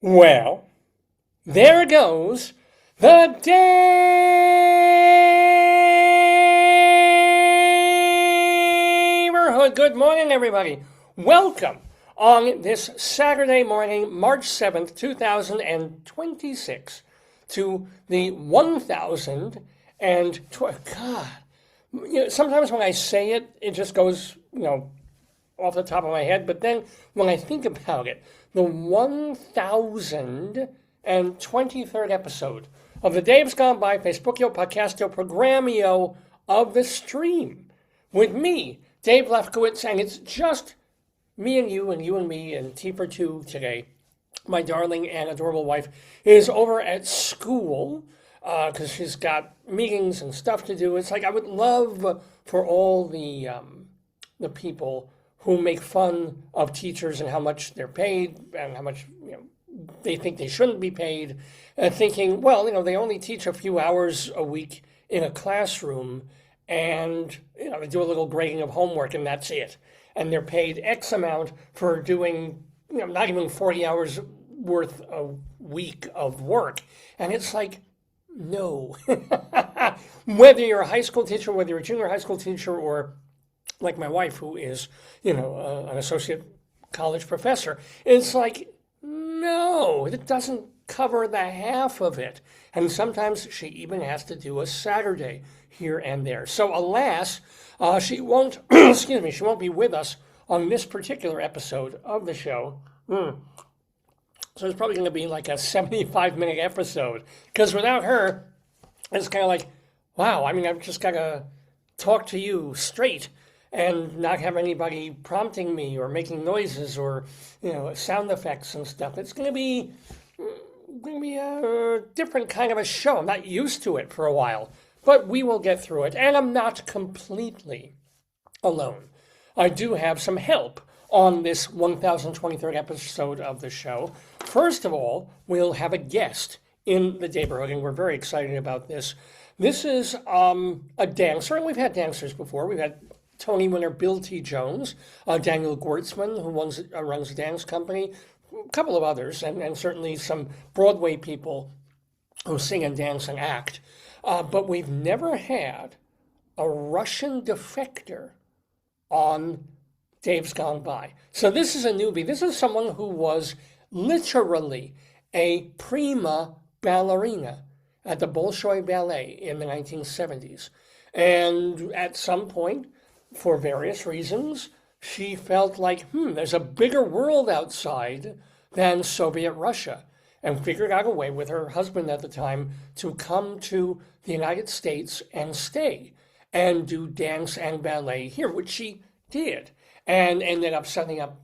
Well, there goes the Daverhood. Good morning, everybody. Welcome on this Saturday morning, March 7th, 2026, to the 1000 and God. Sometimes when I say it, it just goes, off the top of my head. But then when I think about it, the 1023rd episode of the Dave's Gone By Facebookio Podcastio Programmio of the stream with me, Dave Lefkowitz, and it's just me and you and me and T for two today. My darling and adorable wife is over at school because she's got meetings and stuff to do. It's like I would love for all the people who make fun of teachers and how much they're paid and how much they think they shouldn't be paid, thinking, well, they only teach a few hours a week in a classroom, and they do a little grading of homework, and that's it. And they're paid X amount for doing, not even 40 hours worth a week of work. And it's like, no. Whether you're a high school teacher, whether you're a junior high school teacher, or like my wife, who is, an associate college professor, it's like, no, it doesn't cover the half of it. And sometimes she even has to do a Saturday here and there. So alas, she won't, she won't be with us on this particular episode of the show. So it's probably going to be like a 75-minute episode, because without her, it's kind of like, wow, I've just got to talk to you straight and not have anybody prompting me or making noises or, sound effects and stuff. It's going to be a different kind of a show. I'm not used to it for a while, but we will get through it. And I'm not completely alone. I do have some help on this 1023rd episode of the show. First of all, we'll have a guest in the Daverhood, and we're very excited about this. This is a dancer, and we've had dancers before. We've had Tony winner Bill T. Jones, Daniel Gortzman, who runs a dance company, a couple of others, and certainly some Broadway people who sing and dance and act. But we've never had a Russian defector on Dave's Gone By. So this is a newbie. This is someone who was literally a prima ballerina at the Bolshoi Ballet in the 1970s. And at some point, for various reasons, she felt like, there's a bigger world outside than Soviet Russia, and figured out a way with her husband at the time to come to the United States and stay and do dance and ballet here, which she did, and ended up setting up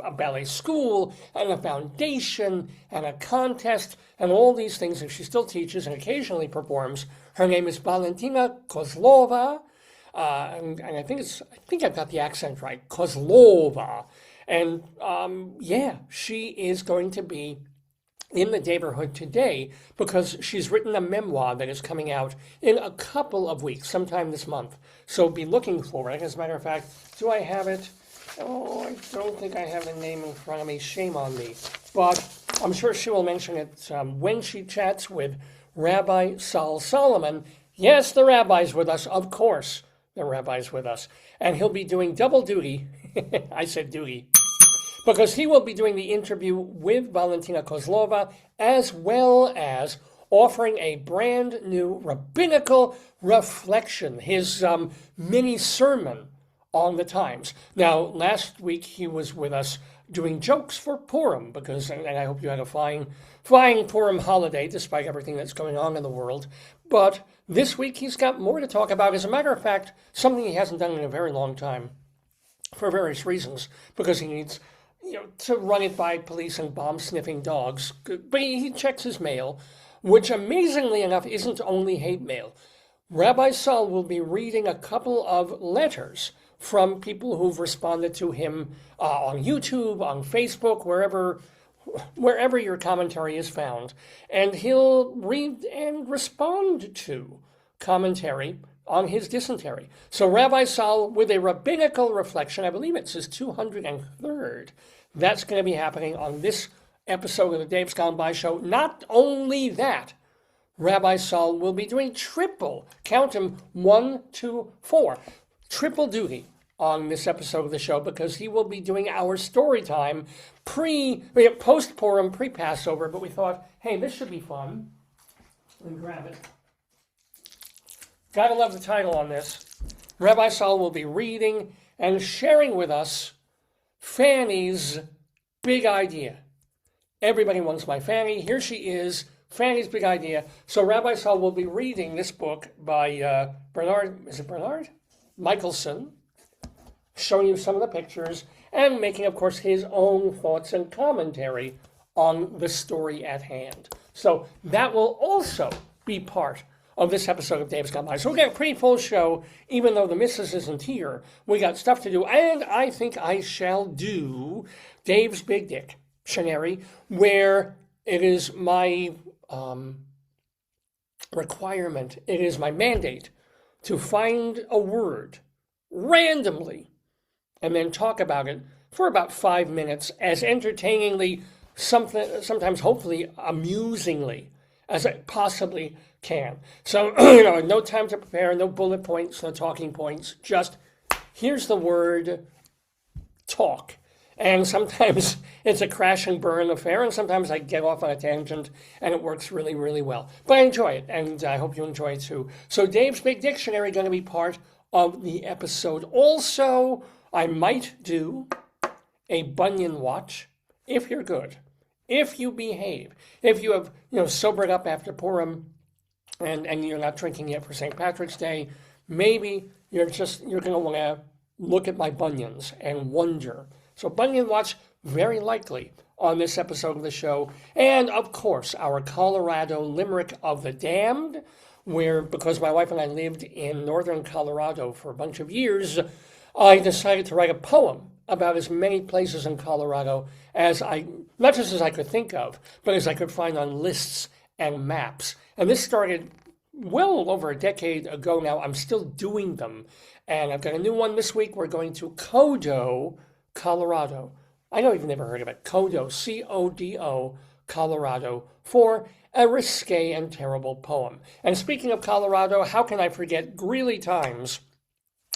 a ballet school and a foundation and a contest and all these things that she still teaches and occasionally performs. Her name is Valentina Kozlova. And I think I've got the accent right, Kozlova. And she is going to be in the Daverhood today because she's written a memoir that is coming out in a couple of weeks, sometime this month. So be looking for it. As a matter of fact, do I have it? Oh, I don't think I have the name in front of me. Shame on me. But I'm sure she will mention it when she chats with Rabbi Sol Solomon. Yes, the rabbi's with us, of course. The rabbi's with us, and he'll be doing double duty. I said duty because he will be doing the interview with Valentina Kozlova, as well as offering a brand new rabbinical reflection, his mini sermon on the times. Now, last week he was with us doing jokes for Purim, and I hope you had a flying Purim holiday despite everything that's going on in the world. But this week he's got more to talk about. As a matter of fact, something he hasn't done in a very long time for various reasons, because he needs to run it by police and bomb-sniffing dogs. But he checks his mail, which amazingly enough isn't only hate mail. Rabbi Sol will be reading a couple of letters from people who've responded to him on YouTube, on Facebook, wherever your commentary is found. And he'll read and respond to commentary on his dysentery. So Rabbi Sol with a rabbinical reflection, I believe it's his 203rd, that's going to be happening on this episode of the Dave's Gone By show. Not only that, Rabbi Sol will be doing triple, count them, 1, 2, 4, triple duty on this episode of the show because he will be doing our story time post-Purim, pre-Passover, but we thought, hey, this should be fun. Let me grab it. Gotta love the title on this. Rabbi Sol will be reading and sharing with us Fanny's big idea. Everybody wants my Fanny. Here she is, Fanny's big idea. So Rabbi Sol will be reading this book by Bernard? Michelson, showing you some of the pictures and making, of course, his own thoughts and commentary on the story at hand. So that will also be part of this episode of Dave's Gone By. So we got a pretty full show, even though the missus isn't here. We got stuff to do, and I think I shall do Dave's Big Dictionary, where it is my requirement, it is my mandate to find a word randomly and then talk about it for about 5 minutes as entertainingly, sometimes hopefully amusingly as I possibly can. So, no time to prepare, no bullet points, no talking points, just here's the word talk. And sometimes it's a crash and burn affair, and sometimes I get off on a tangent, and it works really, really well. But I enjoy it, and I hope you enjoy it too. So Dave's Big Dictionary going to be part of the episode. Also, I might do a Bunion watch, if you're good, if you behave, if you have, sobered up after Purim, and you're not drinking yet for St. Patrick's Day, maybe you're going to want to look at my bunions and wonder. So Bunion watch, very likely on this episode of the show. And of course, our Colorado Limerick of the Damned, where, because my wife and I lived in northern Colorado for a bunch of years, I decided to write a poem about as many places in Colorado as not just as I could think of, but as I could find on lists and maps. And this started well over a decade ago now. I'm still doing them. And I've got a new one this week. We're going to Codo, Colorado. I know you've never heard of it. Codo, C-O-D-O, Colorado, for a risque and terrible poem. And speaking of Colorado, how can I forget Greeley Times?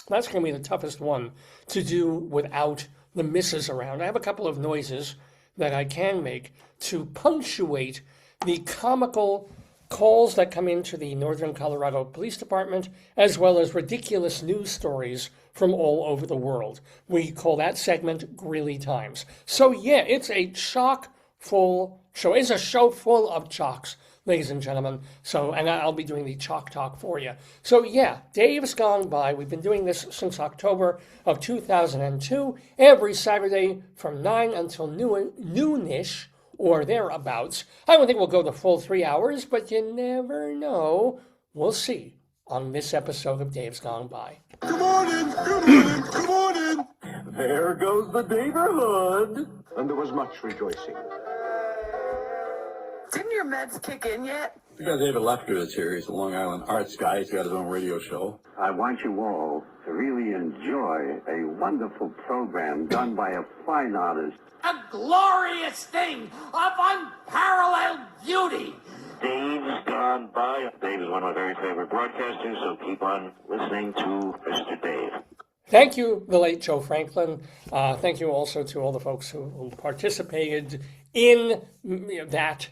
That's going to be the toughest one to do without the missus around. I have a couple of noises that I can make to punctuate the comical calls that come into the Northern Colorado Police Department, as well as ridiculous news stories from all over the world. We call that segment Greeley Times. So yeah, it's a chock-full show. It's a show full of chocks, ladies and gentlemen. So, and I'll be doing the chalk talk for you. So yeah, Dave's Gone By. We've been doing this since October of 2002, every Saturday from 9 until noonish, or thereabouts. I don't think we'll go the full 3 hours, but you never know. We'll see on this episode of Dave's Gone By. Good morning, good morning, good morning. There goes the Daverhood. And there was much rejoicing. Didn't your meds kick in yet? We got David Lefter that's here. He's a Long Island arts guy. He's got his own radio show. I want you all to really enjoy a wonderful program done by a fine artist. A glorious thing of unparalleled beauty. Dave's Gone By. Dave is one of my very favorite broadcasters, so keep on listening to Mr. Dave. Thank you, the late Joe Franklin. Thank you also to all the folks who participated in that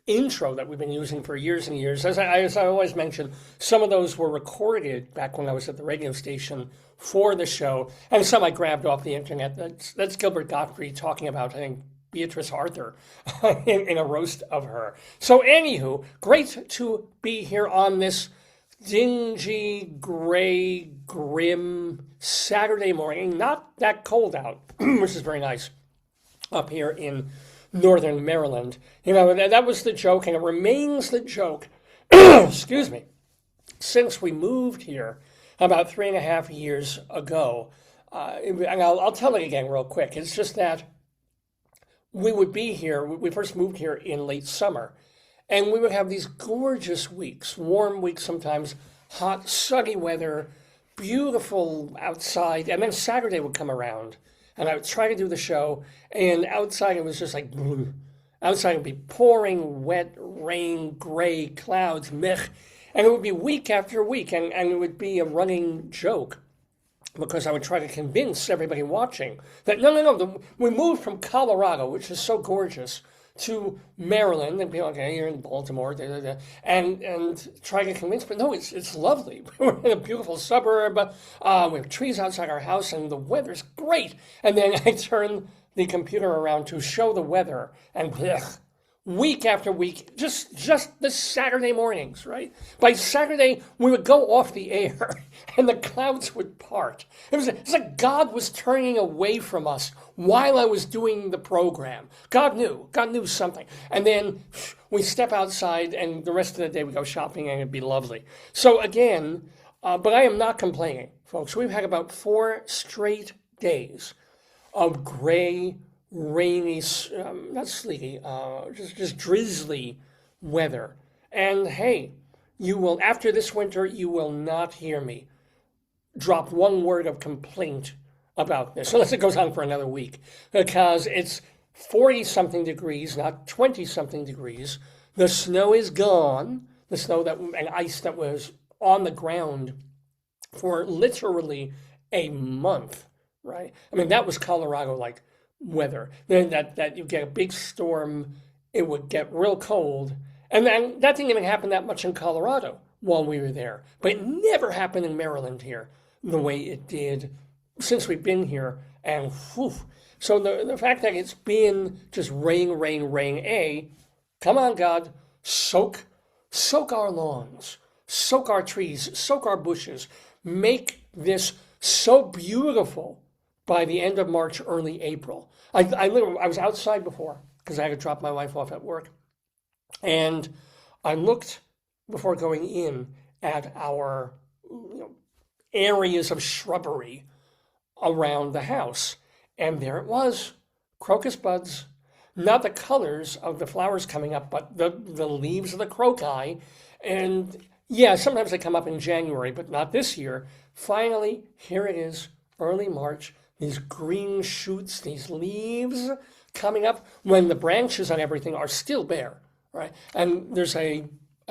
intro that we've been using for years and years. As I always mention, some of those were recorded back when I was at the radio station for the show, and some I grabbed off the internet. That's Gilbert Gottfried talking about, I think, Beatrice Arthur in a roast of her. So anywho, great to be here on this dingy, gray, grim Saturday morning. Not that cold out, which is very nice up here in northern Maryland. That was the joke, and it remains the joke, excuse me, since we moved here about 3.5 years ago. And I'll tell it again real quick. It's just that we would be here, we first moved here in late summer, and we would have these gorgeous weeks, warm weeks sometimes, hot, sunny weather, beautiful outside, and then Saturday would come around, and I would try to do the show, and outside it was just like, Outside would be pouring wet rain, gray clouds, meh. And it would be week after week, and it would be a running joke because I would try to convince everybody watching that no, we moved from Colorado, which is so gorgeous, to Maryland, and be like, okay, you're in Baltimore, and try to convince, but no, it's lovely. We're in a beautiful suburb. We have trees outside our house, and the weather's great. And then I turn the computer around to show the weather, and week after week, just the Saturday mornings, right? By Saturday, we would go off the air, and the clouds would part. It was like God was turning away from us while I was doing the program. God knew something. And then we step outside, and the rest of the day we go shopping, and it'd be lovely. So again, but I am not complaining, folks. We've had about 4 straight days of gray, rainy, not sleety, just drizzly weather. And hey, after this winter, you will not hear me drop one word of complaint about this, unless it goes on for another week, because it's 40-something degrees, not 20-something degrees. The snow is gone, the snow and ice that was on the ground for literally a month, right? I mean, that was Colorado-like weather. Then that you get a big storm, it would get real cold, and then that didn't even happen that much in Colorado while we were there. But it never happened in Maryland here the way it did since we've been here, and whew. So the fact that it's been just rain, come on, God, soak our lawns, soak our trees, soak our bushes, make this so beautiful by the end of March, early April. I was outside before because I had to drop my wife off at work, and I looked before going in at our areas of shrubbery around the house, and there it was, crocus buds, not the colors of the flowers coming up, but the leaves of the crocus. And yeah, sometimes they come up in January, but not this year. Finally, here it is, early March, these green shoots, these leaves coming up when the branches on everything are still bare, right? And there's a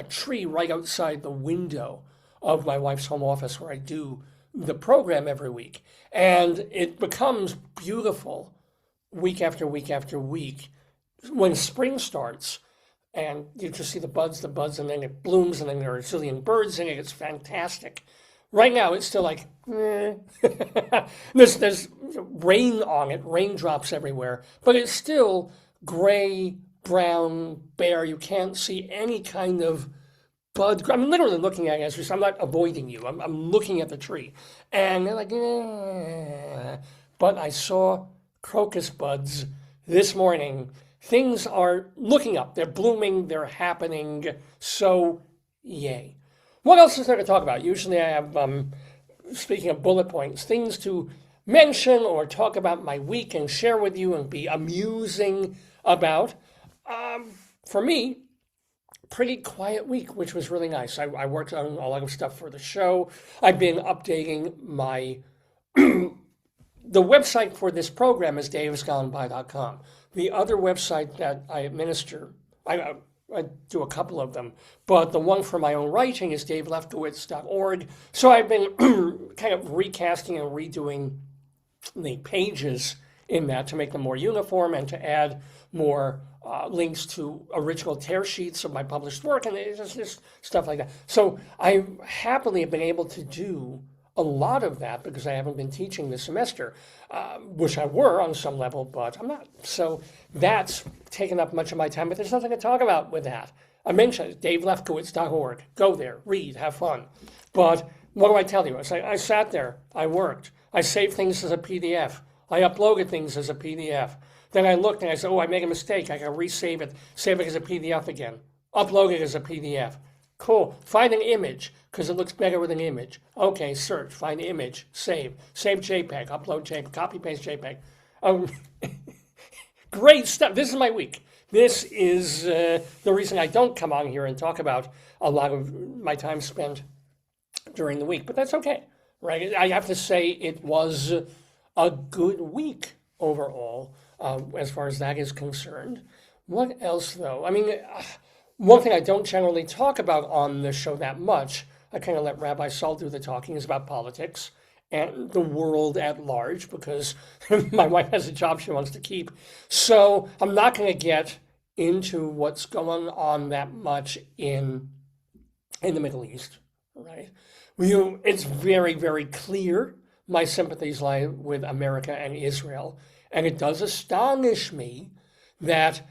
tree right outside the window of my wife's home office where I do the program every week. And it becomes beautiful week after week after week when spring starts. And you just see the buds, and then it blooms, and then there are a zillion birds in it. It's fantastic. Right now, it's still like, there's rain on it, raindrops everywhere, but it's still gray, brown, bare. You can't see any kind of bud. I'm literally looking at it as I'm not avoiding you. I'm looking at the tree. And they're like, but I saw crocus buds this morning. Things are looking up. They're blooming. They're happening. So, yay. What else is there to talk about? Usually I have, speaking of bullet points, things to mention or talk about my week and share with you and be amusing about. For me, pretty quiet week, which was really nice. I worked on a lot of stuff for the show. I've been updating my the website for this program is davesgoneby.com. The other website that I administer, I do a couple of them, but the one for my own writing is davelefkowitz.org. So I've been kind of recasting and redoing the pages in that to make them more uniform and to add more links to original tear sheets of my published work, and it's just stuff like that. So I happily have been able to do a lot of that because I haven't been teaching this semester, which I were on some level, but I'm not. So that's taken up much of my time, but there's nothing to talk about with that. I mentioned it, davelefkowitz.org. Go there, read, have fun. But what do I tell you? I sat there, I worked, I saved things as a PDF, I uploaded things as a PDF. Then I looked and I said, I made a mistake. I can resave it, save it as a PDF again, upload it as a PDF. Cool. Find an image because it looks better with an image. Okay, search, find image, save JPEG, upload JPEG, copy paste JPEG. Great stuff. This is my week. This is the reason I don't come on here and talk about a lot of my time spent during the week, but that's okay, right? I have to say it was a good week overall, as far as that is concerned. What else, though? I mean, one thing I don't generally talk about on the show that much, I kind of let Rabbi Sol do the talking, is about politics and the world at large, because my wife has a job she wants to keep. So I'm not going to get into what's going on that much in the Middle East, right? It's very, very clear my sympathies lie with America and Israel. And it does astonish me that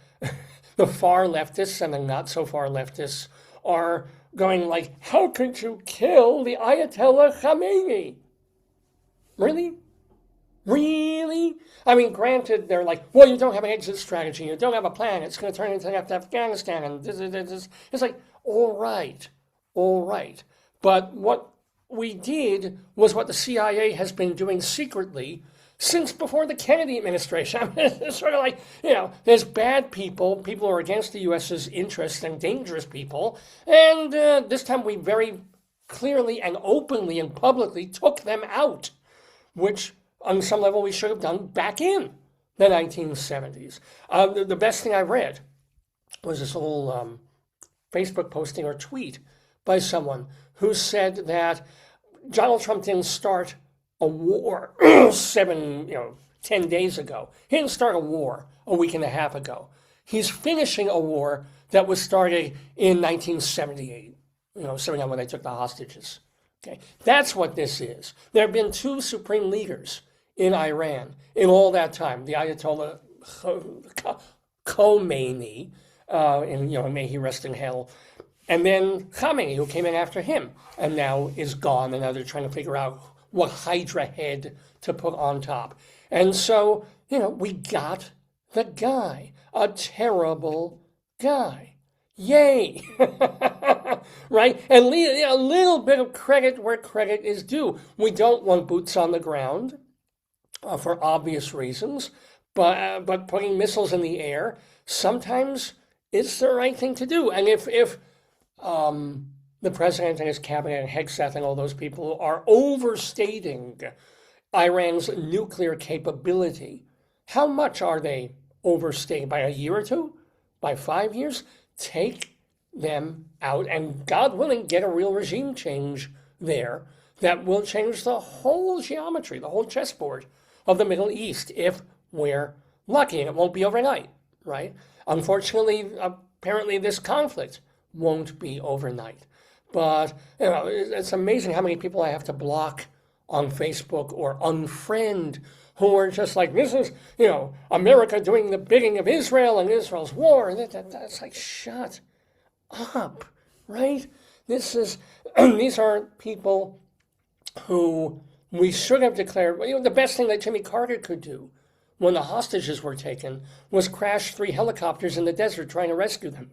the far leftists and the not so far leftists are going like, how could you kill the Ayatollah Khamenei? Really? Really? I mean, granted, they're like, well, you don't have an exit strategy. You don't have a plan. It's going to turn into Afghanistan. And this. It's like, all right. But what we did was what the CIA has been doing secretly since before the Kennedy administration. I mean, it's sort of like, there's bad people who are against the U.S.'s interests and dangerous people. And this time we very clearly and openly and publicly took them out, which on some level we should have done back in the 1970s. The best thing I read was this little Facebook posting or tweet by someone who said that Donald Trump didn't start a war 10 days ago. He didn't start a war a week and a half ago. He's finishing a war that was started in 1978, 79 when they took the hostages. Okay, that's what this is. There have been two supreme leaders in Iran in all that time. The Ayatollah Khomeini, and may he rest in hell, and then Khamenei, who came in after him and now is gone, and now they're trying to figure out what Hydra head to put on top. And so, we got the guy, a terrible guy. Yay! Right? And a little bit of credit where credit is due. We don't want boots on the ground for obvious reasons, but putting missiles in the air sometimes is the right thing to do. And if the president and his cabinet and Hegseth and all those people are overstating Iran's nuclear capability, how much are they overstating? By a year or two? By 5 years? Take them out and, God willing, get a real regime change there that will change the whole geometry, the whole chessboard of the Middle East if we're lucky. And it won't be overnight, right? Unfortunately, apparently this conflict won't be overnight. But it's amazing how many people I have to block on Facebook or unfriend who are just like, this is, America doing the bidding of Israel and Israel's war. And that's like, shut up, right? These are people who we should have declared, the best thing that Jimmy Carter could do when the hostages were taken was crash 3 helicopters in the desert trying to rescue them.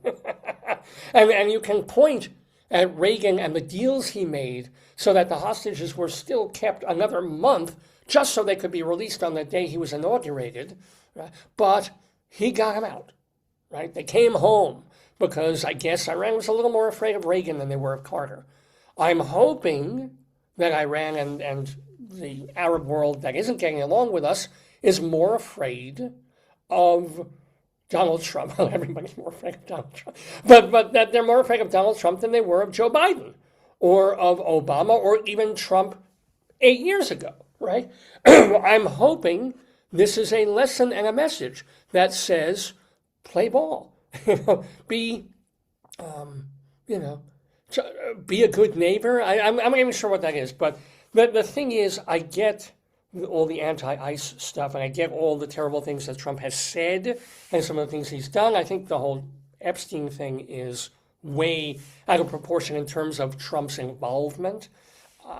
and you can point at Reagan and the deals he made so that the hostages were still kept another month just so they could be released on the day he was inaugurated. Right? But he got them out, right? They came home because I guess Iran was a little more afraid of Reagan than they were of Carter. I'm hoping that Iran and the Arab world that isn't getting along with us is more afraid of Donald Trump. Everybody's more afraid of Donald Trump. But that they're more afraid of Donald Trump than they were of Joe Biden or of Obama or even Trump 8 years ago, right? I'm hoping this is a lesson and a message that says, play ball. Be a good neighbor. I'm not even sure what that is. But the thing is, I get all the anti-ICE stuff, and I get all the terrible things that Trump has said and some of the things he's done. I think the whole Epstein thing is way out of proportion in terms of Trump's involvement.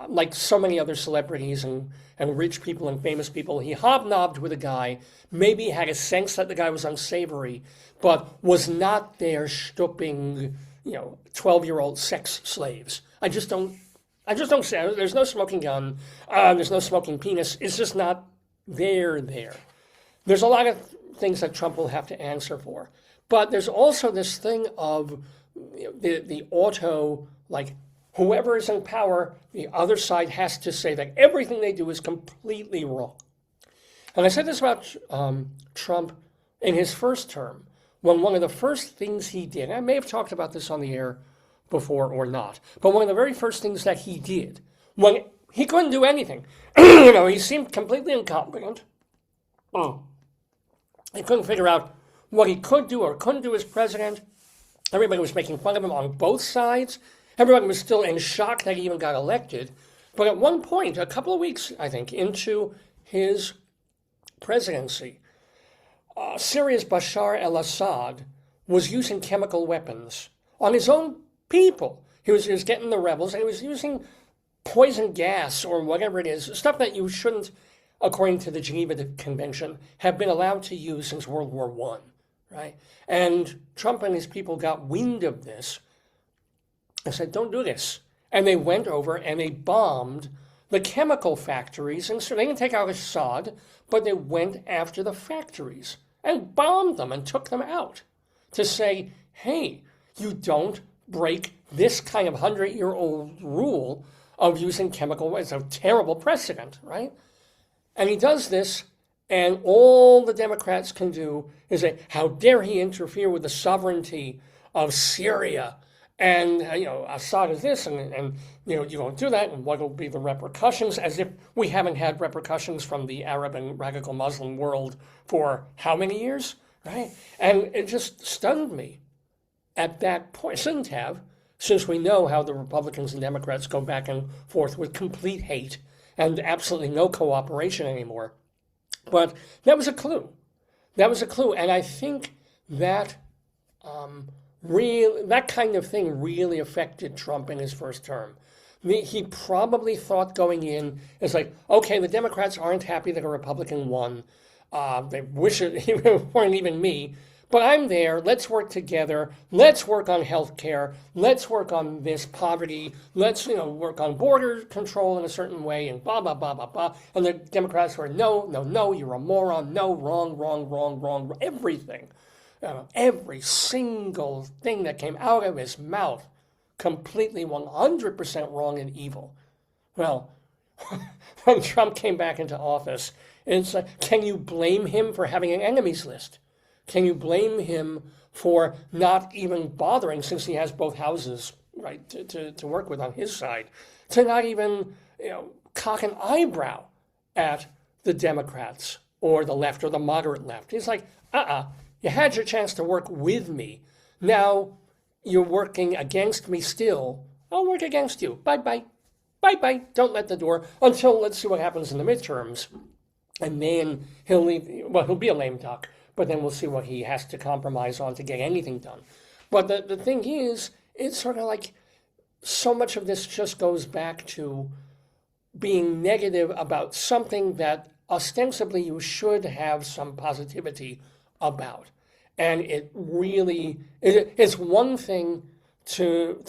Like so many other celebrities and rich people and famous people, he hobnobbed with a guy, maybe had a sense that the guy was unsavory, but was not there stooping, 12-year-old sex slaves. I just don't say, there's no smoking gun, there's no smoking penis, it's just not there. There's a lot of things that Trump will have to answer for. But there's also this thing of the auto, like, whoever is in power, the other side has to say that everything they do is completely wrong. And I said this about Trump in his first term, when one of the first things he did, I may have talked about this on the air before or not, but one of the very first things that he did, when he couldn't do anything, he seemed completely incompetent. He couldn't figure out what he could do or couldn't do as president. Everybody was making fun of him on both sides. Everybody was still in shock that he even got elected. But at one point, a couple of weeks, I think, into his presidency, Syria's Bashar al-Assad was using chemical weapons on his own people. He was getting the rebels, and he was using poison gas or whatever it is, stuff that you shouldn't, according to the Geneva Convention, have been allowed to use since World War I, right? And Trump and his people got wind of this and said, don't do this. And they went over and they bombed the chemical factories. And so they didn't take out Assad, but they went after the factories and bombed them and took them out to say, hey, you don't break this kind of 100-year-old rule of using chemical weapons. It's a terrible precedent, right? And he does this, and all the Democrats can do is say, how dare he interfere with the sovereignty of Syria? And, Assad is this, and you don't do that, and what will be the repercussions, as if we haven't had repercussions from the Arab and radical Muslim world for how many years, right? And it just stunned me at that point. It shouldn't have, since we know how the Republicans and Democrats go back and forth with complete hate and absolutely no cooperation anymore. But that was a clue. That was a clue. And I think that that kind of thing really affected Trump in his first term. He probably thought going in, it's like, okay, the Democrats aren't happy that a Republican won. They wish it weren't even me. But I'm there. Let's work together. Let's work on health care. Let's work on this poverty. Let's work on border control in a certain way and blah, blah, blah, blah, blah. And the Democrats were, no, you're a moron. No, wrong, everything. Every single thing that came out of his mouth, completely 100% wrong and evil. Well, when Trump came back into office, it's like, can you blame him for having an enemies list? Can you blame him for not even bothering, since he has both houses, right, to work with on his side, to not even cock an eyebrow at the Democrats or the left or the moderate left? He's like, you had your chance to work with me. Now you're working against me still. I'll work against you. Bye-bye. Bye-bye. Don't let the door until let's see what happens in the midterms. And then he'll leave. Well, he'll be a lame duck. But then we'll see what he has to compromise on to get anything done. But the thing is, it's sort of like so much of this just goes back to being negative about something that ostensibly you should have some positivity about. And it really, it's one thing to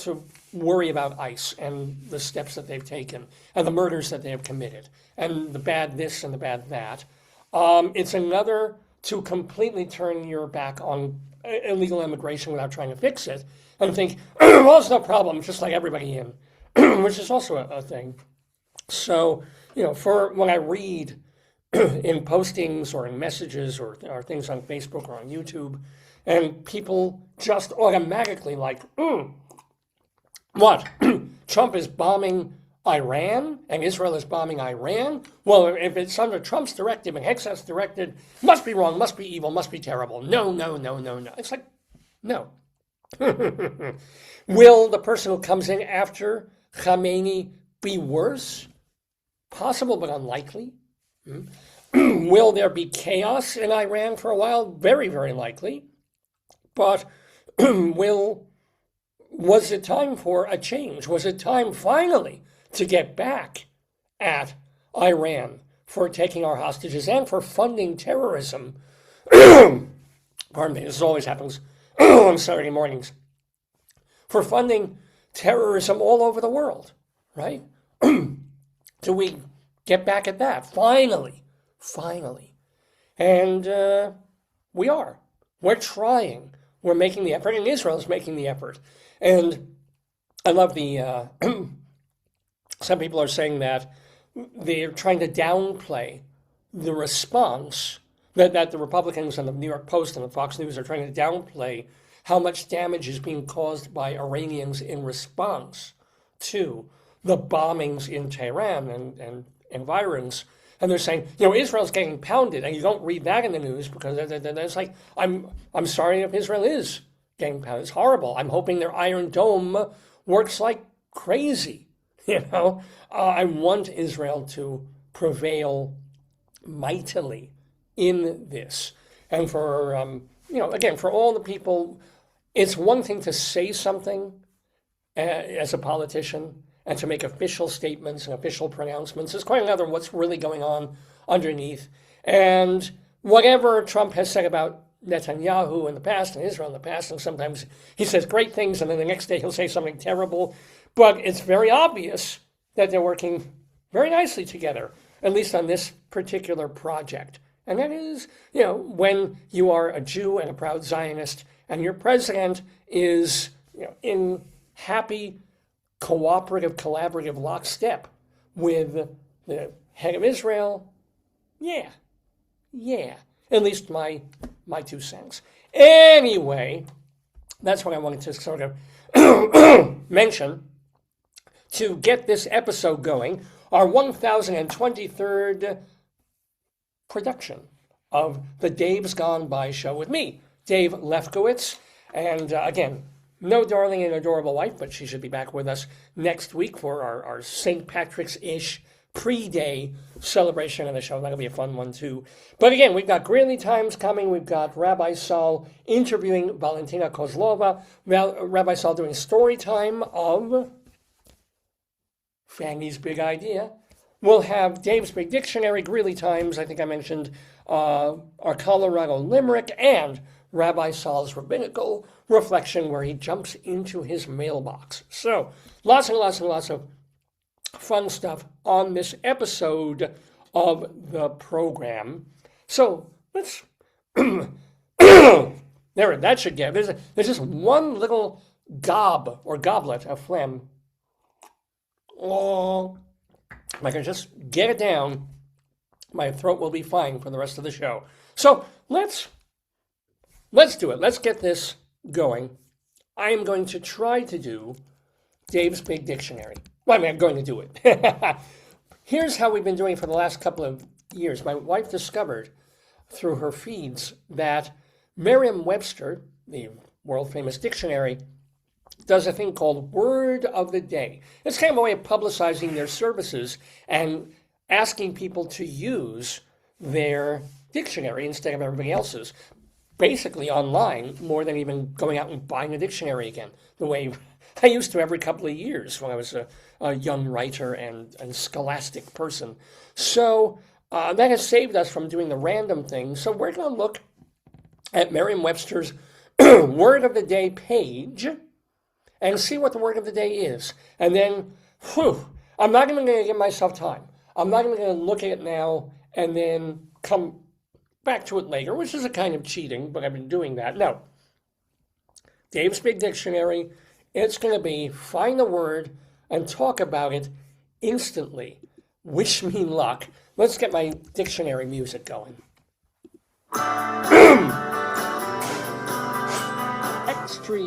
worry about ICE and the steps that they've taken and the murders that they have committed and the bad this and the bad that. It's another to completely turn your back on illegal immigration without trying to fix it and think, well, it's no problem, just like everybody in, which is also a thing. So, for when I read in postings or in messages or things on Facebook or on YouTube, and people just automatically like, what? Trump is bombing Iran and Israel is bombing Iran? Well, if it's under Trump's directive and Hexas directed, must be wrong, must be evil, must be terrible. No. It's like, no. Will the person who comes in after Khamenei be worse? Possible, but unlikely. Will there be chaos in Iran for a while? Very, very likely. But was it time for a change? Was it time finally to get back at Iran for taking our hostages and for funding terrorism? Pardon me, this always happens on Saturday mornings. For funding terrorism all over the world, right? Do we get back at that? Finally. And we are. We're trying. We're making the effort, and Israel's making the effort. And I love the, some people are saying that they're trying to downplay the response that the Republicans and the New York Post and the Fox News are trying to downplay how much damage is being caused by Iranians in response to the bombings in Tehran and environs. And they're saying, Israel's getting pounded, and you don't read that in the news because it's like, I'm sorry if Israel is getting pounded. It's horrible. I'm hoping their Iron Dome works like crazy. I want Israel to prevail mightily in this. And for, again, for all the people, it's one thing to say something as a politician and to make official statements and official pronouncements. It's quite another what's really going on underneath. And whatever Trump has said about Netanyahu in the past and Israel in the past, and sometimes he says great things and then the next day he'll say something terrible, but it's very obvious that they're working very nicely together, at least on this particular project. And that is, when you are a Jew and a proud Zionist and your president is, in happy, cooperative, collaborative lockstep with the head of Israel, yeah. At least my 2 cents. Anyway, that's what I wanted to sort of mention to get this episode going. Our 1023rd production of the Dave's Gone By show with me, Dave Lefkowitz. And again, no darling and adorable wife, but she should be back with us next week for our St. Patrick's-ish pre-day celebration of the show. That'll be a fun one, too. But again, we've got Greeley Times coming. We've got Rabbi Sol interviewing Valentina Kozlova. Rabbi Sol doing StoryTime of Fanny's Big Idea. We'll have Dave's Big Dictionary, Greeley Times, I think I mentioned, our Colorado Limerick, and Rabbi Sol's Rabbinical Reflection, where he jumps into his mailbox. So, lots and lots and lots of fun stuff on this episode of the program. So, let's... there, that should get... There's just one little gob, or goblet of phlegm. Oh... If I can just get it down, my throat will be fine for the rest of the show. So let's do it. Let's get this going. I am going to try to do Dave's Big Dictionary. Well, I'm going to do it. Here's how we've been doing for the last couple of years. My wife discovered through her feeds that Merriam-Webster, the world-famous dictionary, does a thing called Word of the Day. It's kind of a way of publicizing their services and asking people to use their dictionary instead of everybody else's, basically online, more than even going out and buying a dictionary again, the way I used to every couple of years when I was a young writer and scholastic person. So that has saved us from doing the random thing. So we're going to look at Merriam-Webster's Word of the Day page and see what the word of the day is. And then, I'm not even going to give myself time. I'm not even going to look at it now and then come back to it later, which is a kind of cheating, but I've been doing that. No. Dave's Big Dictionary, it's going to be find the word and talk about it instantly. Wish me luck. Let's get my dictionary music going.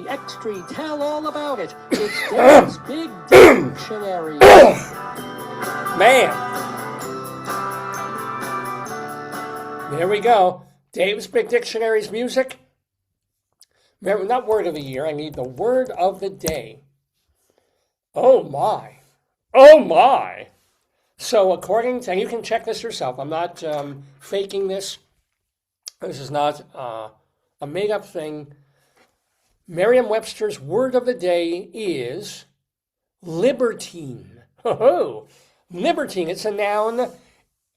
Extra, tell all about it. It's Dave's Big Dictionary. Man. There we go. Dave's Big Dictionary's music. Not word of the year. I need the word of the day. Oh, my. So according to, and you can check this yourself. I'm not faking this. This is not a made-up thing. Merriam-Webster's word of the day is libertine. Libertine, it's a noun.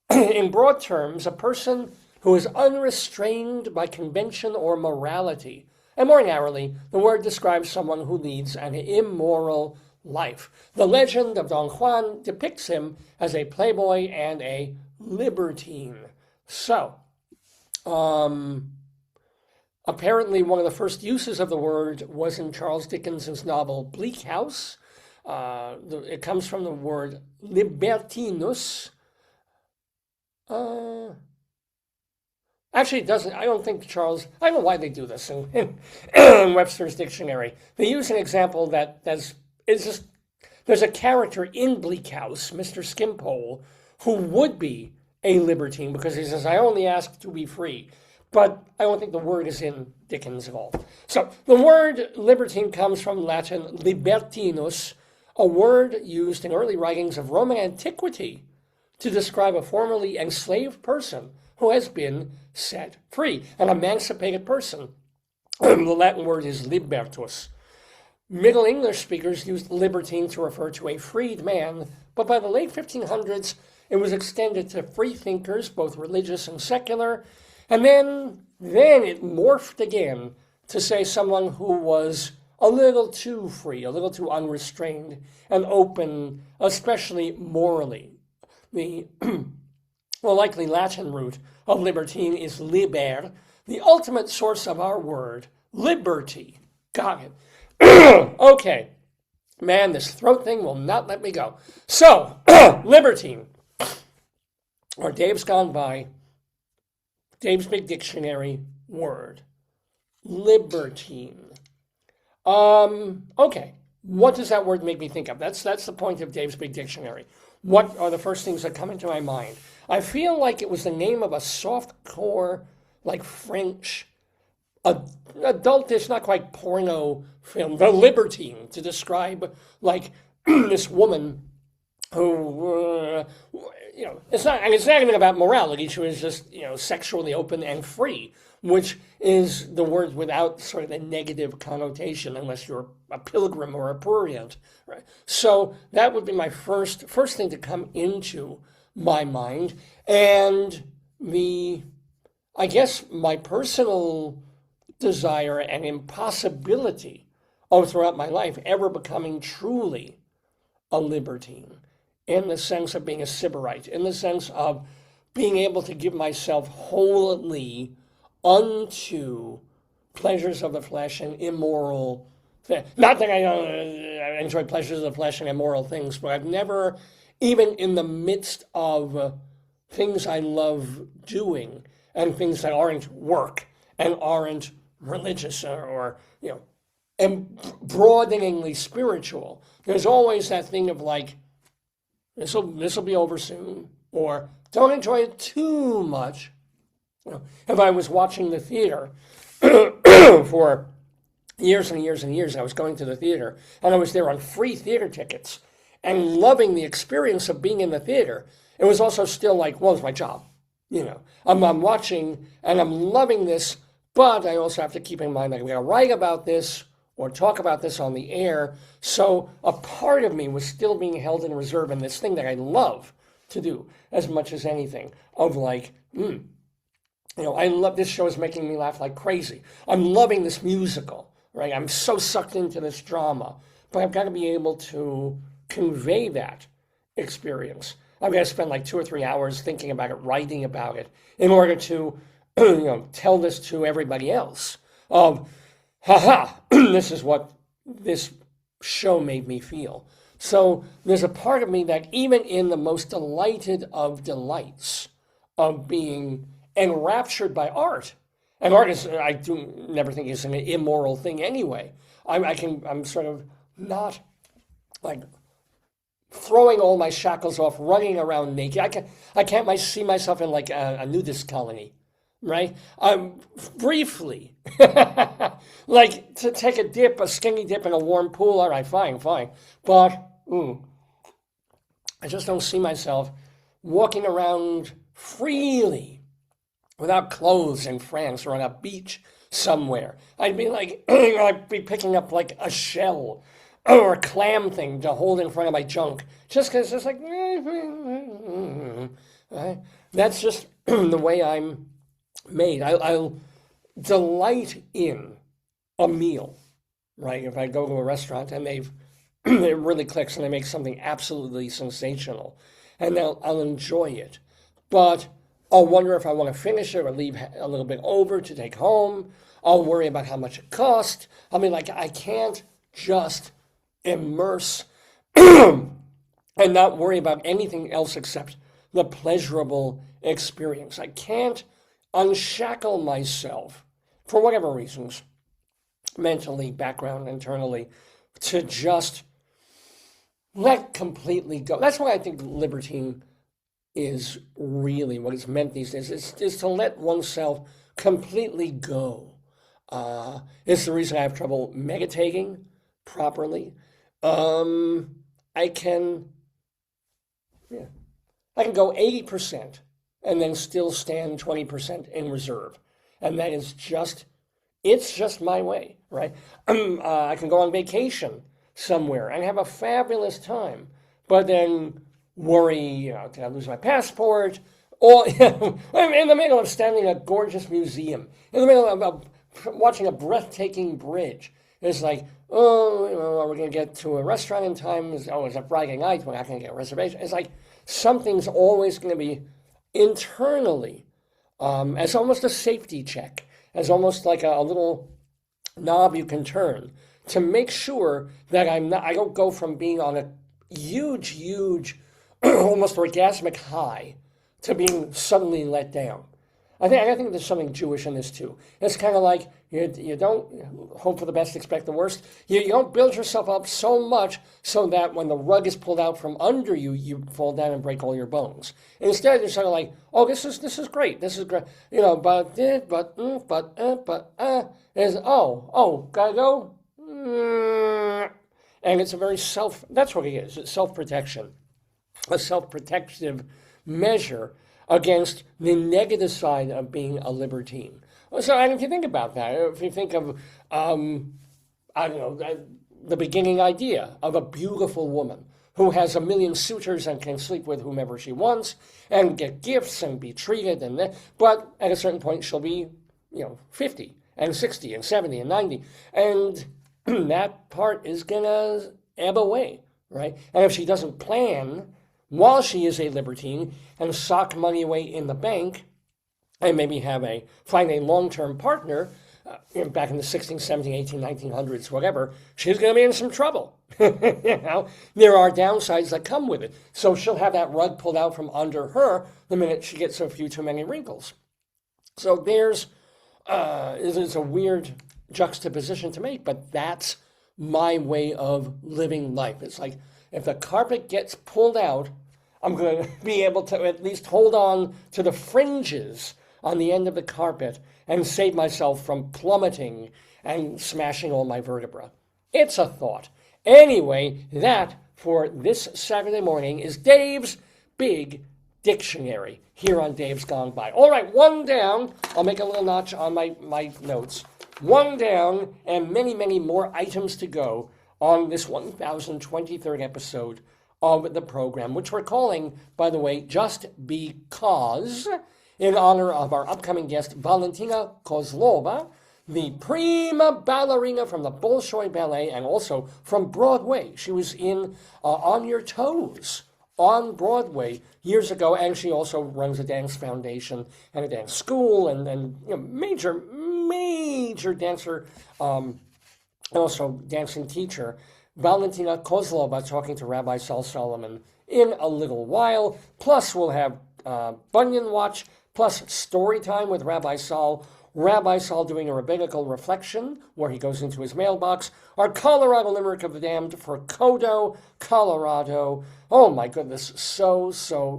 In broad terms, a person who is unrestrained by convention or morality. And more narrowly, the word describes someone who leads an immoral life. The legend of Don Juan depicts him as a playboy and a libertine. So, apparently, one of the first uses of the word was in Charles Dickens's novel Bleak House. It comes from the word libertinus. Actually, it doesn't. I don't think Charles. I don't know why they do this in Webster's dictionary. They use an example is just there's a character in Bleak House, Mr. Skimpole, who would be a libertine because he says, "I only ask to be free." But I don't think the word is in Dickens at all. So the word libertine comes from Latin libertinus, a word used in early writings of Roman antiquity to describe a formerly enslaved person who has been set free, an emancipated person. The Latin word is libertus. Middle English speakers used libertine to refer to a freed man, but by the late 1500s, it was extended to free thinkers, both religious and secular, and then it morphed again to say someone who was a little too free, a little too unrestrained and open, especially morally. The likely Latin root of libertine is liber, the ultimate source of our word, liberty. Got it. Okay. Man, this throat thing will not let me go. So, libertine, or Dave's Gone By, Dave's Big Dictionary word, libertine. Okay, what does that word make me think of? That's the point of Dave's Big Dictionary. What are the first things that come into my mind? I feel like it was the name of a soft-core, like French, adultish, not quite porno film, The Libertine, to describe like this woman who, it's not anything about morality. She was just, sexually open and free, which is the word without sort of a negative connotation, unless you're a pilgrim or a prurient, right? So that would be my first thing to come into my mind. And I guess my personal desire and impossibility of throughout my life ever becoming truly a libertine, in the sense of being a sybarite, in the sense of being able to give myself wholly unto pleasures of the flesh and immoral things. Not that I enjoy pleasures of the flesh and immoral things, but I've never, even in the midst of things I love doing and things that aren't work and aren't religious or and broadeningly spiritual, there's always that thing of like, this will be over soon, or don't enjoy it too much. If I was watching the theater for years and years and years, I was going to the theater, and I was there on free theater tickets and loving the experience of being in the theater. It was also still like, well, it's my job. I'm watching and I'm loving this, but I also have to keep in mind that I'm going to write about this or talk about this on the air. So a part of me was still being held in reserve in this thing that I love to do as much as anything, of like, I love this show, is making me laugh like crazy. I'm loving this musical, right? I'm so sucked into this drama, but I've got to be able to convey that experience. I've got to spend like 2 or 3 hours thinking about it, writing about it, in order to, tell this to everybody else. This is what this show made me feel. So there's a part of me that even in the most delighted of delights of being enraptured by art, and art is, I do never think is an immoral thing anyway. I'm sort of not like throwing all my shackles off, running around naked. I can't see myself in like a nudist colony, right? Briefly, like to take a skinny dip in a warm pool. All right, fine. But I just don't see myself walking around freely without clothes in France or on a beach somewhere. I'd be like, I'd be picking up like a shell or a clam thing to hold in front of my junk, just because it's like, right? That's just the way I'm made. I'll delight in a meal, right? If I go to a restaurant and it really clicks and they make something absolutely sensational, and I'll enjoy it. But I'll wonder if I want to finish it or leave a little bit over to take home. I'll worry about how much it cost. I mean, like, I can't just immerse and not worry about anything else except the pleasurable experience. I can't unshackle myself, for whatever reasons, mentally, background, internally, to just let completely go. That's why I think libertine is really what it's meant these days, is to let oneself completely go. It's the reason I have trouble meditating properly. I can go 80% and then still stand 20% in reserve. And that is it's just my way, right? I can go on vacation somewhere and have a fabulous time, but then worry, did I lose my passport? Or I'm in the middle of standing at a gorgeous museum, in the middle of watching a breathtaking bridge. It's like, are we going to get to a restaurant in time? It's a Friday night, we're not going to get a reservation. It's like something's always going to be internally, as almost a safety check, as almost like a little knob you can turn to make sure that I don't go from being on a huge, almost orgasmic high to being suddenly let down. I think there's something Jewish in this too. It's kind of like you don't hope for the best, expect the worst. You don't build yourself up so much so that when the rug is pulled out from under you, you fall down and break all your bones. Instead, you're sort of like, oh, this is great. This is great. Gotta go. And it's a very that's what it is. It's self-protection, a self-protective measure against the negative side of being a libertine. So, and if you think about that, if you think of, the beginning idea of a beautiful woman who has a million suitors and can sleep with whomever she wants and get gifts and be treated, but at a certain point she'll be, 50 and 60 and 70 and 90, and that part is gonna ebb away, right? And if she doesn't plan while she is a libertine and sock money away in the bank and maybe find a long-term partner back in the 16, 17, 18, 1900s, whatever, she's going to be in some trouble. There are downsides that come with it. So she'll have that rug pulled out from under her the minute she gets a few too many wrinkles. So there's a weird juxtaposition to make, but that's my way of living life. It's like, if the carpet gets pulled out, I'm going to be able to at least hold on to the fringes on the end of the carpet and save myself from plummeting and smashing all my vertebrae. It's a thought. Anyway, that for this Saturday morning is Dave's Big Dictionary here on Dave's Gone By. All right, one down. I'll make a little notch on my notes. One down and many, many more items to go on this 1023rd episode of the program, which we're calling, by the way, Just Because, in honor of our upcoming guest, Valentina Kozlova, the prima ballerina from the Bolshoi Ballet and also from Broadway. She was in On Your Toes on Broadway years ago, and she also runs a dance foundation and a dance school and major dancer, and also dancing teacher. Valentina Kozlova talking to Rabbi Sol Solomon in a little while. Plus, we'll have Bunion Watch, plus StoryTime with Rabbi Sol. Rabbi Sol doing a rabbinical reflection where he goes into his mailbox. Our Colorado Limerick of the Damned for Codo, Colorado. Oh my goodness, so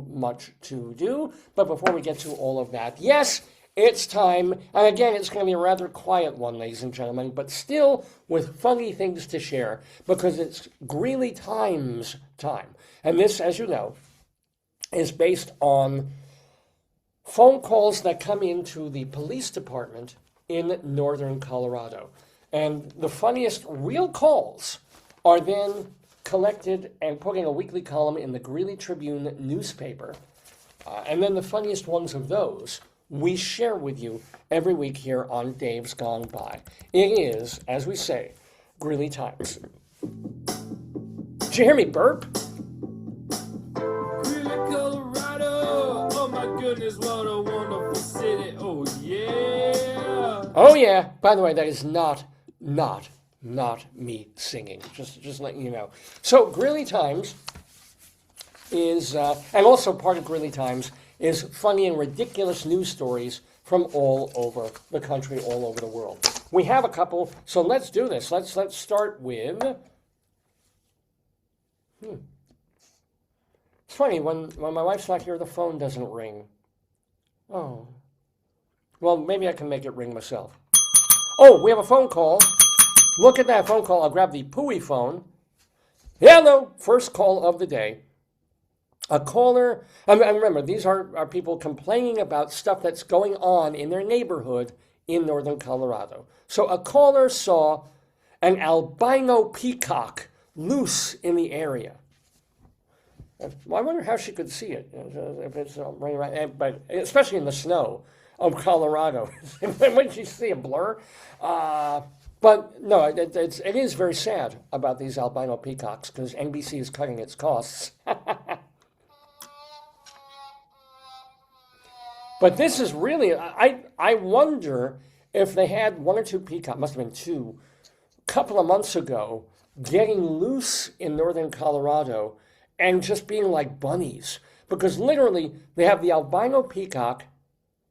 much to do. But before we get to all of that, yes, it's time, and again, it's going to be a rather quiet one, ladies and gentlemen, but still with funny things to share, because it's Greeley Times time. And this, as you know, is based on phone calls that come into the police department in northern Colorado. And the funniest real calls are then collected and put in a weekly column in the Greeley Tribune newspaper. And then the funniest ones of those we share with you every week here on Dave's Gone By. It is, as we say, Greeley Times. Did you hear me burp? Greeley, Colorado. Oh my goodness, what a wonderful city. Oh yeah. Oh yeah. By the way, that is not me singing. Just letting you know. So Greeley Times is, and also part of Greeley Times is funny and ridiculous news stories from all over the country, all over the world. We have a couple, so let's do this. Let's start with. It's funny, when my wife's not here, the phone doesn't ring. Oh. Well, maybe I can make it ring myself. Oh, we have a phone call. Look at that phone call. I'll grab the Pooey phone. Hello, first call of the day. A caller, and remember, these are people complaining about stuff that's going on in their neighborhood in northern Colorado. So a caller saw an albino peacock loose in the area. Well, I wonder how she could see it, if it's raining around, but especially in the snow of Colorado. When she see a blur? But no, it is very sad about these albino peacocks because NBC is cutting its costs. But this is really, I wonder if they had one or two peacocks, must have been two, a couple of months ago, getting loose in northern Colorado and just being like bunnies. Because literally, they have the albino peacock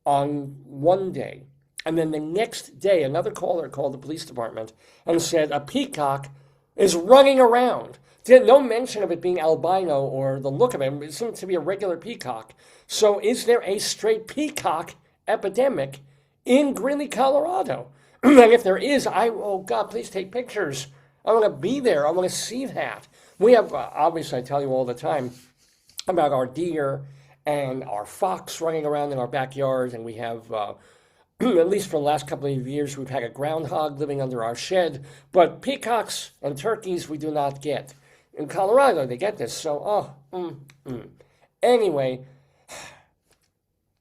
on one day. And then the next day, another caller called the police department and said a peacock is running around. No mention of it being albino or the look of it. It seems to be a regular peacock. So is there a stray peacock epidemic in Greeley, Colorado? And if there is, oh God, please take pictures. I want to be there. I want to see that. We have, obviously, I tell you all the time about our deer and our fox running around in our backyard. And we have, at least for the last couple of years, we've had a groundhog living under our shed. But peacocks and turkeys we do not get. In Colorado, they get this. So, Anyway,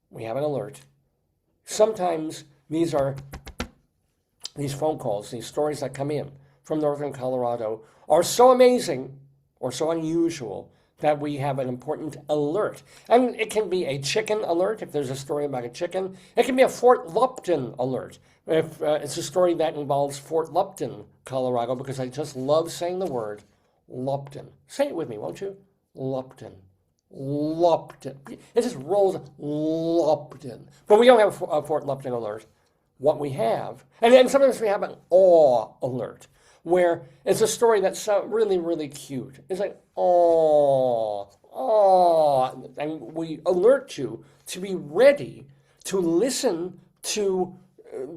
we have an alert. Sometimes these phone calls, these stories that come in from northern Colorado are so amazing or so unusual that we have an important alert. And it can be a chicken alert if there's a story about a chicken. It can be a Fort Lupton alert if it's a story that involves Fort Lupton, Colorado, because I just love saying the word Lupton. Say it with me, won't you? Lupton. Lupton. It just rolls Lupton. But we don't have a Fort Lupton alert. What we have, and then sometimes we have an awe alert, where it's a story that's really, really cute. It's like, aw, and we alert you to be ready to listen to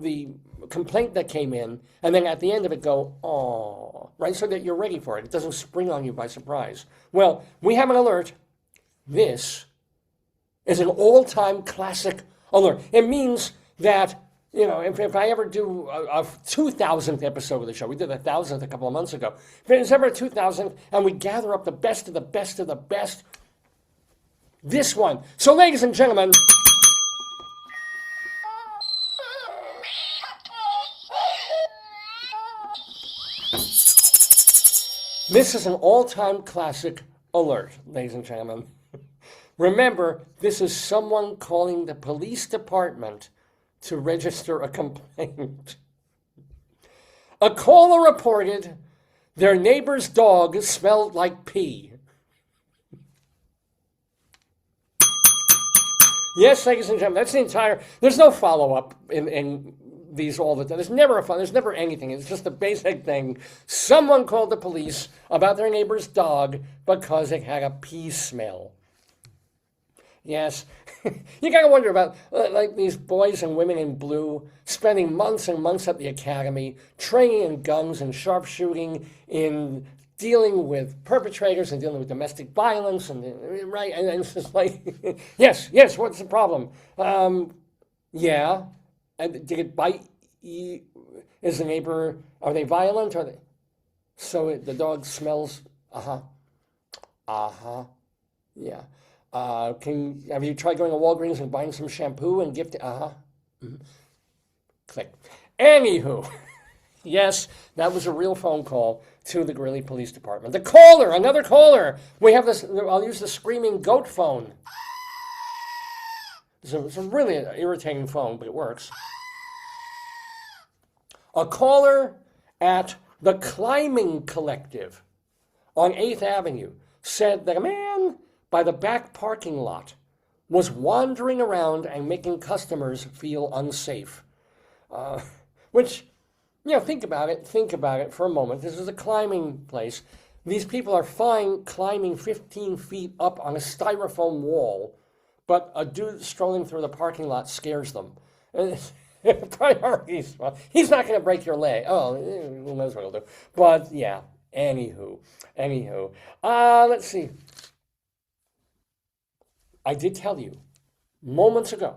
the complaint that came in, and then at the end of it go, aw, right, so that you're ready for it. It doesn't spring on you by surprise. Well, we have an alert. This is an all-time classic alert. It means that, you know, if I ever do a 2,000th episode of the show, we did a 1,000th a couple of months ago. If there's ever a 2,000th and we gather up the best of the best of the best, this one. So, ladies and gentlemen, this is an all-time classic alert, ladies and gentlemen. Remember, this is someone calling the police department to register a complaint. A caller reported their neighbor's dog smelled like pee. Yes, ladies and gentlemen, that's the entire, there's no follow-up in these all the time. There's never anything. It's just the basic thing. Someone called the police about their neighbor's dog because it had a pee smell. Yes, you gotta wonder about like these boys and women in blue spending months and months at the academy, training in guns and sharpshooting, in dealing with perpetrators and dealing with domestic violence, and right, and it's just like, yes, what's the problem? Yeah, and did it bite? Is the neighbor? Are they violent? Are they? So the dog smells. Yeah. Have you tried going to Walgreens and buying some shampoo and gift? Click. Anywho, yes, that was a real phone call to the Greeley Police Department. The caller, another caller. We have this, I'll use the screaming goat phone. It's a really irritating phone, but it works. A caller at the Climbing Collective on 8th Avenue said that a man by the back parking lot was wandering around and making customers feel unsafe. Which, think about it for a moment. This is a climbing place. These people are fine climbing 15 feet up on a styrofoam wall, but a dude strolling through the parking lot scares them. Priorities. Well, he's not going to break your leg. Oh, who knows what he'll do. But yeah, anywho. Let's see. I did tell you moments ago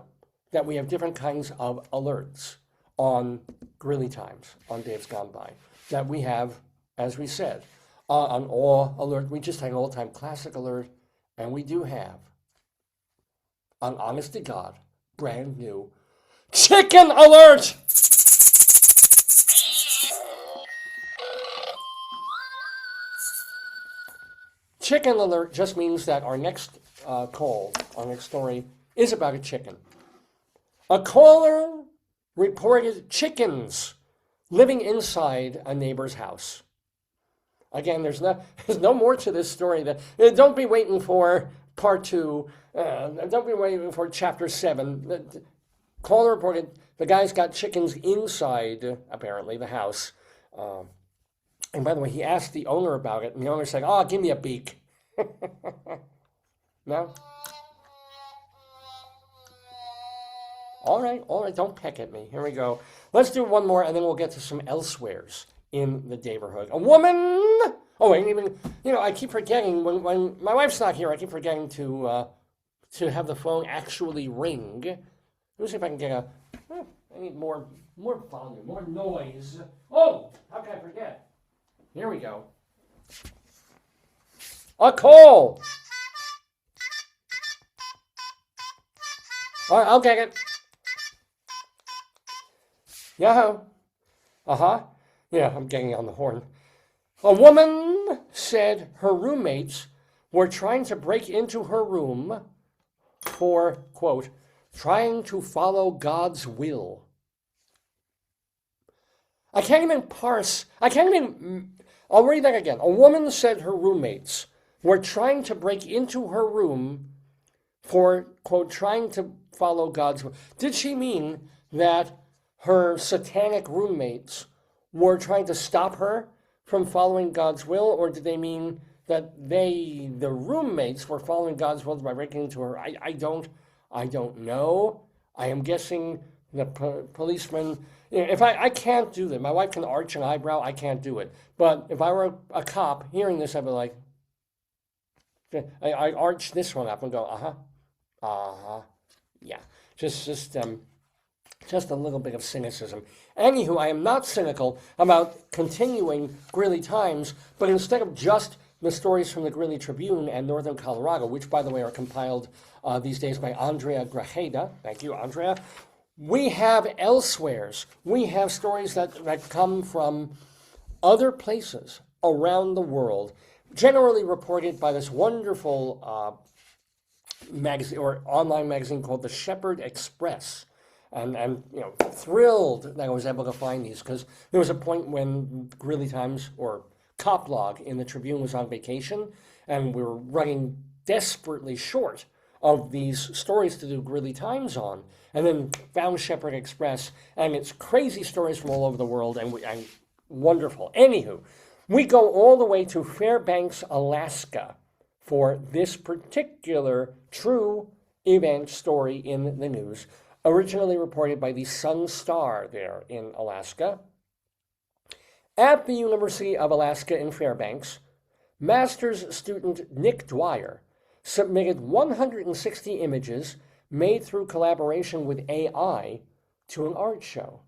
that we have different kinds of alerts on Greeley Times, on Dave's Gone By, that we have, as we said, on Awe Alert. We just had an all-time classic alert, and we do have, on honest to God, brand new Chicken Alert! Chicken Alert just means that our next call, our next story, is about a chicken. A caller reported chickens living inside a neighbor's house. Again, there's no more to this story. Don't be waiting for part 2. Don't be waiting for chapter 7. The caller reported the guy's got chickens inside, apparently, the house. And by the way, he asked the owner about it, and the owner said, "Oh, give me a beak." No? All right, don't peck at me. Here we go. Let's do one more, and then we'll get to some elsewheres in the Daverhood. A woman! Oh, and even, I keep forgetting, when my wife's not here, I keep forgetting to have the phone actually ring. Let me see if I can get I need more volume, more noise. Oh, how can I forget? Here we go. A call! All right, I'll get it. Yahoo! Yeah, I'm getting on the horn. A woman said her roommates were trying to break into her room for, quote, trying to follow God's will. I'll read that again. A woman said her roommates were trying to break into her room for, quote, trying to follow God's will. Did she mean that her satanic roommates were trying to stop her from following God's will, or did they mean that the roommates, were following God's will by breaking into her? I don't know. I am guessing the policeman. If I can't do that, my wife can arch an eyebrow. I can't do it. But if I were a cop hearing this, I'd be like, I arch this one up and go, yeah, just a little bit of cynicism. Anywho, I am not cynical about continuing Greeley Times, but instead of just the stories from the Greeley Tribune and Northern Colorado, which, by the way, are compiled these days by Andrea Grajeda. Thank you, Andrea. We have elsewheres. We have stories that come from other places around the world, generally reported by this wonderful magazine or online magazine called the Shepherd Express. And thrilled that I was able to find these, because there was a point when Greeley Times or Coplog in the Tribune was on vacation, and we were running desperately short of these stories to do Greeley Times on, and then found Shepherd Express, and it's crazy stories from all over the world, and wonderful. Anywho, we go all the way to Fairbanks, Alaska, for this particular true event story in the news, originally reported by the Sun Star there in Alaska. At the University of Alaska in Fairbanks, master's student Nick Dwyer submitted 160 images made through collaboration with AI to an art show.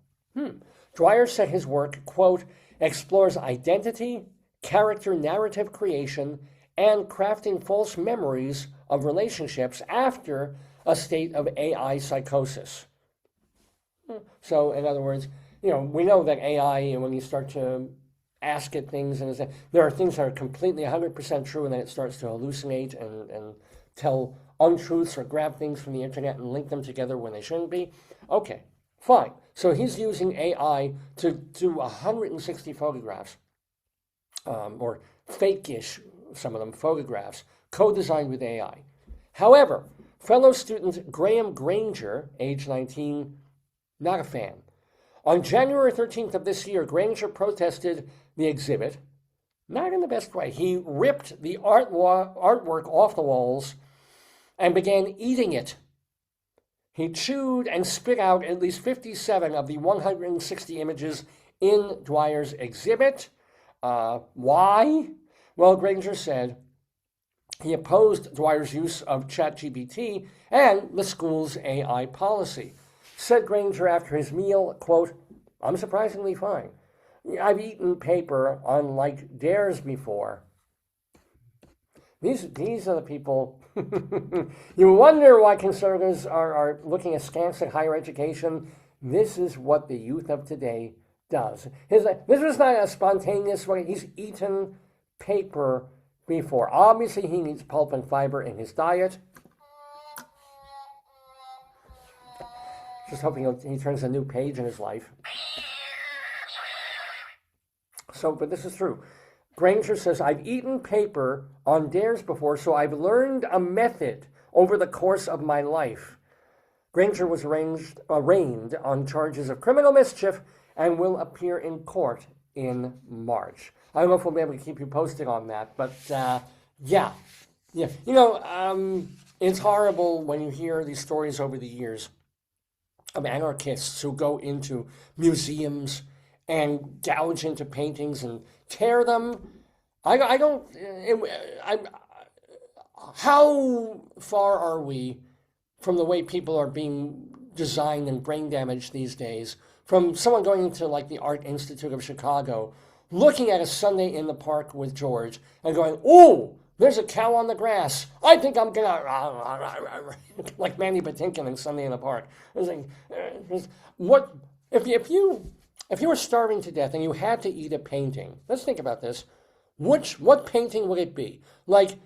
Dwyer said his work, quote, explores identity, character narrative creation, and crafting false memories of relationships after a state of AI psychosis. So, in other words, we know that AI, when you start to ask it things, and there are things that are completely 100% true, and then it starts to hallucinate and tell untruths or grab things from the internet and link them together when they shouldn't be. Okay, fine. So he's using AI to do 160 photographs, or fake-ish, some of them, photographs, co-designed with AI. However, Fellow student Graham Granger, age 19, not a fan. On January 13th of this year, Granger protested the exhibit, not in the best way. He ripped the artwork off the walls and began eating it. He chewed and spit out at least 57 of the 160 images in Dwyer's exhibit. Why? Well, Granger said he opposed Dwyer's use of ChatGPT and the school's AI policy. Said Granger after his meal, quote, "I'm surprisingly fine. I've eaten paper on like dares before." These are the people. You wonder why conservatives are looking askance at higher education. This is what the youth of today does. This was not a spontaneous way. He's eaten paper before. Obviously, he needs pulp and fiber in his diet. Just hoping he turns a new page in his life. So, but this is true. Granger says, "I've eaten paper on dares before, so I've learned a method over the course of my life." Granger was arraigned on charges of criminal mischief and will appear in court in March. I don't know if we'll be able to keep you posted on that, but yeah. You know, it's horrible when you hear these stories over the years of anarchists who go into museums and gouge into paintings and tear them. How far are we from the way people are being designed and brain damaged these days? From someone going into like the Art Institute of Chicago, looking at a Sunday in the Park with George and going, "Ooh, there's a cow on the grass. I think I'm gonna," like Mandy Patinkin in Sunday in the Park. It was like, what if you were starving to death and you had to eat a painting? Let's think about this. What painting would it be? Like,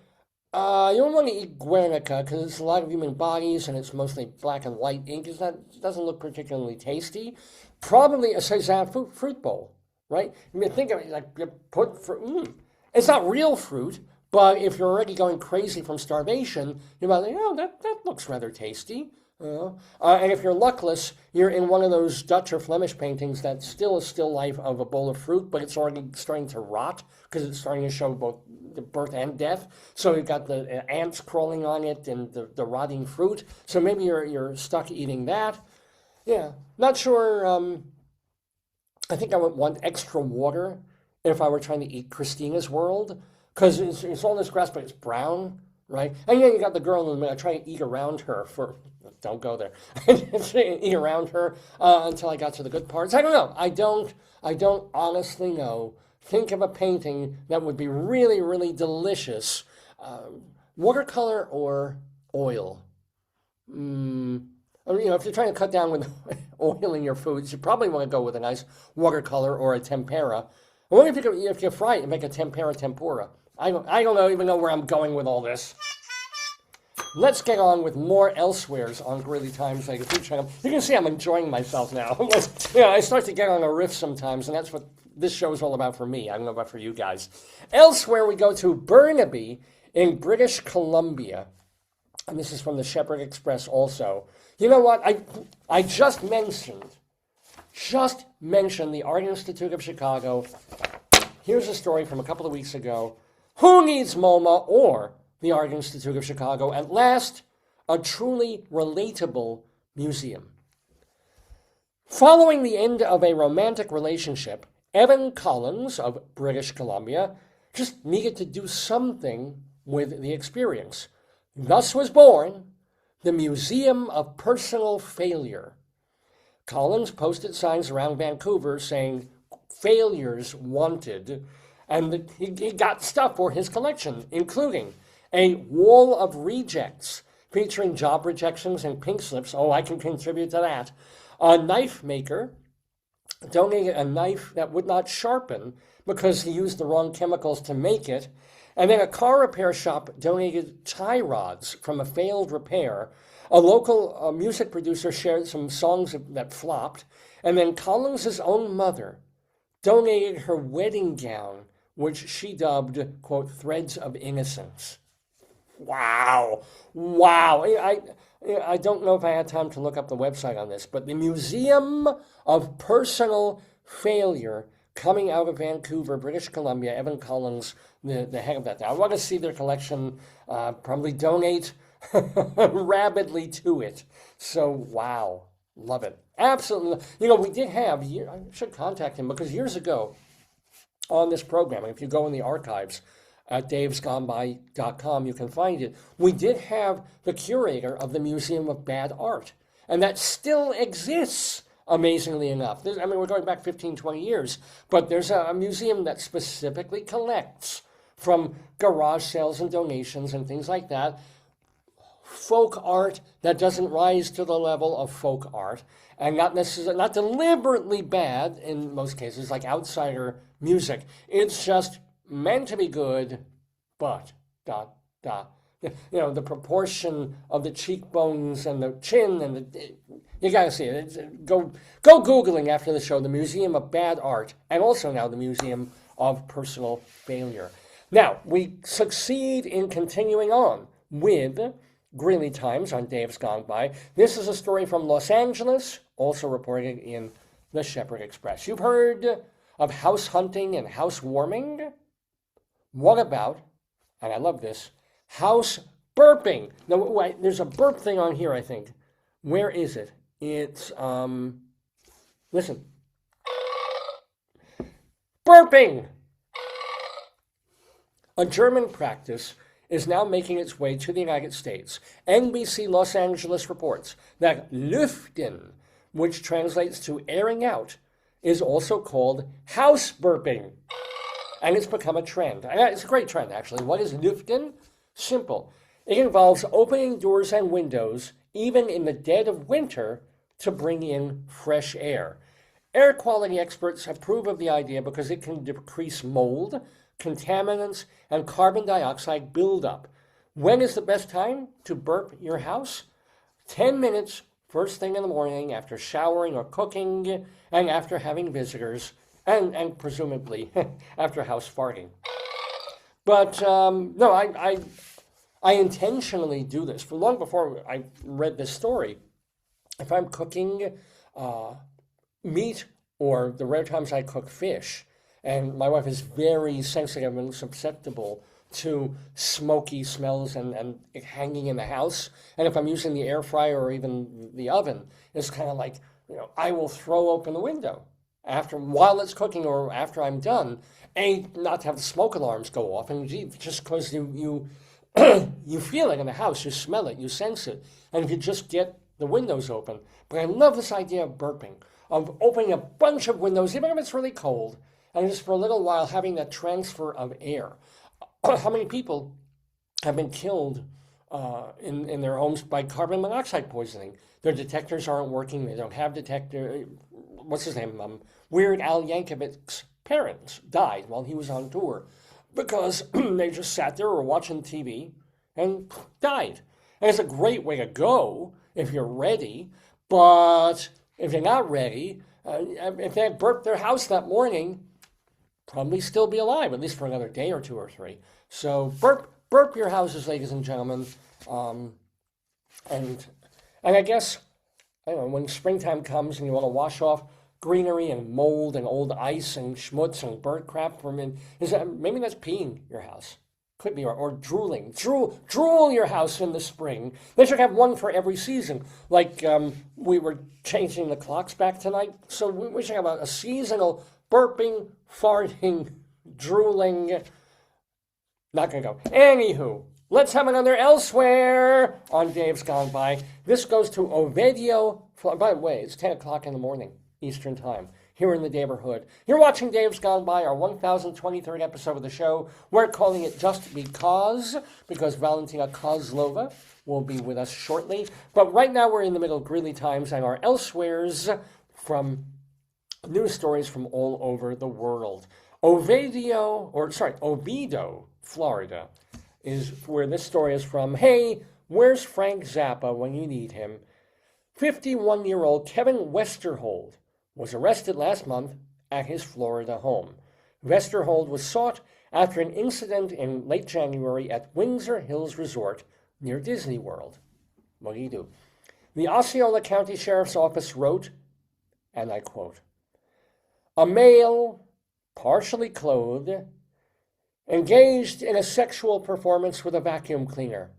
you don't want to eat Guernica because it's a lot of human bodies and it's mostly black and white ink. It doesn't look particularly tasty. Probably a Cézanne fruit bowl, right? I mean, think of it like you put fruit. It's not real fruit, but if you're already going crazy from starvation, you're like, "Oh, that looks rather tasty." And if you're luckless, you're in one of those Dutch or Flemish paintings that's still a still life of a bowl of fruit, but it's already starting to rot because it's starting to show both the birth and death. So you've got the ants crawling on it and the rotting fruit. So maybe you're stuck eating that. Yeah, not sure. I think I would want extra water if I were trying to eat Christina's World, because it's all this grass, but it's brown, right? And then you got the girl in the middle. I try to eat around her don't go there. Eat around her until I got to the good parts. I don't know. I don't honestly know. Think of a painting that would be really, really delicious. Watercolor or oil? If you're trying to cut down with oil in your foods, you probably want to go with a nice watercolor or a tempera. I wonder if you fry it and make a tempura. I don't even know where I'm going with all this. Let's get on with more Elsewheres on Greeley Times Food Channel. You can see I'm enjoying myself now. I start to get on a riff sometimes, and that's what this show is all about for me. I don't know about for you guys. Elsewhere, we go to Burnaby in British Columbia. And this is from the Shepherd Express also. You know what? I just mentioned the Art Institute of Chicago. Here's a story from a couple of weeks ago. Who needs MoMA or the Art Institute of Chicago? At last, a truly relatable museum. Following the end of a romantic relationship, Evan Collins of British Columbia just needed to do something with the experience. Thus was born the Museum of Personal Failure. Collins posted signs around Vancouver saying, "Failures wanted," and he got stuff for his collection, including a wall of rejects featuring job rejections and pink slips. Oh, I can contribute to that. A knife maker donated a knife that would not sharpen because he used the wrong chemicals to make it. And then a car repair shop donated tie rods from a failed repair. A local music producer shared some songs that flopped. And then Collins' own mother donated her wedding gown, which she dubbed, quote, "Threads of Innocence." Wow. Wow. I don't know if I had time to look up the website on this, but the Museum of Personal Failure coming out of Vancouver, British Columbia, Evan Collins, the head of that. I want to see their collection, probably donate rapidly to it. So, wow. Love it. Absolutely. We did have, I should contact him because years ago on this program, if you go in the archives at davesgoneby.com, you can find it. We did have the curator of the Museum of Bad Art, and that still exists, amazingly enough. We're going back 15, 20 years, but there's a museum that specifically collects from garage sales and donations and things like that, folk art that doesn't rise to the level of folk art, and not deliberately bad in most cases, like outsider music. It's just meant to be good, but the proportion of the cheekbones and the chin and you gotta see it. Go Googling after the show, the Museum of Bad Art, and also now the Museum of Personal Failure. Now, we succeed in continuing on with Greeley Times on Dave's Gone By. This is a story from Los Angeles, also reported in the Shepherd Express. You've heard of house hunting and house warming? What about, and I love this, house burping? Now, wait, there's a burp thing on here, I think. Where is it? It's, listen. Burping! A German practice is now making its way to the United States. NBC Los Angeles reports that lüften, which translates to airing out, is also called house burping. And it's become a trend. It's a great trend, actually. What is lüften? Simple. It involves opening doors and windows, even in the dead of winter, to bring in fresh air. Air quality experts approve of the idea because it can decrease mold, contaminants, and carbon dioxide buildup. When is the best time to burp your house? 10 minutes first thing in the morning after showering or cooking and after having visitors and presumably after house farting. But no, I intentionally do this. For long before I read this story, if I'm cooking meat or the rare times I cook fish, and my wife is very sensitive and susceptible to smoky smells and hanging in the house. And if I'm using the air fryer or even the oven, it's kind of like, I will throw open the window while it's cooking or after I'm done, not to have the smoke alarms go off, and just because you you feel it in the house, you smell it, you sense it, and if you just get the windows open. But I love this idea of burping, of opening a bunch of windows, even if it's really cold, and just for a little while having that transfer of air. How many people have been killed in their homes by carbon monoxide poisoning? Their detectors aren't working. They don't have detector. What's his name? Weird Al Yankovic's parents died while he was on tour because they just sat there or watching TV and died. And it's a great way to go if you're ready, but if you're not ready, if they had burped their house that morning, probably still be alive, at least for another day or two or three. So burp your houses, ladies and gentlemen. And I guess, I don't know, when springtime comes and you want to wash off greenery and mold and old ice and schmutz and burnt crap from in, maybe that's peeing your house. Could be, or drooling. Drool your house in the spring. They should have one for every season. Like we were changing the clocks back tonight, so we should have a seasonal burping, farting, drooling. Not gonna go. Anywho, let's have another elsewhere on Dave's Gone By. This goes to Ovidio. By the way, it's 10 o'clock in the morning, Eastern Time, here in the Daverhood. You're watching Dave's Gone By, our 1023rd episode of the show. We're calling it Just because Valentina Kozlova will be with us shortly. But right now we're in the middle of Greeley Times and our elsewheres from news stories from all over the world. Oviedo, Florida, is where this story is from. Hey, where's Frank Zappa when you need him? 51-year-old Kevin Westerhold was arrested last month at his Florida home. Westerhold was sought after an incident in late January at Windsor Hills Resort near Disney World. What do you do? The Osceola County Sheriff's Office wrote, and I quote, "A male, partially clothed, engaged in a sexual performance with a vacuum cleaner."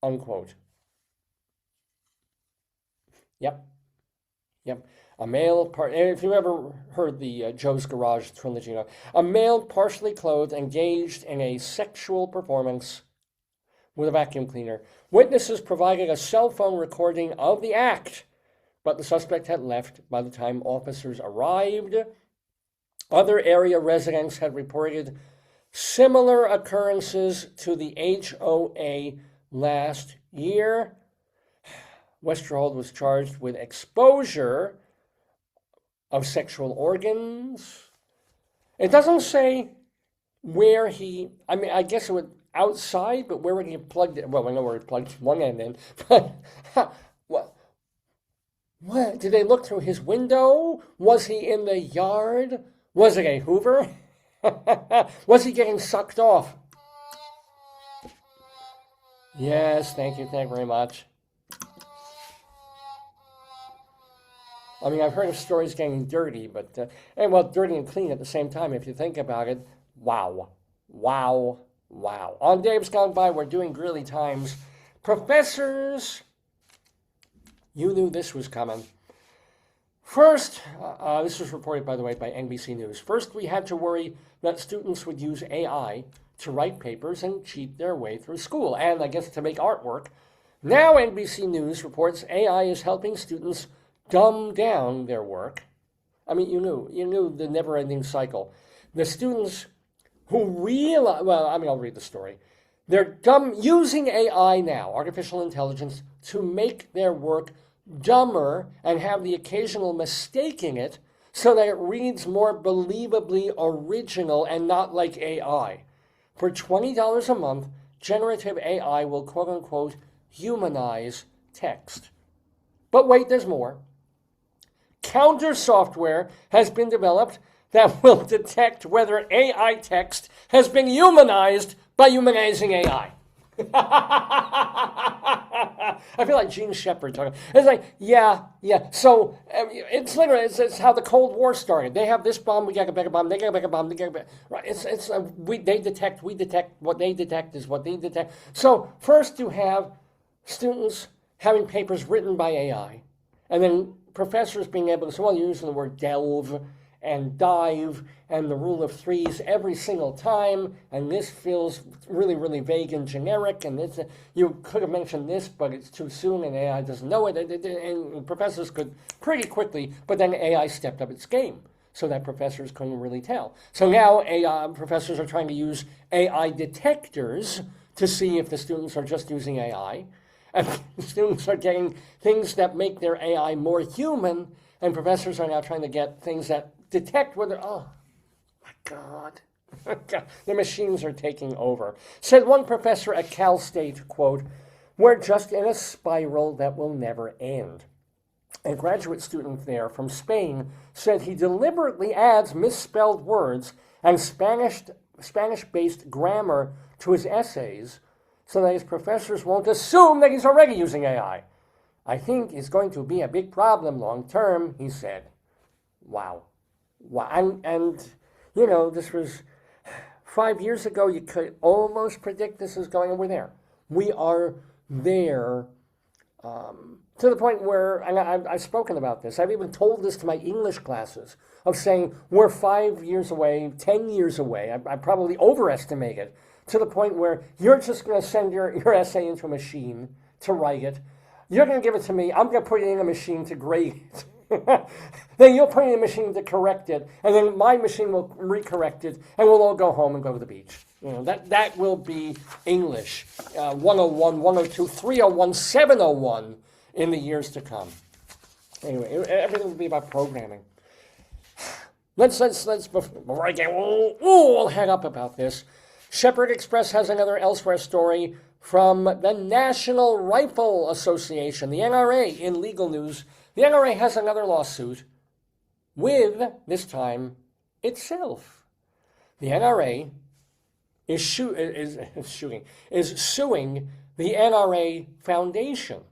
Unquote. Yep. A male, if you ever heard the Joe's Garage trilogy, a male partially clothed engaged in a sexual performance with a vacuum cleaner. Witnesses provided a cell phone recording of the act, but the suspect had left by the time officers arrived. Other area residents had reported similar occurrences to the HOA last year. Westerhold was charged with exposure of sexual organs. It doesn't say where I guess it would outside, but where would he have plugged it? Well, I know where he plugged one end in, but what? Did they look through his window? Was he in the yard? Was it a Hoover? Was he getting sucked off? Yes, thank you very much. I mean, I've heard of stories getting dirty, but, dirty and clean at the same time, if you think about it. Wow. On Dave's Gone By, we're doing Greeley Times. Professors, you knew this was coming. First, this was reported, by the way, by NBC News. First, we had to worry that students would use AI to write papers and cheat their way through school, and I guess to make artwork. Now NBC News reports AI is helping students dumb down their work. I mean, you knew the never-ending cycle. The students who realize, I'll read the story. They're using AI now, artificial intelligence, to make their work dumber and have the occasional mistake in it so that it reads more believably original and not like AI. For $20 a month, generative AI will quote-unquote humanize text. But wait, there's more. Counter software has been developed that will detect whether AI text has been humanized by humanizing AI. I feel like Gene Shepard talking. It's like, yeah. So it's literally it's how the Cold War started. They have this bomb, we got a better bomb. They got a better bomb. They got a better. Right? We detect. What they detect is what they detect. So first you have students having papers written by AI, and then professors being able to say, well, you're using the word delve and dive and the rule of threes every single time, and this feels really, really vague and generic, and this, you could have mentioned this, but it's too soon, and AI doesn't know it, and professors could pretty quickly, but then AI stepped up its game so that professors couldn't really tell. So now professors are trying to use AI detectors to see if the students are just using AI, and students are getting things that make their AI more human, and professors are now trying to get things that detect whether, oh, my God, the machines are taking over. Said one professor at Cal State, quote, "We're just in a spiral that will never end." A graduate student there from Spain said he deliberately adds misspelled words and Spanish-based grammar to his essays so that his professors won't assume that he's already using AI. "I think it's going to be a big problem long term," he said. Wow. And this was 5 years ago. You could almost predict this is going, and we're there. We are there to the point where, and I've spoken about this, I've even told this to my English classes, of saying we're 5 years away, 10 years away. I probably overestimate it, to the point where you're just going to send your essay into a machine to write it. You're going to give it to me. I'm going to put it in a machine to grade it. Then you'll put it in a machine to correct it, and then my machine will recorrect it, and we'll all go home and go to the beach. That will be English 101, 102, 301, 701 in the years to come. Anyway, everything will be about programming. Let's before I get all head up about this, Shepherd Express has another elsewhere story from the National Rifle Association, the NRA, in legal news. The NRA has another lawsuit with, this time, itself. the NRA is suing the NRA Foundation,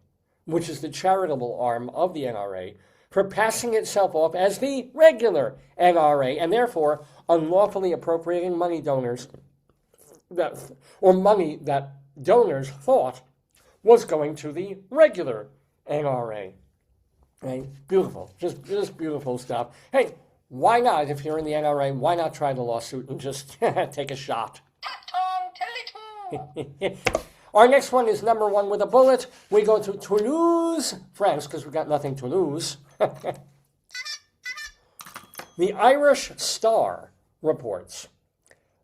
which is the charitable arm of the NRA, for passing itself off as the regular NRA and therefore unlawfully appropriating money donors money that donors thought was going to the regular NRA. Right? Beautiful, just beautiful stuff. Hey, why not, if you're in the NRA, why not try the lawsuit and just take a shot? Our next one is number one with a bullet. We go to Toulouse, France, because we've got nothing to lose. The Irish Star reports,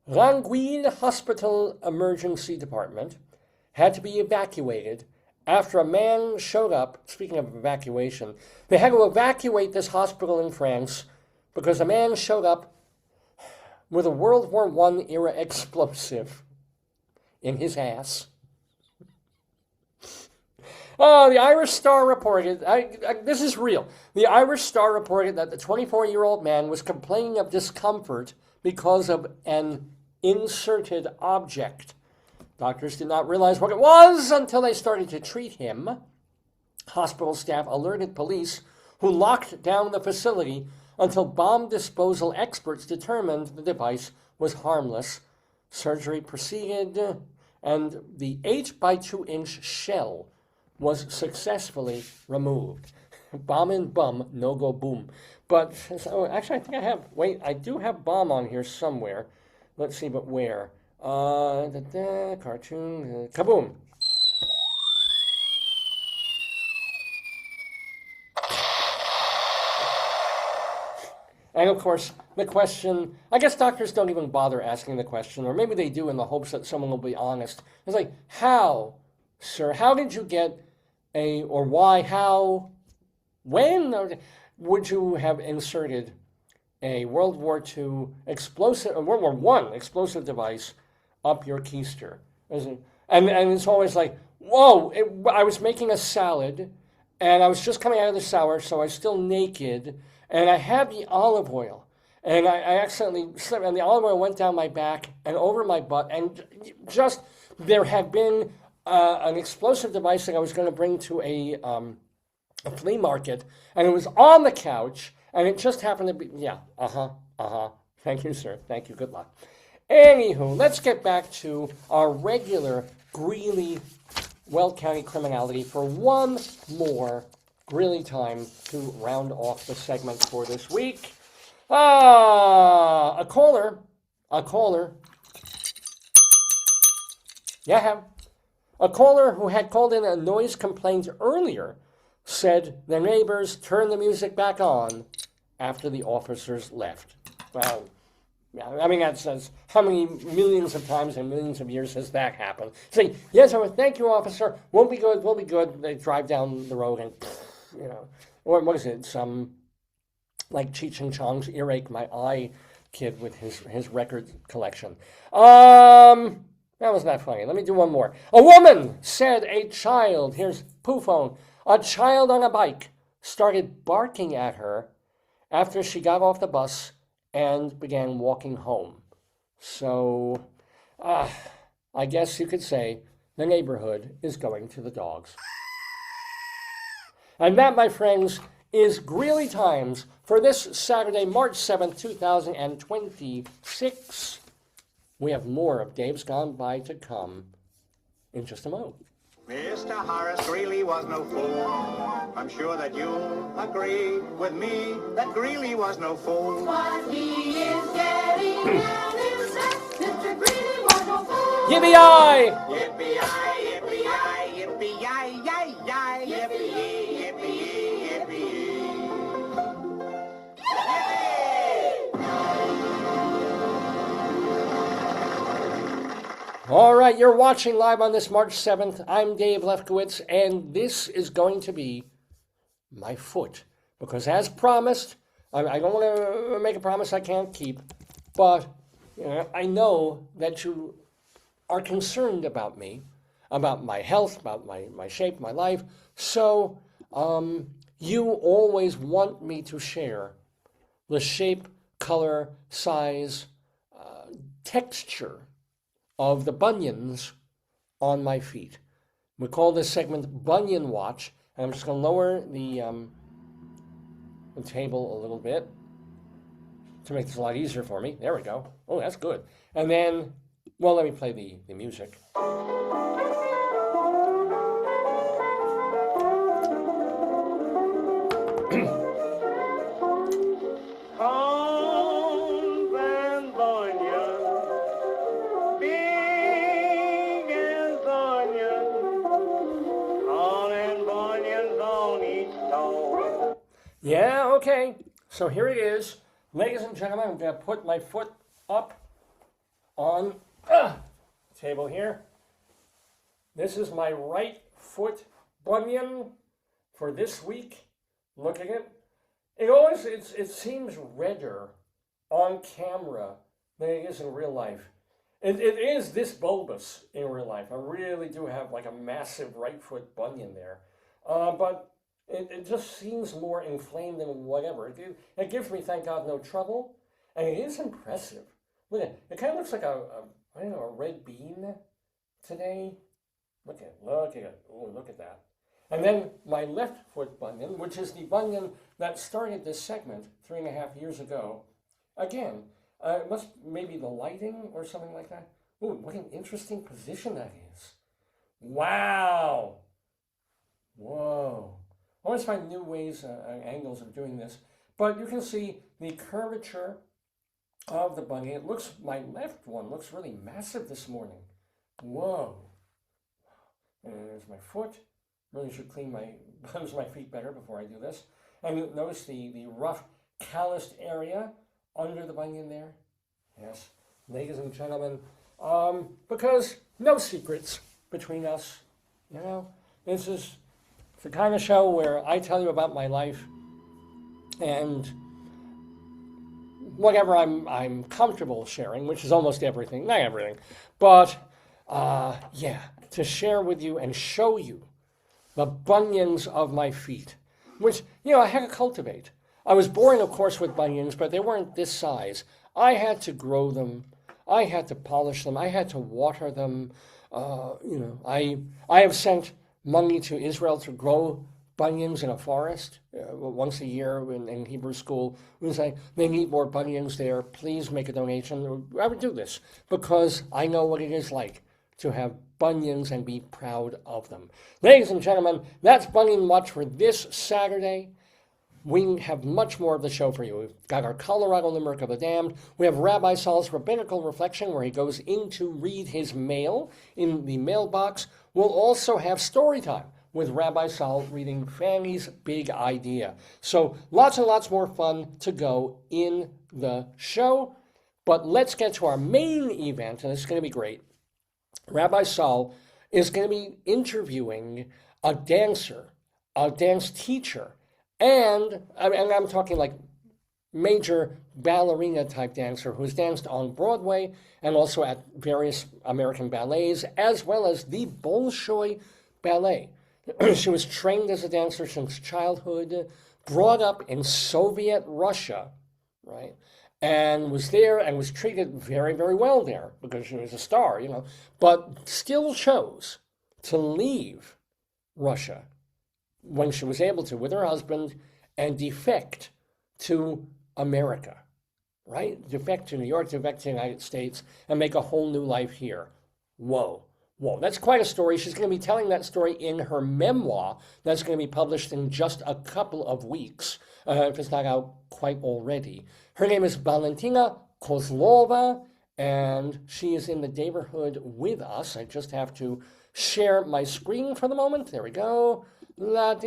Ranguille Hospital Emergency Department had to be evacuated after a man showed up. Speaking of evacuation, they had to evacuate this hospital in France because a man showed up with a World War I era explosive in his ass. Oh, the Irish Star reported, this is real. The Irish Star reported that the 24-year-old man was complaining of discomfort because of an inserted object. Doctors did not realize what it was until they started to treat him. Hospital staff alerted police, who locked down the facility until bomb disposal experts determined the device was harmless. Surgery proceeded, and the 8 by 2 inch shell was successfully removed. Bomb and bum, no go boom. But, actually, I think I do have bomb on here somewhere. Let's see, but where? Cartoon, kaboom. And of course, the question, I guess doctors don't even bother asking the question, or maybe they do in the hopes that someone will be honest. It's like, how, sir, how did you get or why, how, when would you have inserted a World War II explosive, a World War I explosive device up your keister? And it's always like, whoa, I was making a salad, and I was just coming out of the shower, so I was still naked, and I had the olive oil, and I accidentally slipped, and the olive oil went down my back and over my butt, and just, there had been an explosive device that I was going to bring to a flea market, and it was on the couch, and it just happened to be, thank you, sir, thank you, good luck. Anywho, let's get back to our regular Greeley Weld County criminality for one more Greeley time to round off the segment for this week. A caller. Yeah, a caller who had called in a noise complaint earlier said the neighbors turned the music back on after the officers left. Well, yeah, I mean, that says how many millions of times and millions of years has that happened? Say, yes, thank you, officer. We'll be good. They drive down the road and, what is it? Some, like Cheech and Chong's Earache My Eye kid with his record collection. That was not funny. Let me do one more. A woman said a child, here's poo phone, a child on a bike started barking at her after she got off the bus and began walking home. So, I guess you could say the neighborhood is going to the dogs. And that, my friends, is Greeley Times for this Saturday, March 7th, 2026. We have more of Dave's Gone By to come in just a moment. Mr. Horace Greeley was no fool. I'm sure that you'll agree with me that Greeley was no fool. What he is getting at is that Mr. Greeley was no fool. Yippee-yi! Yippee-yi, yippee-yi, yippee-yi, yi-yi, yippee-yi, yippee-yi, yippee-yi. All right, you're watching live on this March 7th. I'm Dave Lefkowitz, and this is going to be my foot. Because as promised, I don't want to make a promise I can't keep, but I know that you are concerned about me, about my health, about my shape, my life. So you always want me to share the shape, color, size, texture of the bunions on my feet. We call this segment Bunion Watch, and I'm just going to lower the table a little bit to make this a lot easier for me. There we go. Oh, that's good. And then, well, let me play the music. Yeah, okay. So here it is. Ladies and gentlemen, I'm going to put my foot up on the table here. This is my right foot bunion for this week. Look at it. It seems redder on camera than it is in real life. It is this bulbous in real life. I really do have like a massive right foot bunion there. But it just seems more inflamed than whatever. It gives me, thank God, no trouble. And it is impressive. Look at it. It kind of looks like a red bean today. Look at it. Oh, look at that. And then my left foot bunion, which is the bunion that started this segment 3.5 years ago. Again, it must maybe the lighting or something like that. Ooh, what an interesting position that is. Wow. Whoa. I always find new ways, angles of doing this. But you can see the curvature of the bunion. My left one looks really massive this morning. Whoa. And there's my foot. Really should clean my feet better before I do this. And notice the rough, calloused area under the bunion there. Yes, ladies and gentlemen, because no secrets between us. You know, this is the kind of show where I tell you about my life and whatever I'm comfortable sharing, which is almost everything, not everything, but to share with you and show you the bunions of my feet, which, I had to cultivate. I was born, of course, with bunions, but they weren't this size. I had to grow them. I had to polish them. I had to water them. I have sent money to Israel to grow bunions in a forest once a year in Hebrew school. We would say, they need more bunions there. Please make a donation. I would do this because I know what it is like to have bunions and be proud of them. Ladies and gentlemen, that's Bunion Watch for this Saturday. We have much more of the show for you. We've got our Colorado Limerick of the Damned. We have Rabbi Sol's Rabbinical Reflection, where he goes in to read his mail in the mailbox. We'll also have Storytime with Rabbi Sol reading Fanny's Big Idea. So lots and lots more fun to go in the show. But let's get to our main event, and it's going to be great. Rabbi Sol is going to be interviewing a dancer, a dance teacher, and I'm talking like major ballerina type dancer who's danced on Broadway and also at various American ballets, as well as the Bolshoi Ballet. She was trained as a dancer since childhood, brought up in Soviet Russia, right? And was there and was treated very, very well there because she was a star, but still chose to leave Russia when she was able to with her husband and defect to America, right? Defect to New York, defect to the United States, and make a whole new life here. Whoa. That's quite a story. She's going to be telling that story in her memoir that's going to be published in just a couple of weeks, if it's not out quite already. Her name is Valentina Kozlova, and she is in the Daverhood with us. I just have to share my screen for the moment. There we go. Let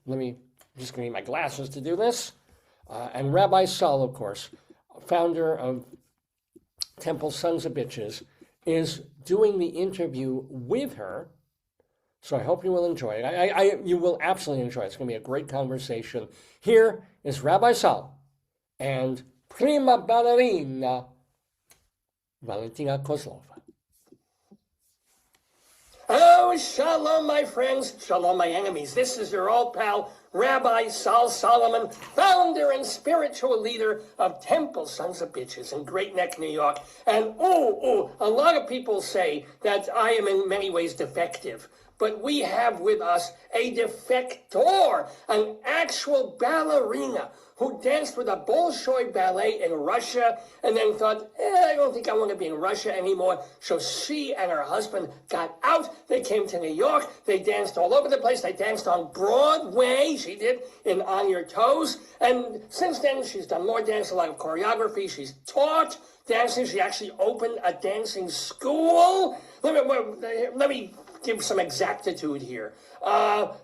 me just need my glasses to do this. And Rabbi Sol, of course, founder of Temple Sons of Bitches, is doing the interview with her. So I hope you will enjoy it. You will absolutely enjoy it. It's going to be a great conversation. Here is Rabbi Sol and prima ballerina Valentina Kozlova. Hello, shalom, my friends. Shalom, my enemies. This is your old pal, Rabbi Sol Solomon, founder and spiritual leader of Temple Sons of Bitches in Great Neck, New York. And, a lot of people say that I am in many ways defective. But we have with us a defector, an actual ballerina who danced with a Bolshoi ballet in Russia and then thought, I don't think I want to be in Russia anymore. So she and her husband got out. They came to New York. They danced all over the place. They danced on Broadway. She did in On Your Toes. And since then, she's done more dance, a lot of choreography. She's taught dancing. She actually opened a dancing school. Let me give some exactitude here.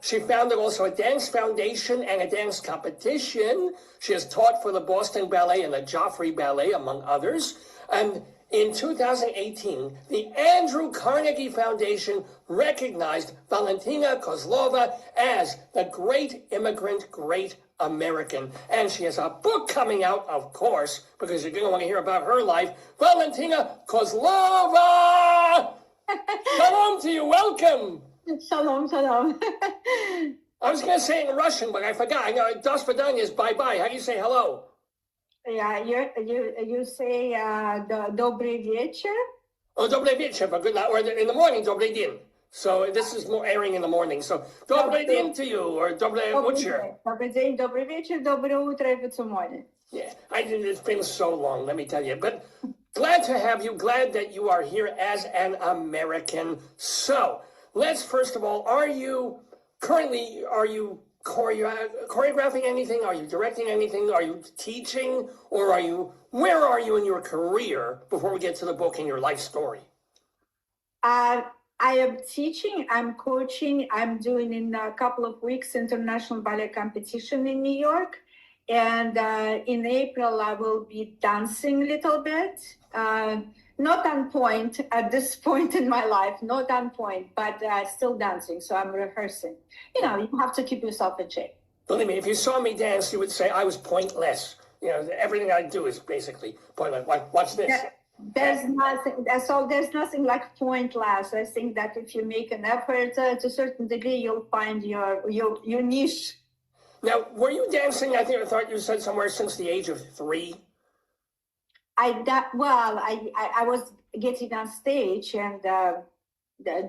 She founded also a dance foundation and a dance competition. She has taught for the Boston Ballet and the Joffrey Ballet, among others. And in 2018, the Andrew Carnegie Foundation recognized Valentina Kozlova as the Great Immigrant, Great American. And she has a book coming out, of course, because you're going to want to hear about her life. Valentina Kozlova! Shalom to you, welcome. Shalom, shalom. I was going to say it in Russian, but I forgot. I know Dos Vidanya is bye-bye. How do you say hello? Yeah, you say Dobry вечер. Oh, Dobry вечер, but good night. Or in the morning, Dobry din. So this is more airing in the morning. So Dobry din to you, or Dobry вечер. Добрый день, добрый вечер, доброе утро, good morning. Yeah, it's been so long, let me tell you. But glad to have you. Glad that you are here as an American. So let's first of all, are you choreographing anything? Are you directing anything? Are you teaching? Or where are you in your career before we get to the book and your life story? I am teaching, I'm coaching, I'm doing in a couple of weeks international ballet competition in New York. And in April, I will be dancing a little bit. Not on point at this point in my life, not on point, but still dancing. So I'm rehearsing. You know, you have to keep yourself in shape. Believe me, if you saw me dance, you would say I was pointless. You know, everything I do is basically pointless. Watch this. There's nothing like pointless. I think that if you make an effort to a certain degree, you'll find your niche. Now, were you dancing, I thought you said somewhere, since the age of 3? I was getting on stage and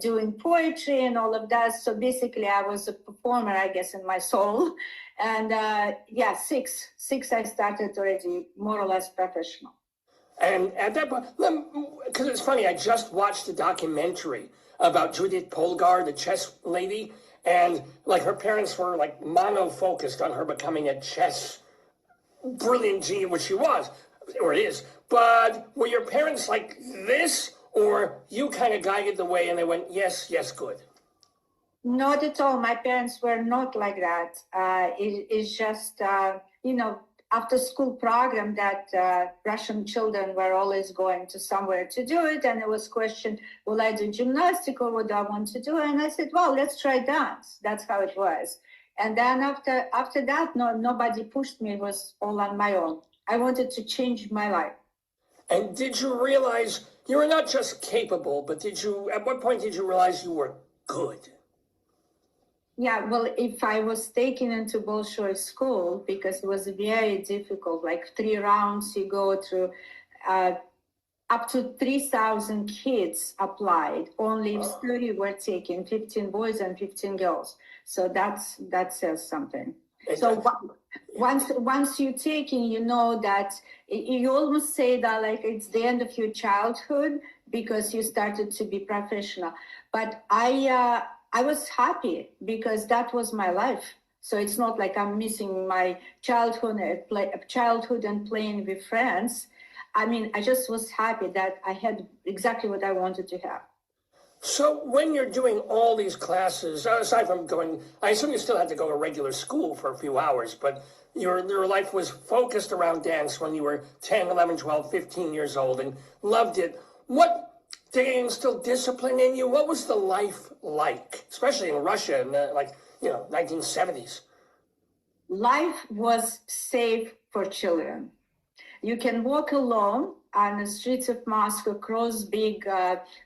doing poetry and all of that. So basically, I was a performer, I guess, in my soul. And 6 I started already more or less professional. And at that point, because it's funny, I just watched a documentary about Judith Polgar, the chess lady. And like her parents were like mono-focused on her becoming a chess brilliant genius, which she was, or is. But were your parents like this, or you kind of guided the way and they went, yes, good? Not at all. My parents were not like that. It's just, after school program that Russian children were always going to somewhere to do it. And it was questioned, will I do gymnastics or what do I want to do? And I said, well, let's try dance. That's how it was. And then after that, nobody pushed me. It was all on my own. I wanted to change my life. And did you realize you were not just capable, but at what point did you realize you were good? Yeah, well, if I was taken into Bolshoi school, because it was very difficult, like 3 rounds, you go through, up to 3,000 kids applied. Only 30 were taken, 15 boys and 15 girls. So that says something. So once you're taken, you know that you almost say that like it's the end of your childhood because you started to be professional. But I was happy because that was my life. So it's not like I'm missing my childhood and playing with friends. I mean, I just was happy that I had exactly what I wanted to have. So when you're doing all these classes, aside from going, I assume you still had to go to regular school for a few hours, but your life was focused around dance when you were 10, 11, 12, 15 years old and loved it. What did it instill discipline in you? What was the life like, especially in Russia in the 1970s? Life was safe for children. you can walk alone on the streets of Moscow, cross big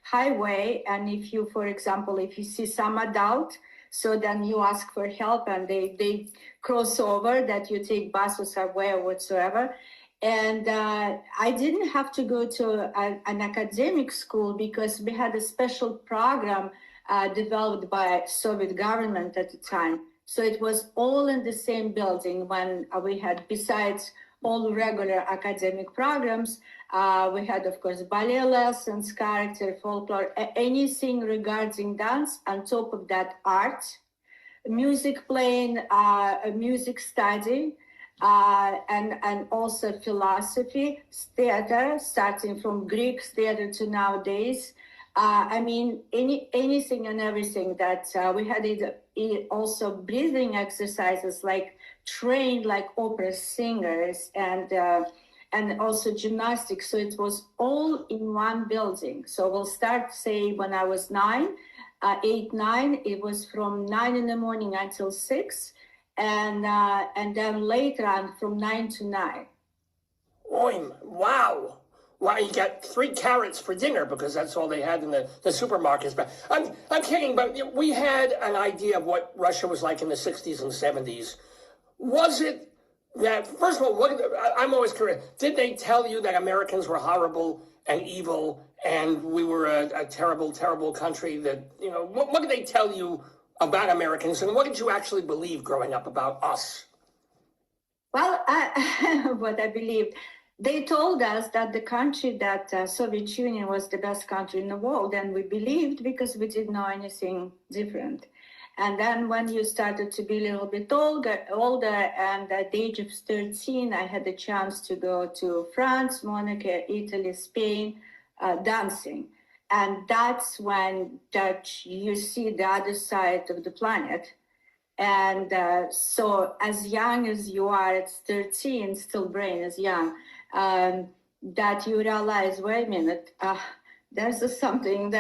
highway, and if you, for example, if you see some adult, so then you ask for help and they cross over, that you take bus or subway or whatsoever. And I didn't have to go to an academic school because we had a special program developed by Soviet government at the time. So it was all in the same building when we had, besides all regular academic programs, we had, of course, ballet lessons, character, folklore, anything regarding dance. On top of that, art, music playing, music study, and also philosophy, theater, starting from Greek theater to nowadays. I mean, anything and everything that we had also breathing exercises, like trained like opera singers, and also gymnastics. So it was all in one building. So we'll start, say, when I was 9, it was from 9 in the morning until 6, and then later on from 9 to 9. Wow. Well, you got 3 carrots for dinner because that's all they had in the supermarkets. But I'm kidding, but we had an idea of what Russia was like in the 60s and 70s. Was it that, first of all, I'm always curious, did they tell you that Americans were horrible and evil and we were a terrible, terrible country? That, you know, what did they tell you about Americans, and what did you actually believe growing up about us? Well, what I believed, they told us that the country, that Soviet Union was the best country in the world, and we believed because we didn't know anything different. And then when you started to be a little bit older, and at the age of 13, I had the chance to go to France, Monaco, Italy, Spain, dancing. And that's when you see the other side of the planet. And so as young as you are at 13, still brain is young, that you realize, wait a minute, there's something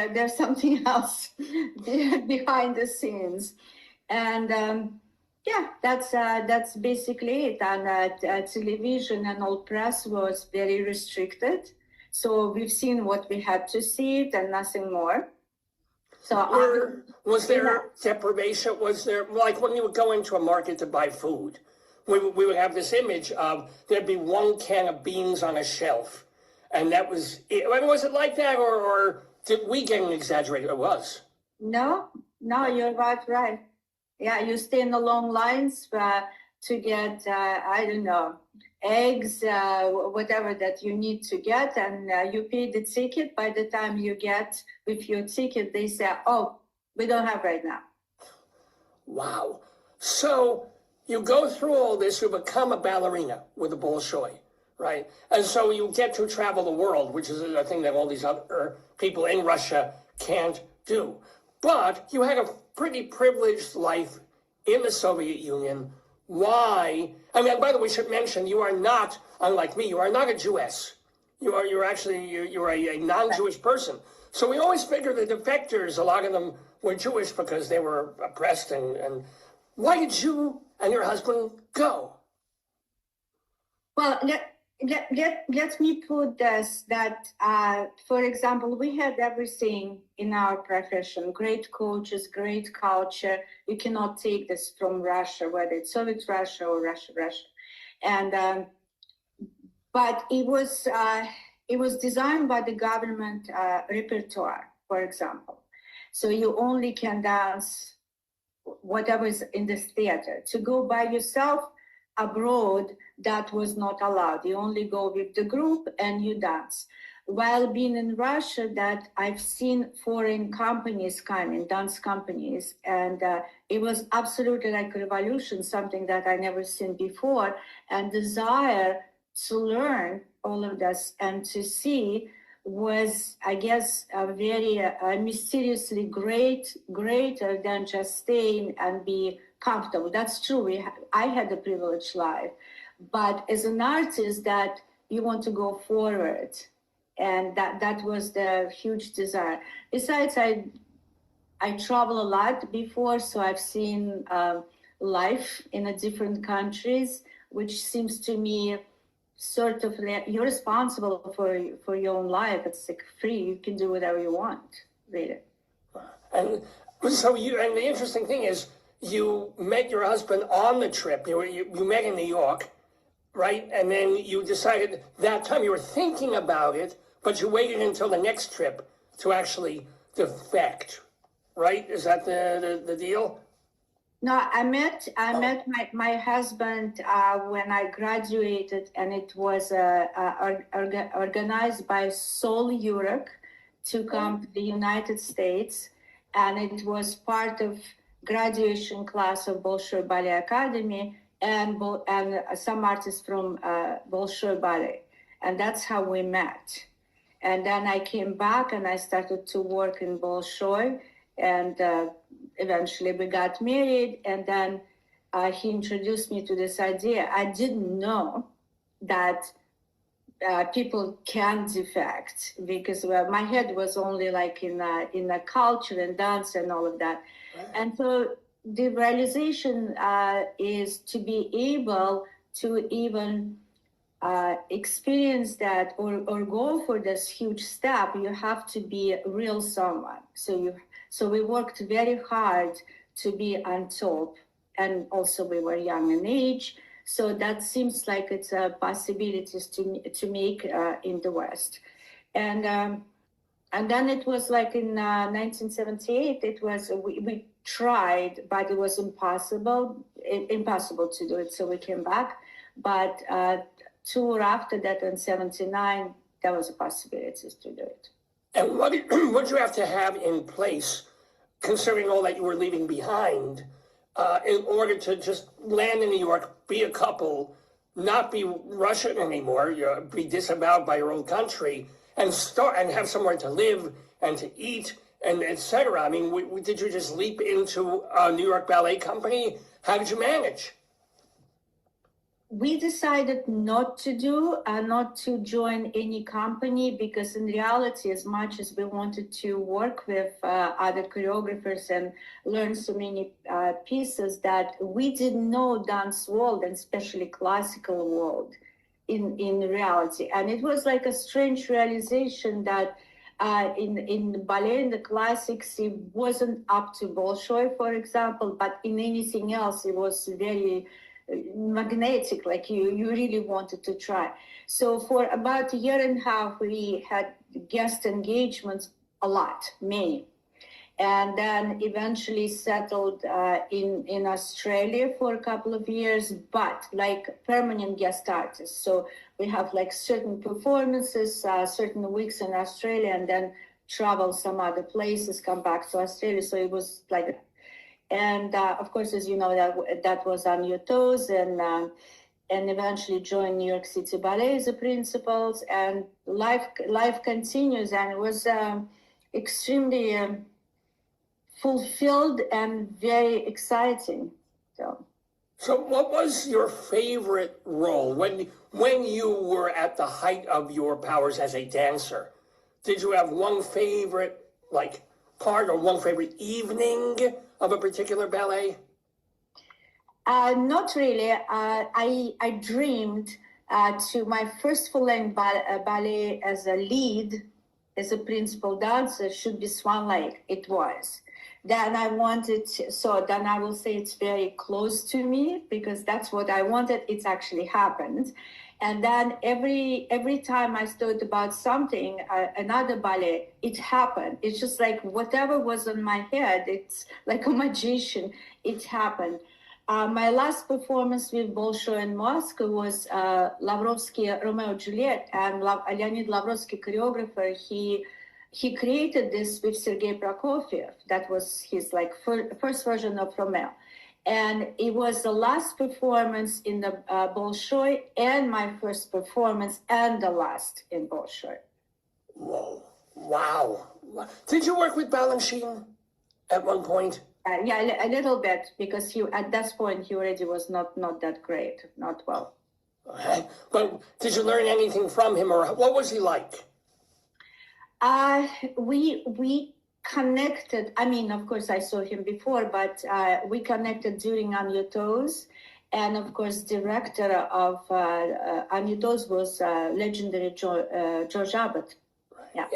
else behind the scenes. And that's basically it. And television and all press was very restricted. So we've seen what we had to see and nothing more. So was there deprivation? Was there, like when you would go into a market to buy food, we would have this image of there'd be 1 can of beans on a shelf, and that was it. I mean, was it like that, or did we get an exaggerated? It was. No, you're right. Yeah, you stay in the long lines to get, I don't know, eggs, whatever that you need to get, and you pay the ticket. By the time you get with your ticket, they say, oh, we don't have right now. Wow. So you go through all this, you become a ballerina with the Bolshoi, right? And so you get to travel the world, which is a thing that all these other people in Russia can't do. But you had a pretty privileged life in the Soviet Union. Why? I mean, by the way, we should mention, you are not, unlike me, you are not a Jewess. You're a non-Jewish person. So we always figure the defectors, a lot of them were Jewish because they were oppressed. And why did you and your husband go? Well, let me put this, that, for example, we had everything in our profession, great coaches, great culture. You cannot take this from Russia, whether it's Soviet Russia or Russia. And, but it was designed by the government repertoire, for example. So you only can dance whatever is in this theater. To go by yourself abroad, that was not allowed. You only go with the group and you dance. While being in Russia, that I've seen foreign companies coming, dance companies, and it was absolutely like a revolution, something that I never seen before, and desire to learn all of this and to see was, I guess, a very mysteriously greater than just staying and be comfortable. That's true. I had a privileged life, but as an artist, that you want to go forward, and that was the huge desire. Besides, I travel a lot before, so I've seen life in different countries, which seems to me sort of you're responsible for your own life. It's like free. You can do whatever you want, really. And so and the interesting thing is, you met your husband on the trip. You met in New York, right? And then you decided that time you were thinking about it, but you waited until the next trip to actually defect, right? Is that the deal? No, I met my husband when I graduated, and it was organized by Sol Solomon to come to the United States, and it was part of graduation class of Bolshoi Ballet Academy and some artists from Bolshoi Ballet, and that's how we met. And then I came back and I started to work in Bolshoi, and eventually we got married, and then he introduced me to this idea. I didn't know that people can defect, because my head was only like in the culture and dance and all of that. Right. And so the realization is to be able to even experience that or go for this huge step. You have to be a real someone. So we worked very hard to be on top, and also we were young in age. So that seems like it's a possibilities to make in the West, and then it was like in 1978. It was we tried, but it was impossible to do it. So we came back, but 2 or after that in '79, there was a possibility to do it. And what did you have to have in place, considering all that you were leaving behind, in order to just land in New York, be a couple, not be Russian anymore, be disavowed by your own country, and have somewhere to live and to eat and etc.? I mean, did you just leap into a New York Ballet Company? How did you manage? We decided not to join any company, because in reality, as much as we wanted to work with other choreographers and learn so many pieces, that we didn't know dance world, and especially classical world in reality. And it was like a strange realization that in the ballet, in the classics, it wasn't up to Bolshoi, for example, but in anything else, it was very magnetic, like you really wanted to try. So for about a year and a half, we had guest engagements, many, and then eventually settled in Australia for a couple of years, but like permanent guest artists. So we have like certain performances, certain weeks in Australia, and then travel some other places, come back to Australia. So it was like. And of course, as you know, that was on your toes, and eventually joined New York City Ballet as a principal, and life continues, and it was extremely fulfilled and very exciting. So what was your favorite role when you were at the height of your powers as a dancer? Did you have one favorite part or one favorite evening of a particular ballet? Not really. I dreamed to my first full-length ballet as a lead, as a principal dancer, should be Swan Lake. It was. Then I wanted then I will say it's very close to me, because that's what I wanted. It's actually happened. And then every time I thought about something, another ballet, it happened. It's just like whatever was on my head, it's like a magician, it happened. My last performance with Bolshoi in Moscow was Lavrovsky Romeo and Juliet, and Leonid Lavrovsky, choreographer, he created this with Sergei Prokofiev. That was his first version of Romeo. And it was the last performance in the Bolshoi, and my first performance and the last in Bolshoi. Whoa. Wow. Did you work with Balanchine at one point? Yeah, a little bit, because at that point he already was not that great, not well. Okay. But did you learn anything from him, or what was he like? We connected. I mean, of course, I saw him before, but we connected during On Your Toes, And of course, director of Anitos was legendary George Abbott. Yeah.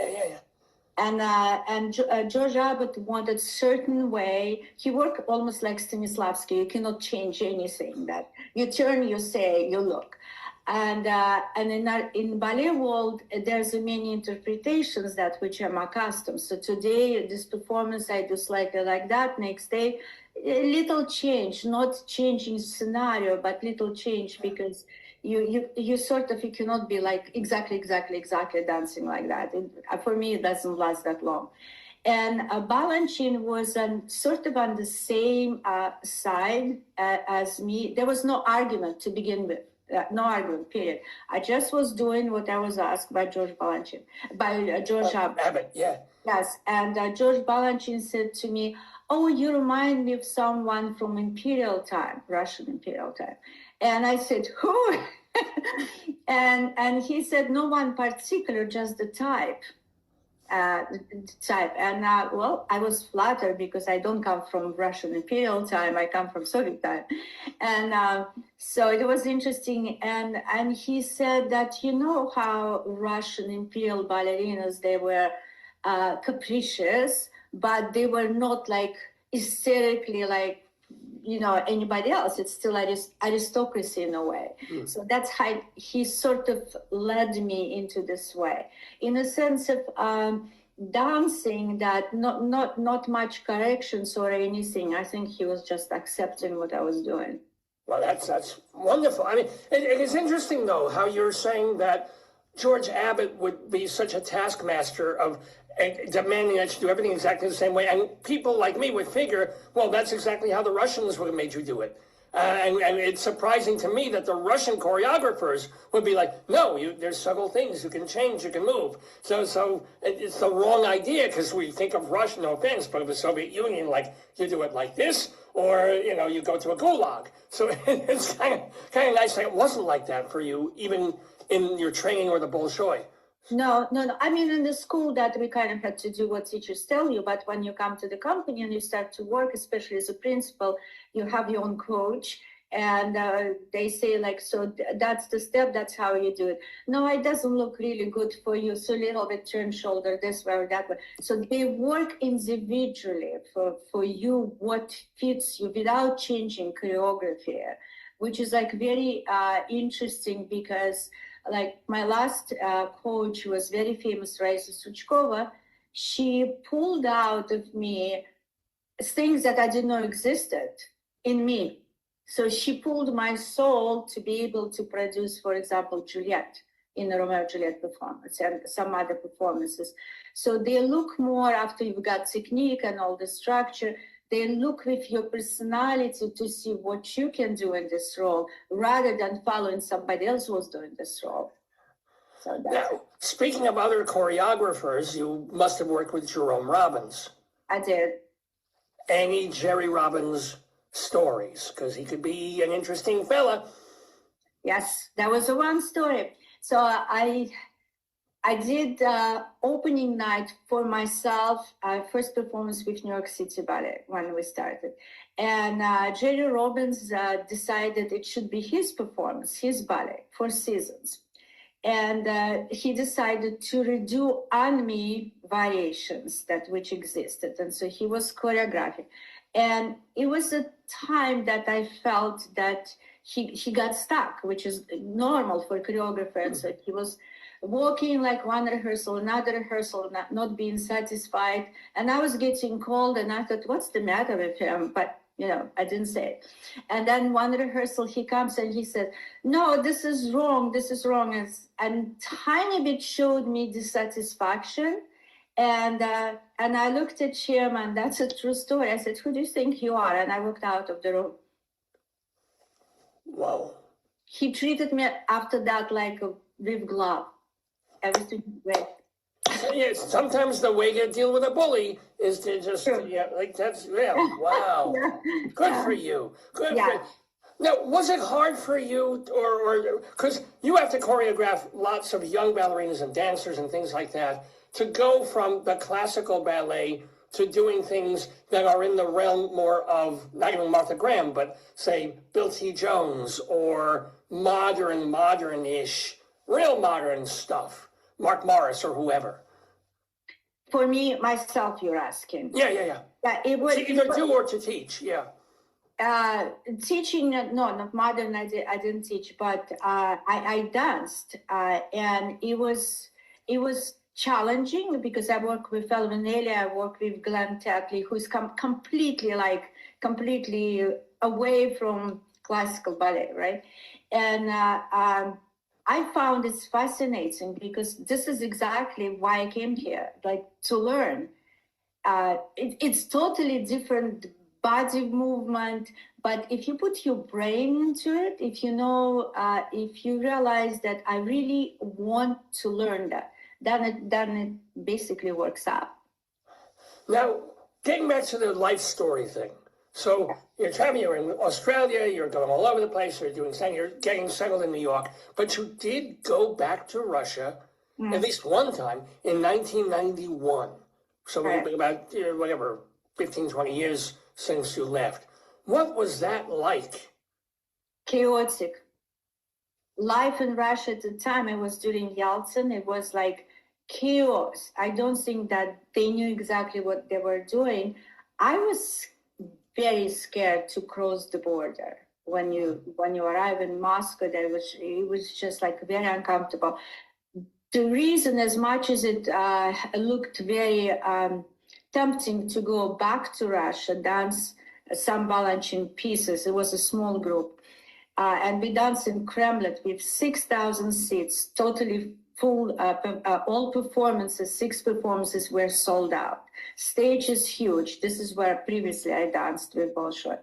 And George Abbott wanted certain way. He worked almost like Stanislavski. You cannot change anything. That you turn, you say, you look. And in ballet world, there's many interpretations that which I'm accustomed. So today, this performance, I do slightly like that. Next day, a little change, not changing scenario, but little change, because you sort of, you cannot be like exactly dancing like that. For me, it doesn't last that long. And Balanchine was sort of on the same side as me. There was no argument to begin with. No argument, period. I just was doing what I was asked by George Balanchine, by George Abbott. Yeah. Yes, and George Balanchine said to me, "Oh, you remind me of someone from Imperial time, Russian Imperial time." And I said, "Who?" and he said, "No one particular, just the type." And well, I was flattered because I don't come from Russian Imperial time. I come from Soviet time. And so it was interesting. And he said that, you know how Russian Imperial ballerinas, they were capricious, but they were not like hysterically like, you know, anybody else. It's still aristocracy in a way. So that's how he sort of led me into this way, in a sense of dancing that not much corrections or anything. I think he was just accepting what I was doing. Well, that's wonderful. I mean, it is interesting though how you're saying that George Abbott would be such a taskmaster of demanding that you do everything exactly the same way. And people like me would figure, well, that's exactly how the Russians would have made you do it. And it's surprising to me that the Russian choreographers would be like, no, there's several things you can change, you can move. So it's the wrong idea, because we think of Russia, no offense, but of the Soviet Union, like you do it like this, or, you know, you go to a gulag. So it's kind of nice that it wasn't like that for you, even in your training or the Bolshoi. No. I mean, in the school that we kind of had to do what teachers tell you, but when you come to the company and you start to work, especially as a principal, you have your own coach, and they say like, so that's the step, that's how you do it. No, it doesn't look really good for you, so a little bit turn shoulder this way or that way. So they work individually for you, what fits you, without changing choreography, which is like very interesting, because like my last coach was very famous, Raisa Suchkova. She pulled out of me things that I didn't know existed in me. So she pulled my soul to be able to produce, for example, Juliet in the Romeo and Juliet performance and some other performances. So they look more after you've got technique and all the structure. They look with your personality to see what you can do in this role, rather than following somebody else who's doing this role. So now, speaking of other choreographers, you must have worked with Jerome Robbins. I did. Any Jerry Robbins stories? Because he could be an interesting fella. Yes, that was the one story. So I did opening night for myself, first performance with New York City Ballet when we started. And Jerry Robbins decided it should be his performance, his ballet, 4 seasons. And he decided to redo on me variations which existed. And so he was choreographing. And it was a time that I felt that he got stuck, which is normal for a choreographer. And so he was walking like one rehearsal, another rehearsal, not being satisfied. And I was getting cold, and I thought, what's the matter with him? But, you know, I didn't say it. And then one rehearsal, he comes and he said, no, this is wrong. And tiny bit showed me dissatisfaction. And I looked at him, and that's a true story. I said, who do you think you are? And I walked out of the room. Wow. He treated me after that like a with glove. Everything great. Yes, sometimes the way to deal with a bully is to just, wow. Good for you. Good for you. Now, was it hard for you, or because you have to choreograph lots of young ballerinas and dancers and things like that, to go from the classical ballet to doing things that are in the realm more of, not even Martha Graham, but say Bill T. Jones or modern-ish, real modern stuff, Mark Morris or whoever? For me, myself, you're asking. Yeah. It was to either do or to teach, yeah. Teaching, no, not modern. I didn't teach, but I danced, and it was challenging because I work with Elvin I work with Glenn Tetley, who's completely away from classical ballet, right? And I found it fascinating because this is exactly why I came here, like to learn. It's totally different body movement, but if you put your brain into it, if you realize that I really want to learn that, then it basically works out. Now, getting back to the life story thing. So you're traveling, you're in Australia, you're going all over the place, you're getting settled in New York, but you did go back to Russia at least one time in 1991. So Right. about, 15, 20 years since you left. What was that like? Chaotic. Life in Russia at the time, it was during Yeltsin, it was like chaos. I don't think that they knew exactly what they were doing. I was very scared to cross the border. When you arrive in Moscow, it was just like very uncomfortable. The reason, as much as it looked very tempting to go back to Russia, dance some Balanchine pieces, it was a small group, and we danced in Kremlin with 6,000 seats, totally full, all performances, 6 performances were sold out. Stage is huge. This is where previously I danced with Bolshoi.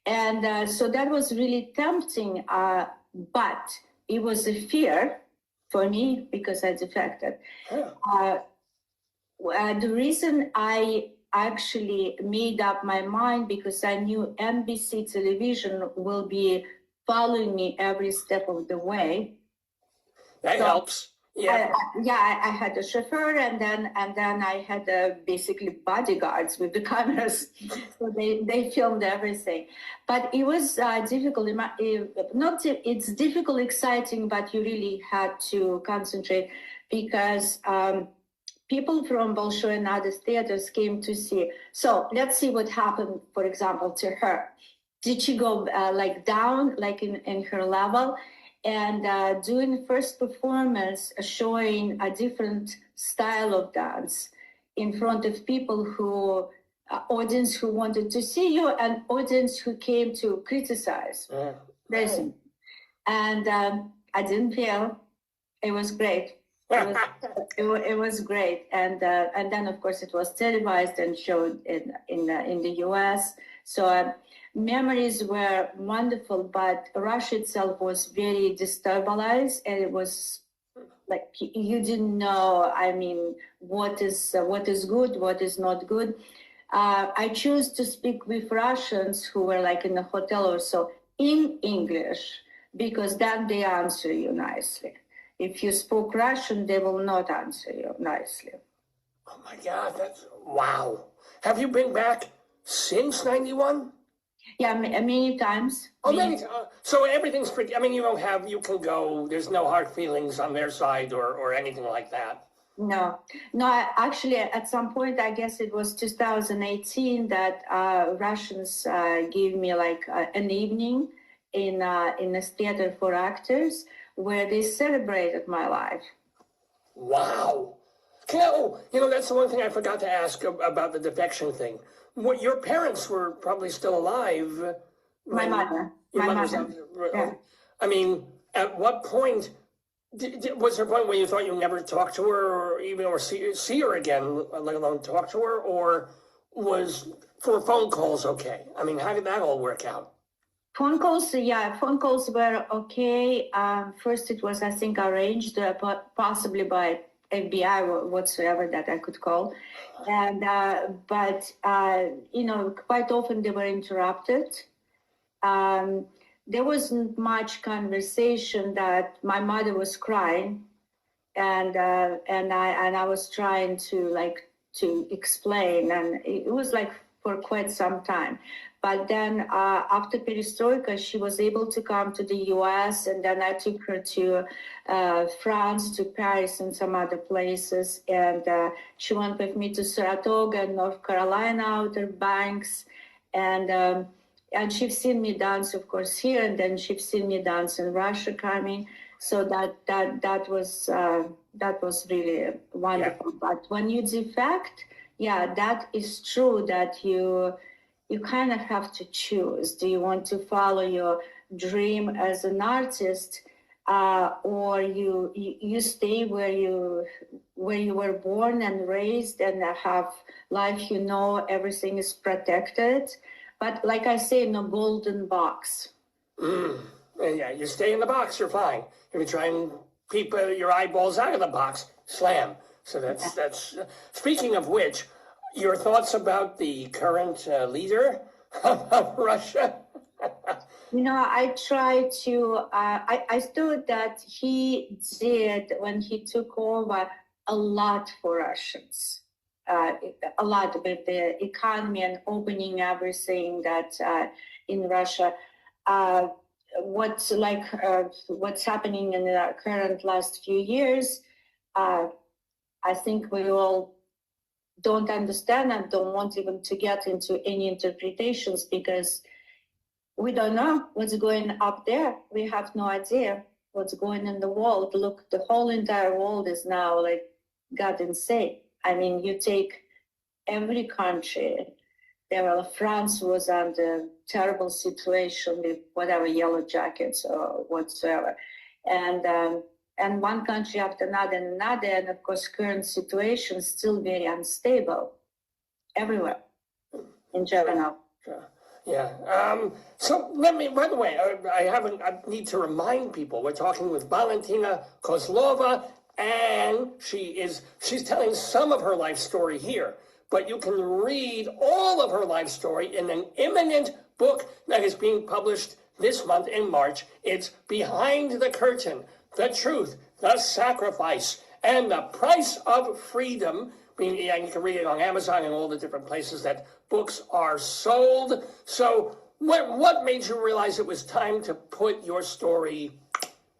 And so that was really tempting, but it was a fear for me because I defected. The reason I actually made up my mind because I knew NBC television will be following me every step of the way. That helps. Yeah. I had a chauffeur, and then I had basically bodyguards with the cameras, so they filmed everything. But it was difficult. It's difficult, exciting, but you really had to concentrate because people from Bolshoi and other theaters came to see. So let's see what happened, for example, to her. Did she go down, like in her level? And doing the first performance, showing a different style of dance in front of people who, audience who wanted to see you and audience who came to criticize. And I didn't fail. It was great. It was great. And then, of course, it was televised and showed in the US. So memories were wonderful, but Russia itself was very destabilized, and it was like you didn't know. I mean, what is good, what is not good. I chose to speak with Russians who were like in a hotel or so in English, because then they answer you nicely. If you spoke Russian, they will not answer you nicely. Oh my God, that's wow. Have you been back since 91? Yeah, many times. Oh, many times. So everything's pretty, you can go, there's no hard feelings on their side or anything like that. No, actually, at some point, I guess it was 2018 that Russians gave me like an evening in a theater for actors where they celebrated my life. Wow. That's the one thing I forgot to ask about the defection thing. Your parents were probably still alive. My mother. Yeah. I mean, at what point, was there a point where you thought you'd never talk to her or see her again, let alone talk to her? Or was for phone calls okay? I mean, how did that all work out? Phone calls were okay. First, it was, I think, arranged possibly by FBI or whatsoever that I could call. And, but quite often they were interrupted. There wasn't much conversation that my mother was crying, and I was trying to to explain, and it was like for quite some time. But then after Perestroika, she was able to come to the US, and then I took her to France, to Paris, and some other places. And she went with me to Saratoga, North Carolina, Outer Banks, and she's seen me dance, of course, here, and then she's seen me dance in Russia coming. So that was really wonderful. Yeah. But when you defect, yeah, that is true that you kind of have to choose. Do you want to follow your dream as an artist, or you stay where you were born and raised and have life, everything is protected. But like I say, no golden box. Yeah, you stay in the box, you're fine. If you try and peep your eyeballs out of the box, slam. So that's. Speaking of which, your thoughts about the current leader of Russia? I try to. I thought that he did, when he took over, a lot for Russians. A lot with the economy and opening everything that in Russia. What's happening in the current last few years, I think we all don't understand and don't want even to get into any interpretations, because we don't know what's going up there. We have no idea what's going in the world. Look, the whole entire world is now like God insane. I mean, you take every country. France was under terrible situation with whatever yellow jackets or whatsoever, and one country after another and another, and of course current situation is still very unstable everywhere in general. Sure. Yeah. So let me, by the way, I need to remind people, we're talking with Valentina Kozlova, and she's telling some of her life story here. But you can read all of her life story in an imminent book that is being published this month in March. It's Behind the Curtain, The Truth, The Sacrifice, and the Price of Freedom. You can read it on Amazon and all the different places that books are sold. So what made you realize it was time to put your story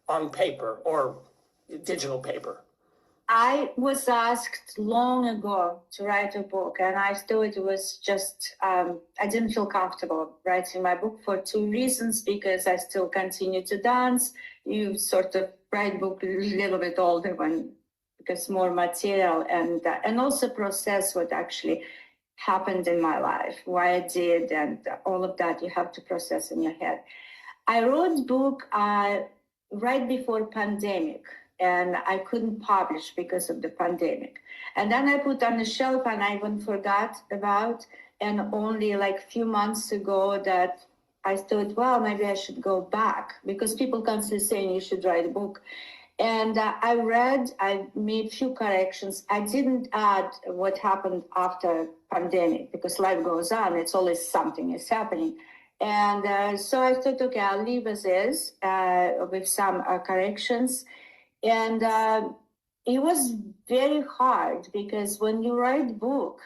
on paper or digital paper? I was asked long ago to write a book, and I thought it was just, I didn't feel comfortable writing my book for two reasons, because I still continue to dance. You sort of write book a little bit older because more material, and also process what actually happened in my life, why I did, and all of that you have to process in your head. I wrote book right before pandemic, and I couldn't publish because of the pandemic. And then I put on the shelf, and I even forgot about, and only like a few months ago that I thought, well, maybe I should go back, because people constantly saying you should write a book. And I read, I made few corrections. I didn't add what happened after pandemic, because life goes on. It's always something is happening. And so I thought, okay, I'll leave as is with some corrections. And it was very hard, because when you write book,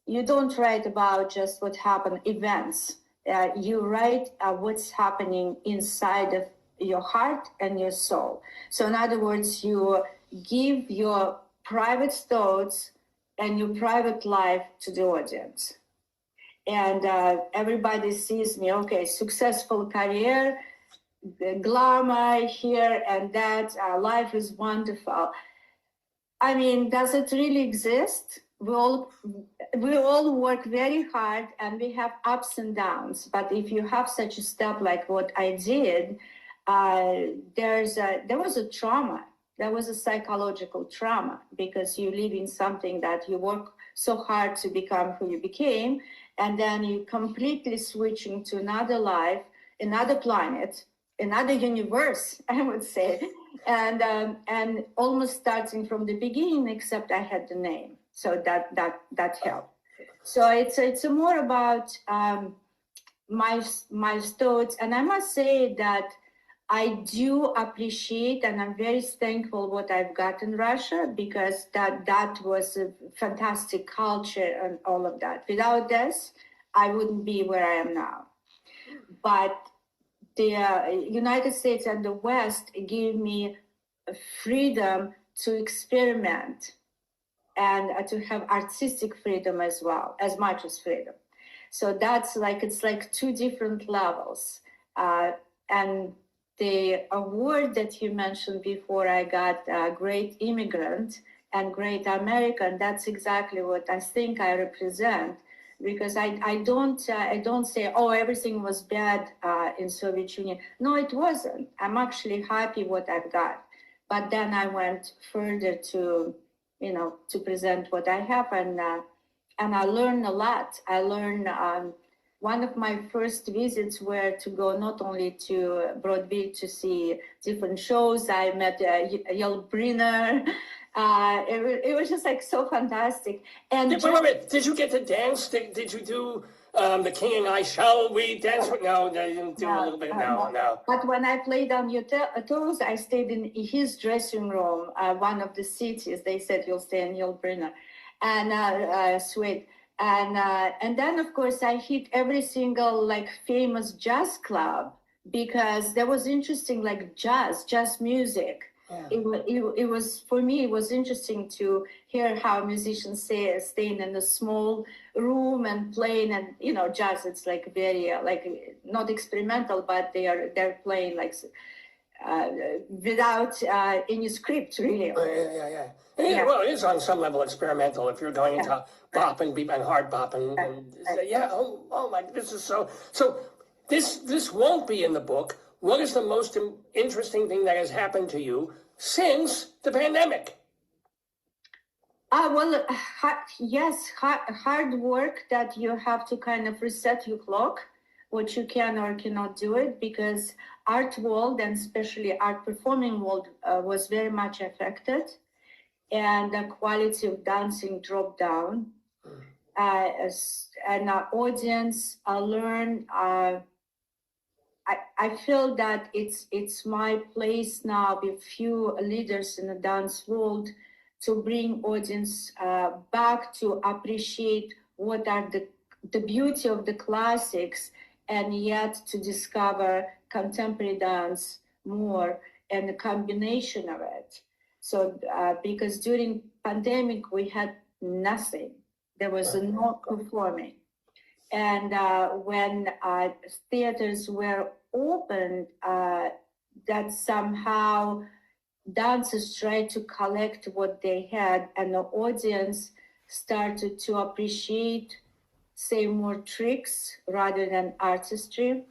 you don't write about just what happened, events. You write what's happening inside of your heart and your soul. So in other words, you give your private thoughts and your private life to the audience. And everybody sees me, okay, successful career, the glamour here and that, life is wonderful. I mean, does it really exist? We all work very hard, and we have ups and downs. But if you have such a step like what I did, there was a trauma. There was a psychological trauma, because you live in something that you work so hard to become who you became, and then you completely switching to another life, another planet, another universe, I would say, and almost starting from the beginning, except I had the name, so that helped. So it's more about my thoughts, and I must say that I do appreciate, and I'm very thankful what I've got in Russia, because that was a fantastic culture and all of that. Without this, I wouldn't be where I am now. But the United States and the West gave me freedom to experiment and to have artistic freedom as well, as much as freedom. So that's like, it's like two different levels. And the award that you mentioned before, I got Great Immigrant and Great American. That's exactly what I think I represent, because I don't say, oh, everything was bad in Soviet Union. No, it wasn't. I'm actually happy what I've got. But then I went further to, to present what I have, and I learned a lot. I learned. One of my first visits were to go not only to Broadway to see different shows. I met Yul Brynner. It was just like so fantastic. And wait. Did you get to dance? Did you do The King and I Shall We Dance? No, I didn't do a little bit. No. But when I played on your toes, I stayed in his dressing room, one of the cities. They said you'll stay in Yul Brynner, and sweet. And then, of course, I hit every single like famous jazz club, because there was interesting like jazz music. Yeah. It was, for me, it was interesting to hear how musicians staying in a small room and playing, and jazz. It's like very like not experimental, but they're playing like without any script, really. Yeah. Well, it is on some level experimental if you're going into bop and beat and hard bop and oh my, this is so. This won't be in the book. What is the most interesting thing that has happened to you since the pandemic? Well, yes, hard work that you have to kind of reset your clock, what you can or cannot do it, because art world, and especially art performing world, was very much affected, and the quality of dancing dropped down. And our audience learn. I feel that it's my place now with few leaders in the dance world to bring audience back to appreciate what are the beauty of the classics, and yet to discover contemporary dance more and the combination of it. So because during pandemic we had nothing, there was no performing. And when theaters were opened, that somehow dancers tried to collect what they had, and the audience started to appreciate, say, more tricks rather than artistry.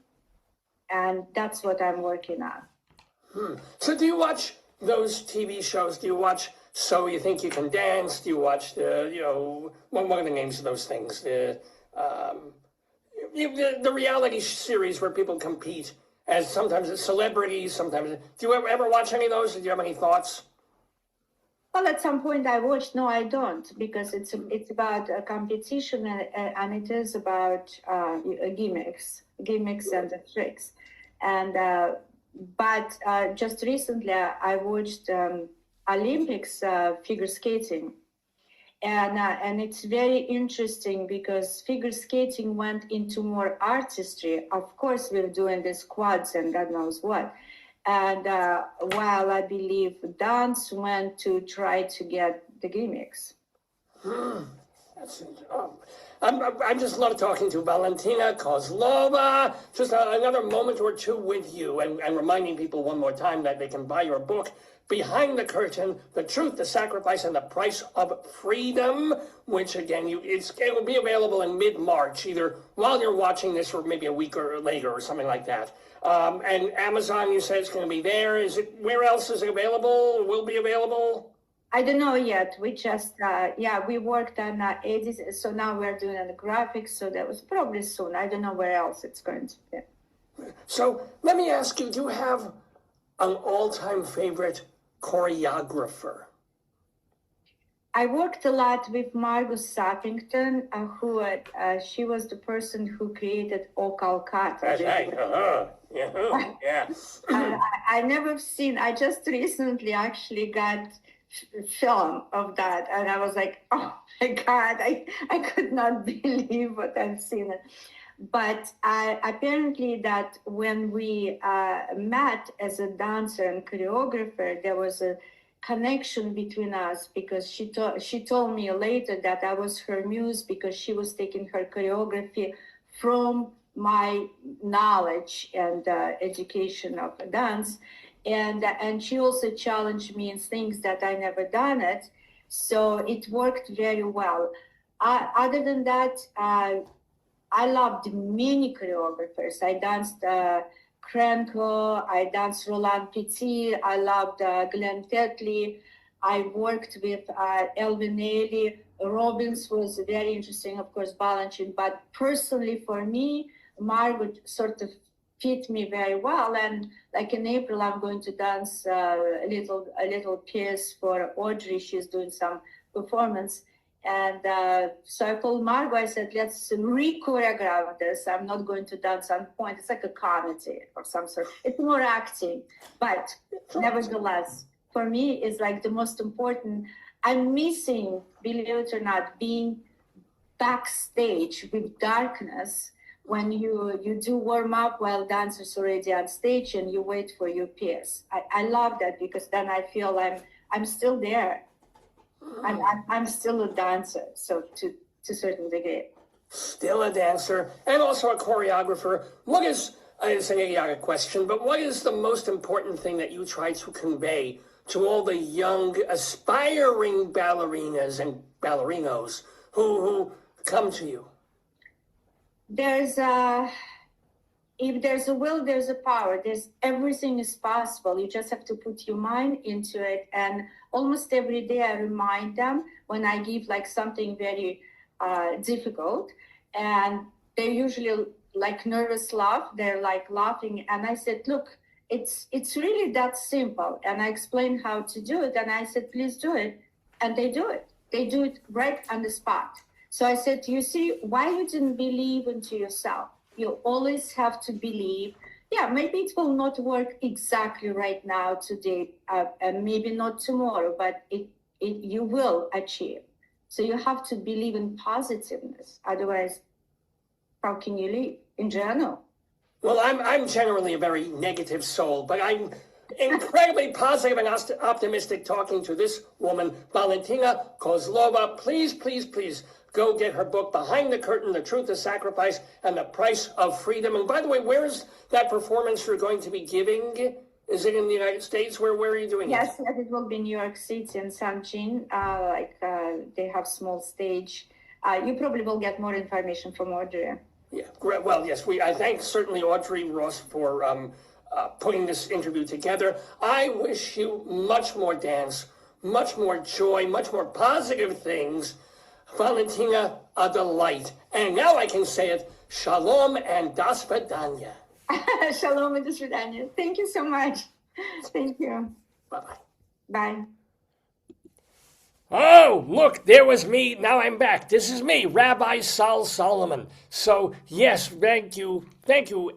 And that's what I'm working on. So do you watch those TV shows? Do you watch So You Think You Can Dance? Do you watch the, what are the names of those things? The reality series where people compete as sometimes as celebrities, sometimes. Do you ever watch any of those? Do you have any thoughts? Well, at some point I watched. No, I don't, because it's about a competition, and it is about gimmicks and the tricks. And but just recently I watched Olympics figure skating. And it's very interesting because figure skating went into more artistry. Of course, we're doing the squats and God knows what. And while I believe dance went to try to get the gimmicks. I just love talking to Valentina Kozlova. Just another moment or two with you, and reminding people one more time that they can buy your book, Behind the Curtain, The Truth, the Sacrifice, and the Price of Freedom, which, again, it will be available in mid-March, either while you're watching this or maybe a week or later or something like that. And Amazon, you said it's going to be there. Where else is it available? Will be available? I don't know yet. We just, we worked on edit, so now we're doing the graphics, so that was probably soon. I don't know where else it's going to be. So let me ask you, do you have an all-time favorite choreographer? I worked a lot with Margot Sappington, who she was the person who created O Calcutta. That's right. Yeah. I never seen. I just recently actually got film of that, and I was like, oh my God, I could not believe what I've seen. But apparently that when we met as a dancer and choreographer, there was a connection between us, because she told me later that I was her muse, because she was taking her choreography from my knowledge and education of dance, and she also challenged me in things that I never done it, so it worked very well. Other than that, I loved many choreographers. I danced Krenko, I danced Roland Petit, I loved Glenn Tetley, I worked with Elvin Ailey. Robbins was very interesting, of course, Balanchine, but personally for me, Margot sort of fit me very well. And like in April, I'm going to dance a little piece for Audrey. She's doing some performance. And so I told Margot, I said, let's re-choreograph this. I'm not going to dance on point. It's like a comedy or some sort. It's more acting. But nevertheless, for me, it's like the most important. I'm missing, believe it or not, being backstage with darkness when you do warm up while dancers already on stage and you wait for your peers. I love that, because then I feel I'm still there. I'm still a dancer, so to a certain degree. Still a dancer and also a choreographer. What is, it's an idiotic question, but what is the most important thing that you try to convey to all the young, aspiring ballerinas and ballerinos who come to you? If there's a will, there's a power. Everything is possible. You just have to put your mind into it. And almost every day I remind them when I give like something very difficult, and they usually like nervous laugh. They're like laughing. And I said, look, it's really that simple. And I explained how to do it. And I said, please do it. And they do it. They do it right on the spot. So I said, you see, why you didn't believe into yourself? You always have to believe. Yeah, maybe it will not work exactly right now, today, and maybe not tomorrow, but you will achieve. So you have to believe in positiveness. Otherwise, how can you live in general? Well, I'm generally a very negative soul, but I'm incredibly positive and optimistic talking to this woman, Valentina Kozlova. Please, please, please go get her book, Behind the Curtain, The Truth of Sacrifice and the Price of Freedom. And by the way, where is that performance you're going to be giving? Is it in the United States? Where are you doing it? Yes, it will be in New York City in St. Jean. They have small stage. You probably will get more information from Audrey. Yeah, great. Well, yes, I thank certainly Audrey Ross for putting this interview together. I wish you much more dance, much more joy, much more positive things. Valentina, a delight. And now I can say it, shalom and das vidanya. Shalom and das vidanya. Thank you so much. Thank you. Bye-bye. Bye. Oh, look, there was me. Now I'm back. This is me, Rabbi Sol Solomon. So, yes, thank you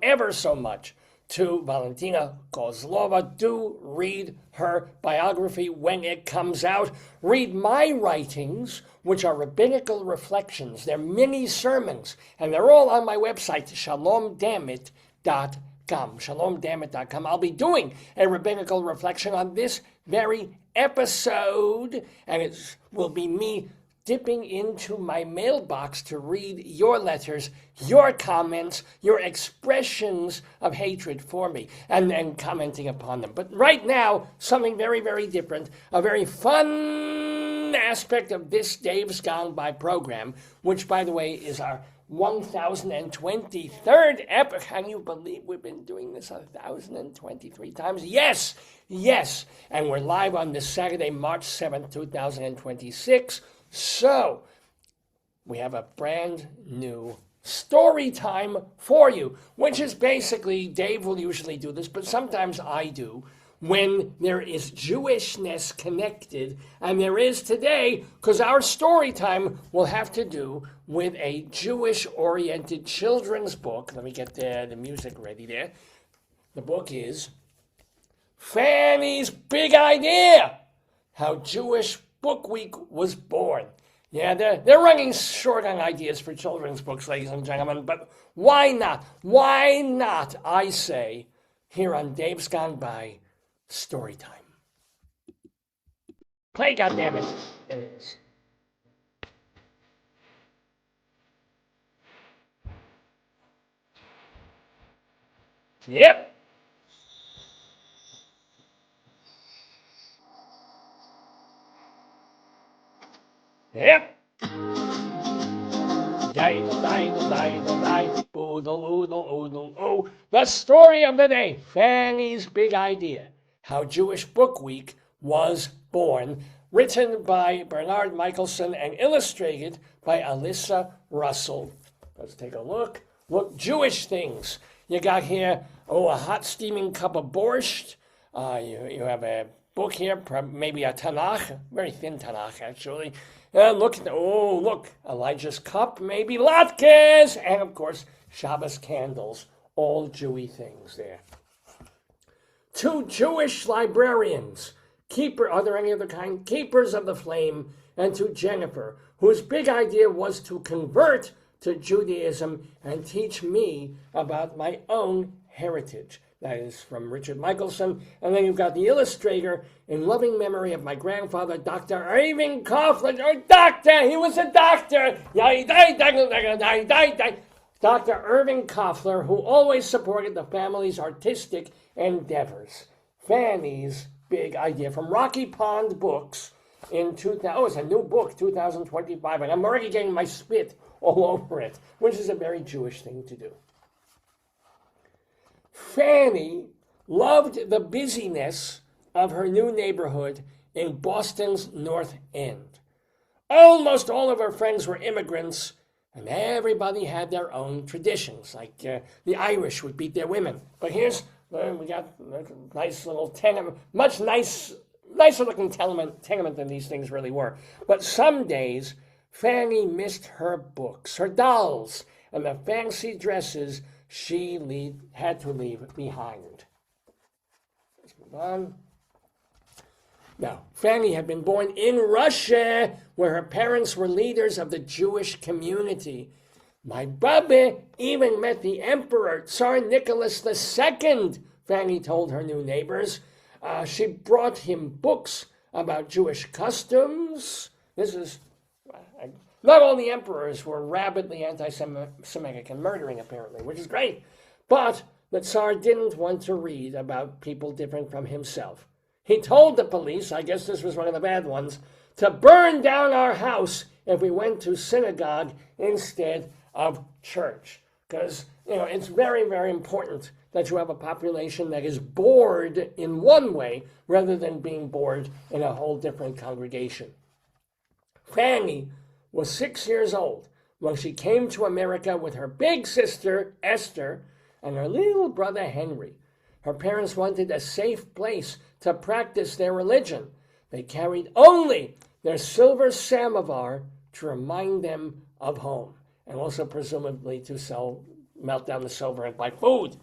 ever so much to Valentina Kozlova. Do read her biography when it comes out. Read my writings, which are rabbinical reflections. They're mini sermons, and they're all on my website, shalomdamit.com. Shalomdamit.com. I'll be doing a rabbinical reflection on this very episode, and it will be me dipping into my mailbox to read your letters, your comments, your expressions of hatred for me, and commenting upon them. But right now, something very, very different, a very fun aspect of this Dave's Gone By program, which, by the way, is our 1023rd episode. Can you believe we've been doing this 1,023 times? Yes, yes. And we're live on this Saturday, March 7th, 2026. So, we have a brand new story time for you, which is basically, Dave will usually do this, but sometimes I do, when there is Jewishness connected, and there is today, because our story time will have to do with a Jewish-oriented children's book. Let me get the music ready there. The book is Fanny's Big Idea, How Jewish Book Week Was Born. Yeah, they're running short on ideas for children's books, ladies and gentlemen, but why not? Why not, I say, here on Dave's Gone By, Storytime. Play, goddammit. There it is. Yep. Yep. The story of the day, Fanny's Big Idea, How Jewish Book Week Was Born, written by Bernard Michelson and illustrated by Alyssa Russell. Let's take a look. Look, Jewish things. You got here, a hot steaming cup of borscht. You have a book here, maybe a Tanakh, very thin Tanakh actually. Look, Elijah's cup, maybe latkes, and of course, Shabbos candles, all Jewy things there. 2 Jewish librarians, are there any other kind? Keepers of the Flame, and to Jennifer, whose big idea was to convert to Judaism and teach me about my own heritage. That is from Richard Michelson. And then you've got the illustrator, in loving memory of my grandfather, Dr. Irving Coughlin. He was a doctor. Dr. Irving Coughlin, who always supported the family's artistic endeavors. Fanny's Big Idea from Rocky Pond Books in 2000. Oh, it's a new book, 2025, and I'm already getting my spit all over it, which is a very Jewish thing to do. Fanny loved the busyness of her new neighborhood in Boston's North End. Almost all of her friends were immigrants, and everybody had their own traditions, like the Irish would beat their women. But here's, we got a nice little tenement, much nicer looking tenement than these things really were. But some days, Fanny missed her books, her dolls, and the fancy dresses she had to leave behind. Let's move on. Now, Fanny had been born in Russia, where her parents were leaders of the Jewish community. My Baba even met the Emperor, Tsar Nicholas II, Fanny told her new neighbors. She brought him books about Jewish customs. Not all the emperors were rabidly anti-Semitic and murdering, apparently, which is great. But the Tsar didn't want to read about people different from himself. He told the police, I guess this was one of the bad ones, to burn down our house if we went to synagogue instead of church. Because, it's very, very important that you have a population that is bored in one way rather than being bored in a whole different congregation. Fanny was 6 years old when she came to America with her big sister, Esther, and her little brother, Henry. Her parents wanted a safe place to practice their religion. They carried only their silver samovar to remind them of home, and also presumably to melt down the silver and buy food.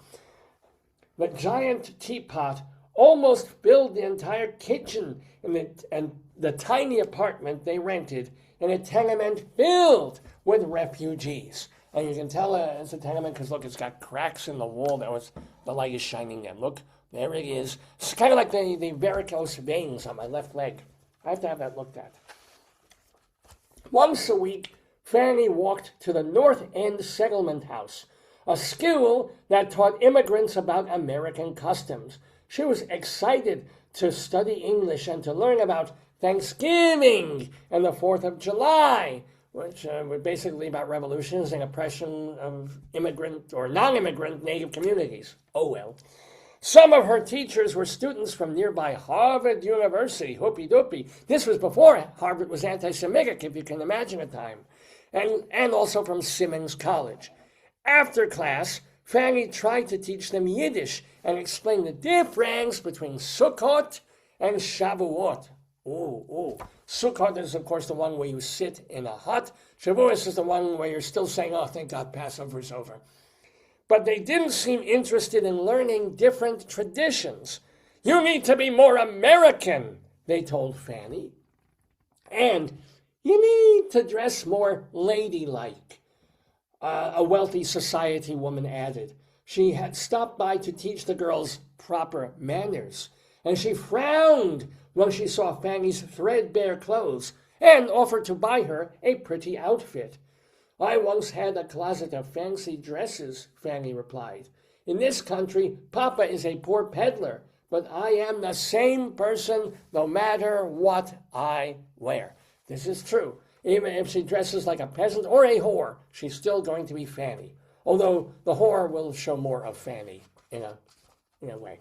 The giant teapot almost filled the entire kitchen and the tiny apartment they rented in a tenement filled with refugees. And you can tell it's a tenement because, look, it's got cracks in the wall. The light is shining in. Look, there it is. It's kind of like the varicose veins on my left leg. I have to have that looked at. Once a week, Fanny walked to the North End Settlement House, a school that taught immigrants about American customs. She was excited to study English and to learn about Thanksgiving and the 4th of July, which were basically about revolutions and oppression of immigrant or non-immigrant Native communities. Oh well. Some of her teachers were students from nearby Harvard University, whoopee-doopie. This was before Harvard was anti-Semitic, if you can imagine a time, and also from Simmons College. After class, Fanny tried to teach them Yiddish and explain the difference between Sukkot and Shavuot. Sukkot is, of course, the one where you sit in a hut. Shavuot is the one where you're still saying, oh, thank God, Passover's over. But they didn't seem interested in learning different traditions. You need to be more American, they told Fanny. And you need to dress more ladylike, a wealthy society woman added. She had stopped by to teach the girls proper manners, and she frowned when she saw Fanny's threadbare clothes and offered to buy her a pretty outfit. I once had a closet of fancy dresses, Fanny replied. In this country, Papa is a poor peddler, but I am the same person no matter what I wear. This is true. Even if she dresses like a peasant or a whore, she's still going to be Fanny. Although the whore will show more of Fanny in a way.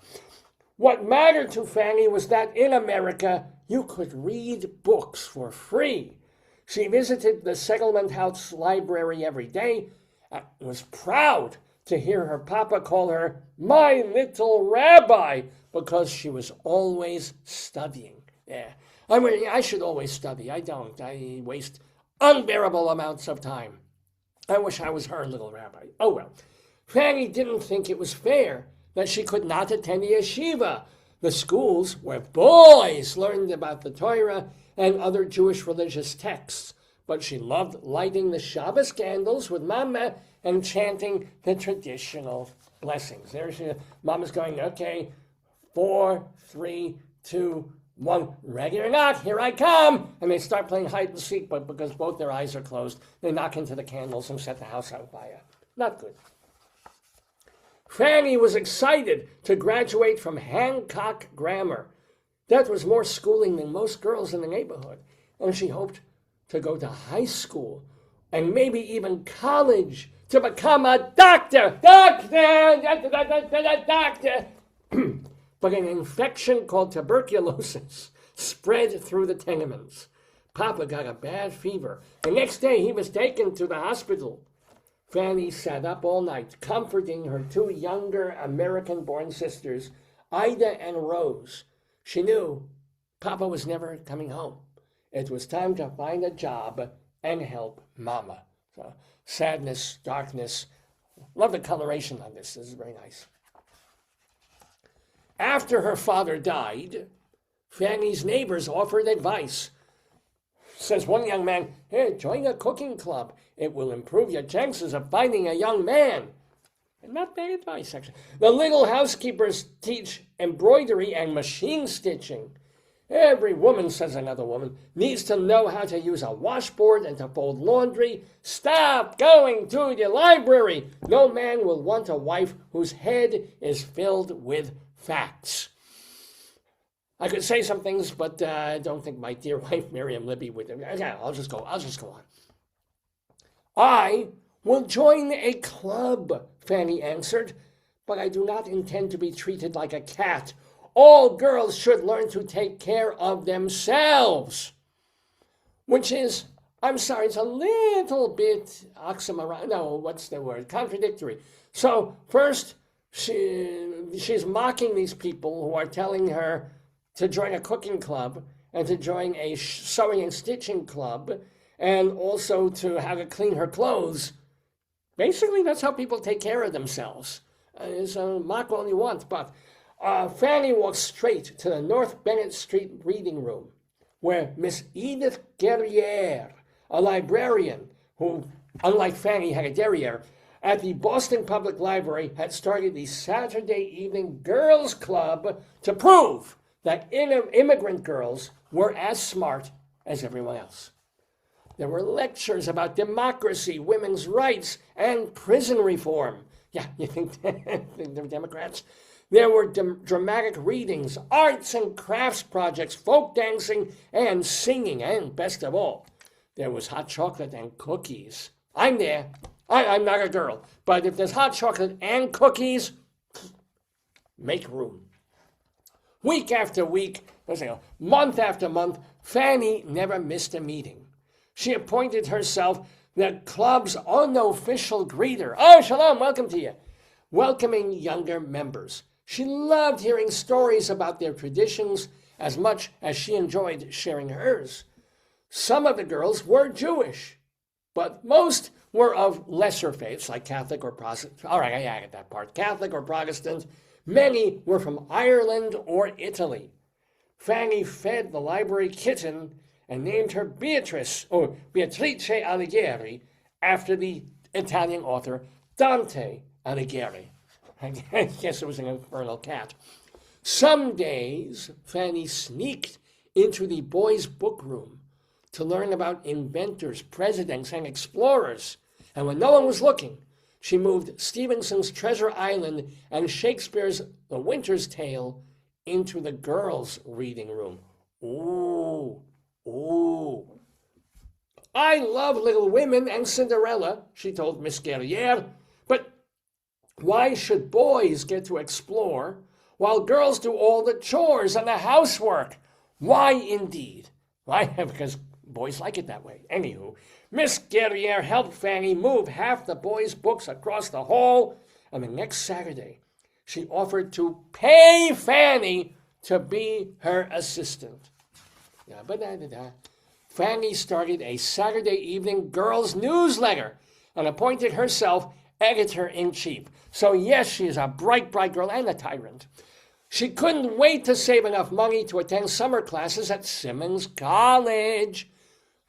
What mattered to Fanny was that in America, you could read books for free. She visited the Settlement House library every day and was proud to hear her papa call her my little rabbi because she was always studying. Yeah, I mean, I should always study. I don't. I waste unbearable amounts of time. I wish I was her little rabbi. Oh well. Fanny didn't think it was fair that she could not attend the yeshiva, the schools where boys learned about the Torah and other Jewish religious texts. But she loved lighting the Shabbos candles with Mama and chanting the traditional blessings. There's Mama's going, okay, 4, 3, 2, 1, ready or not, here I come. And they start playing hide and seek, but because both their eyes are closed, they knock into the candles and set the house on fire. Not good. Fanny was excited to graduate from Hancock Grammar. That was more schooling than most girls in the neighborhood, and she hoped to go to high school and maybe even college to become a doctor. Doctor! But an infection called tuberculosis spread through the tenements. Papa got a bad fever. The next day he was taken to the hospital. Fanny sat up all night, comforting her 2 younger American-born sisters, Ida and Rose. She knew Papa was never coming home. It was time to find a job and help Mama. So, sadness, darkness. Love the coloration on this. This is very nice. After her father died, Fanny's neighbors offered advice. Says one young man, hey, join a cooking club. It will improve your chances of finding a young man. And not bad advice, actually. The little housekeepers teach embroidery and machine stitching. Every woman, says another woman, needs to know how to use a washboard and to fold laundry. Stop going to the library. No man will want a wife whose head is filled with facts. I could say some things, but I don't think my dear wife Miriam Libby would. Okay, I'll just go on. I will join a club, Fanny answered, but I do not intend to be treated like a cat. All girls should learn to take care of themselves. Which is, I'm sorry, it's a little bit oxymoron. No, what's the word? Contradictory. So first, she's mocking these people who are telling her to join a cooking club and to join a sewing and stitching club and also to how to clean her clothes. Basically, that's how people take care of themselves. So mock all you want, but Fanny walked straight to the North Bennett Street reading room, where Miss Edith Guerriere, a librarian who, unlike Fanny, had a derriere, at the Boston Public Library had started the Saturday Evening Girls Club to prove that immigrant girls were as smart as everyone else. There were lectures about democracy, women's rights, and prison reform. Yeah, you think they're Democrats? There were dramatic readings, arts and crafts projects, folk dancing, and singing, and best of all, there was hot chocolate and cookies. I'm there. I'm not a girl, but if there's hot chocolate and cookies, make room. Week after week, month after month, Fanny never missed a meeting. She appointed herself the club's unofficial greeter. Oh, shalom, welcome to you. welcoming younger members. She loved hearing stories about their traditions as much as she enjoyed sharing hers. Some of the girls were Jewish, but most were of lesser faiths like Catholic or Protestant. All right, I added that part. Catholic or Protestant. Many were from Ireland or Italy. Fanny fed the library kitten and named her Beatrice Alighieri after the Italian author Dante Alighieri. I guess it was an infernal cat. Some days, Fanny sneaked into the boys' book room to learn about inventors, presidents, and explorers. And when no one was looking, she moved Stevenson's Treasure Island and Shakespeare's The Winter's Tale into the girls' reading room. Ooh. I love Little Women and Cinderella, she told Miss Guerriere, but why should boys get to explore while girls do all the chores and the housework? Why indeed? Why? Because boys like it that way. Anywho, Miss Guerriere helped Fanny move half the boys' books across the hall, and the next Saturday, she offered to pay Fanny to be her assistant. Fanny started a Saturday evening girls' newsletter and appointed herself editor-in-chief. So yes, she is a bright, bright girl and a tyrant. She couldn't wait to save enough money to attend summer classes at Simmons College.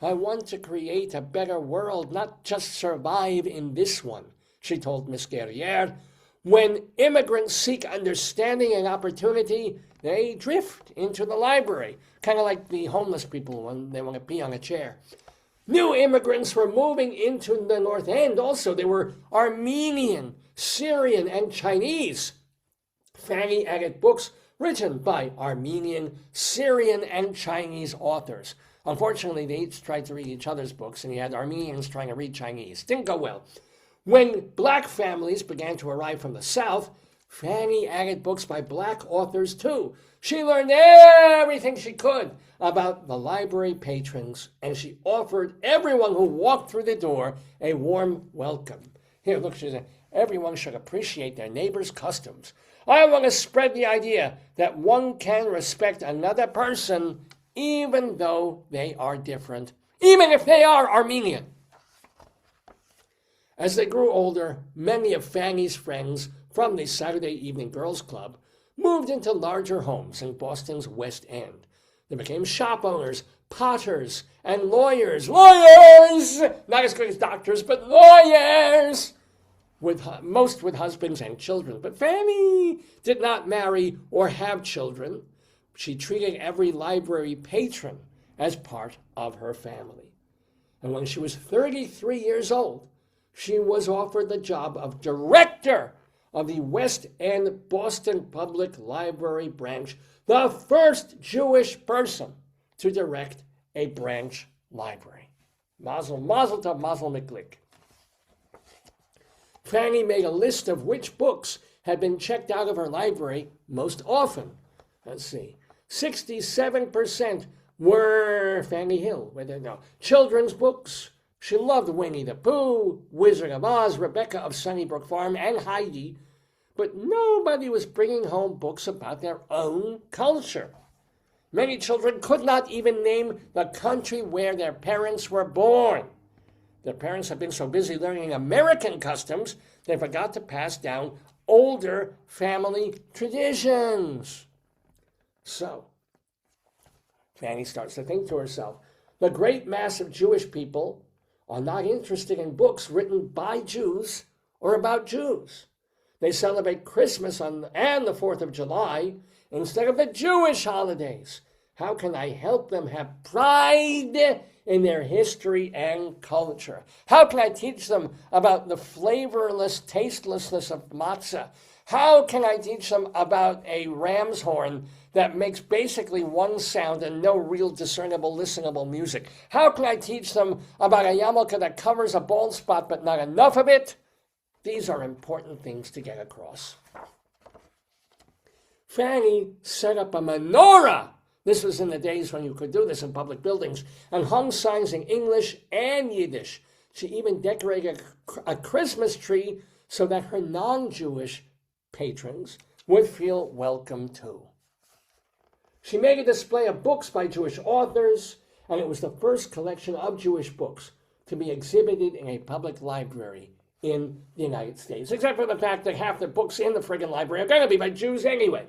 I want to create a better world, not just survive in this one, she told Miss Guerriere. When immigrants seek understanding and opportunity, they drift into the library, kind of like the homeless people when they want to pee on a chair. New immigrants were moving into the North End also. They were Armenian, Syrian, and Chinese. Fanny added books written by Armenian, Syrian, and Chinese authors. Unfortunately, they each tried to read each other's books, and you had Armenians trying to read Chinese. Didn't go well. When black families began to arrive from the South, Fanny added books by black authors too. She learned everything she could about the library patrons, and she offered everyone who walked through the door a warm welcome. Here, look, she said, everyone should appreciate their neighbor's customs. I want to spread the idea that one can respect another person even though they are different, even if they are Armenian. As they grew older, many of Fanny's friends from the Saturday Evening Girls Club moved into larger homes in Boston's West End. They became shop owners, potters, and lawyers. Lawyers! Not as good as doctors, but lawyers! Most with husbands and children. But Fanny did not marry or have children. She treated every library patron as part of her family. And when she was 33 years old, she was offered the job of director of the West End Boston Public Library branch, the first Jewish person to direct a branch library. Mazel tov, mazel miklik. Fanny made a list of which books had been checked out of her library most often. Let's see. 67% were Fanny Hill, children's books. She loved Winnie the Pooh, Wizard of Oz, Rebecca of Sunnybrook Farm, and Heidi, but nobody was bringing home books about their own culture. Many children could not even name the country where their parents were born. Their parents had been so busy learning American customs, they forgot to pass down older family traditions. So, Fanny starts to think to herself, the great mass of Jewish people are not interested in books written by Jews or about Jews. They celebrate Christmas and the 4th of July instead of the Jewish holidays. How can I help them have pride in their history and culture? How can I teach them about the flavorless tastelessness of matzah? How can I teach them about a ram's horn that makes basically one sound and no real discernible, listenable music? How can I teach them about a yarmulke that covers a bald spot but not enough of it? These are important things to get across. Fanny set up a menorah. This was in the days when you could do this in public buildings, and hung signs in English and Yiddish. She even decorated a Christmas tree so that her non-Jewish patrons would feel welcome too. She made a display of books by Jewish authors, and it was the first collection of Jewish books to be exhibited in a public library in the United States, except for the fact that half the books in the friggin' library are going to be by Jews anyway.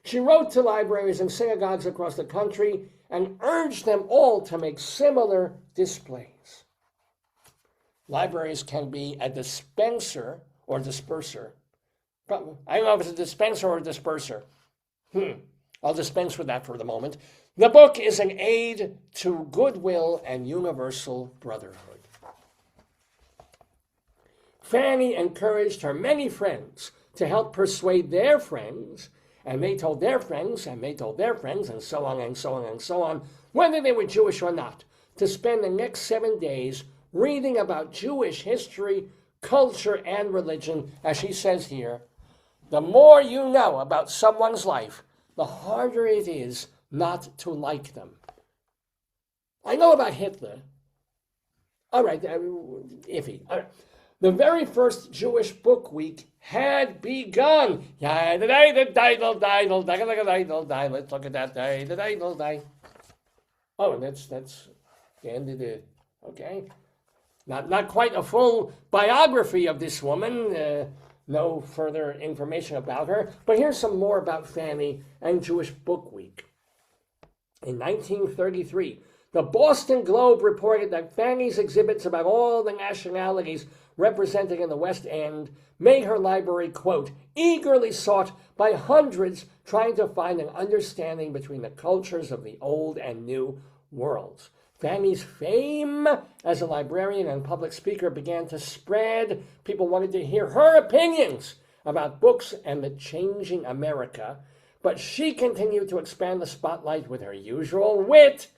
She wrote to libraries and synagogues across the country and urged them all to make similar displays. Libraries can be a dispenser or disperser. I don't know if it's a dispenser or a disperser. I'll dispense with that for the moment. The book is an aid to goodwill and universal brotherhood. Fanny encouraged her many friends to help persuade their friends, and they told their friends, and they told their friends, and so on and so on and so on, whether they were Jewish or not, to spend the next 7 days reading about Jewish history, culture, and religion. As she says here, the more you know about someone's life, the harder it is not to like them. I know about Hitler. All right, iffy. All right. The very first Jewish book week had begun. Let's look at that. Oh, that's the end of the, okay. Not quite a full biography of this woman. No further information about her. But here's some more about Fanny and Jewish Book Week. In 1933, the Boston Globe reported that Fanny's exhibits about all the nationalities represented in the West End made her library, quote, eagerly sought by hundreds trying to find an understanding between the cultures of the old and new worlds. Fanny's fame as a librarian and public speaker began to spread. People wanted to hear her opinions about books and the changing America, but she continued to expand the spotlight with her usual wit.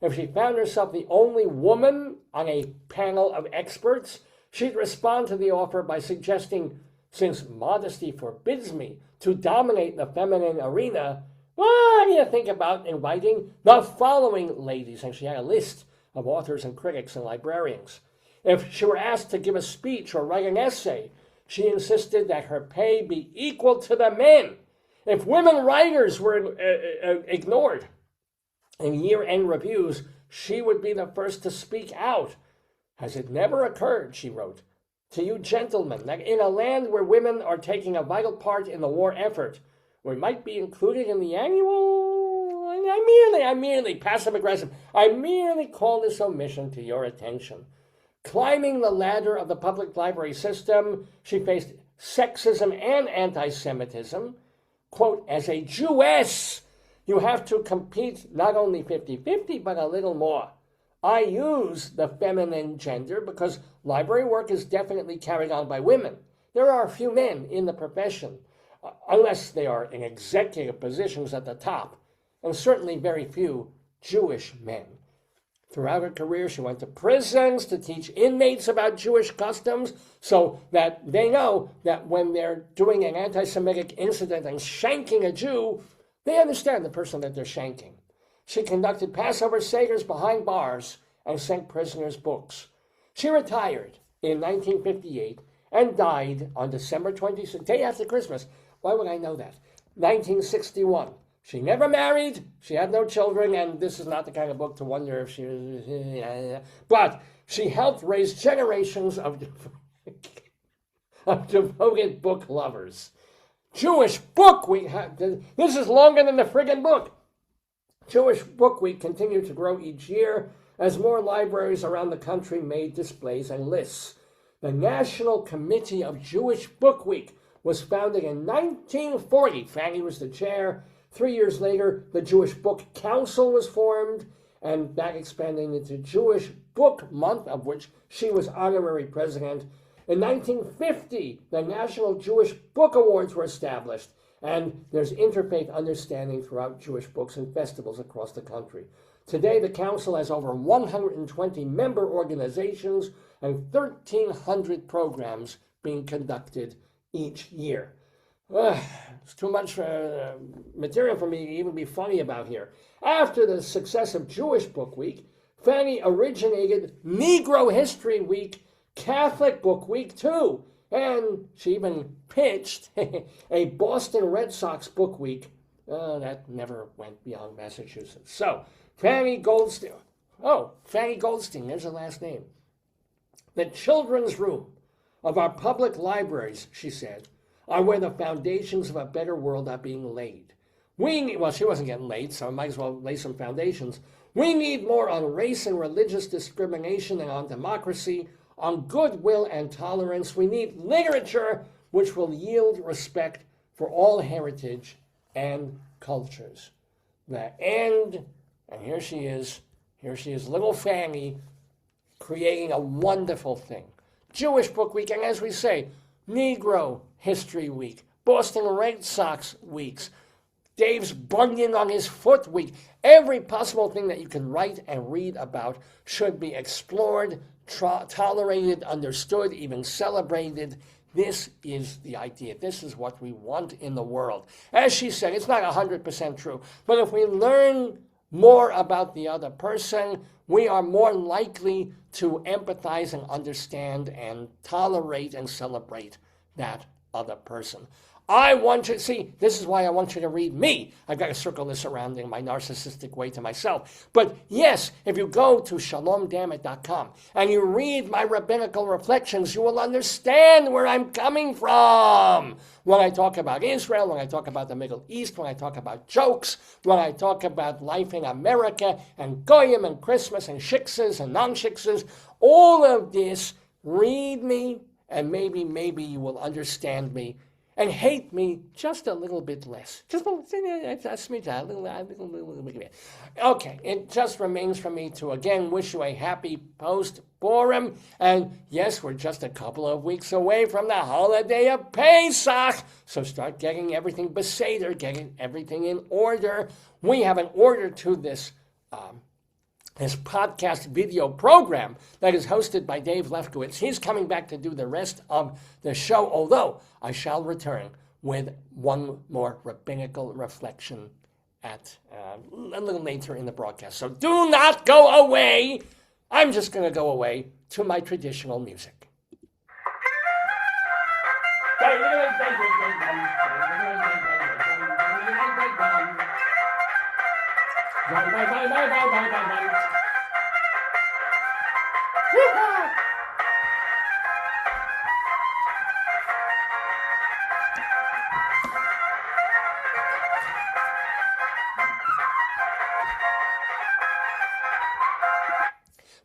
If she found herself the only woman on a panel of experts, she'd respond to the offer by suggesting, since modesty forbids me to dominate the feminine arena, what do you think about inviting the following ladies? And she had a list of authors and critics and librarians. If she were asked to give a speech or write an essay, she insisted that her pay be equal to the men. If women writers were ignored in year-end reviews, she would be the first to speak out. Has it never occurred, she wrote, to you gentlemen, that in a land where women are taking a vital part in the war effort, we might be included in the annual... I'm merely passive-aggressive. I merely call this omission to your attention. Climbing the ladder of the public library system, she faced sexism and anti-Semitism. Quote, as a Jewess, you have to compete not only 50-50, but a little more. I use the feminine gender because library work is definitely carried on by women. There are a few men in the profession, unless they are in executive positions at the top, and certainly very few Jewish men. Throughout her career, she went to prisons to teach inmates about Jewish customs so that they know that when they're doing an anti-Semitic incident and shanking a Jew, they understand the person that they're shanking. She conducted Passover Seders behind bars and sent prisoners books. She retired in 1958 and died on December 26th, day after Christmas. Why would I know that? 1961. She never married, she had no children, and this is not the kind of book to wonder if she was... But she helped raise generations of devoted book lovers. Jewish Book Week, this is longer than the friggin' book. Jewish Book Week continued to grow each year as more libraries around the country made displays and lists. The National Committee of Jewish Book Week was founded in 1940. Fanny was the chair. 3 years later, the Jewish Book Council was formed, and that expanded into Jewish Book Month, of which she was honorary president. In 1950, the National Jewish Book Awards were established, and there's interfaith understanding throughout Jewish books and festivals across the country. Today, the council has over 120 member organizations and 1,300 programs being conducted each year. It's too much material for me to even be funny about here. After the success of Jewish Book Week, Fanny originated Negro History Week, Catholic Book Week too, And she even pitched a Boston Red Sox book week. That never went beyond Massachusetts. So, Fanny Goldstein. Oh, Fanny Goldstein, there's her last name. The children's room of our public libraries, she said, are where the foundations of a better world are being laid. Well, she wasn't getting laid, so I might as well lay some foundations. We need more on race and religious discrimination and on democracy, on goodwill and tolerance. We need literature which will yield respect for all heritage and cultures. The end, and here she is, little Fanny, creating a wonderful thing. Jewish Book Week, and as we say, Negro History Week, Boston Red Sox weeks, Dave's bunion on his foot week. Every possible thing that you can write and read about should be explored, tolerated, understood, even celebrated. This is the idea. This is what we want in the world. As she said, it's not 100% true, but if we learn more about the other person, we are more likely to empathize and understand and tolerate and celebrate that other person. I want you, see, this is why I want you to read me. I've got to circle this around in my narcissistic way to myself. But yes, if you go to shalomdammit.com and you read my rabbinical reflections, you will understand where I'm coming from. When I talk about Israel, when I talk about the Middle East, when I talk about jokes, when I talk about life in America and Goyim and Christmas and shiksas and non-shiksas, all of this, read me and maybe you will understand me and hate me just a little bit less. Just a little bit. Okay, it just remains for me to again wish you a happy post-Purim. And yes, we're just a couple of weeks away from the holiday of Pesach. So start getting everything beseder, getting everything in order. We have an order to this podcast video program that is hosted by Dave Lefkowitz. He's coming back to do the rest of the show, although I shall return with one more rabbinical reflection at a little later in the broadcast. So do not go away. I'm just going to go away to my traditional music.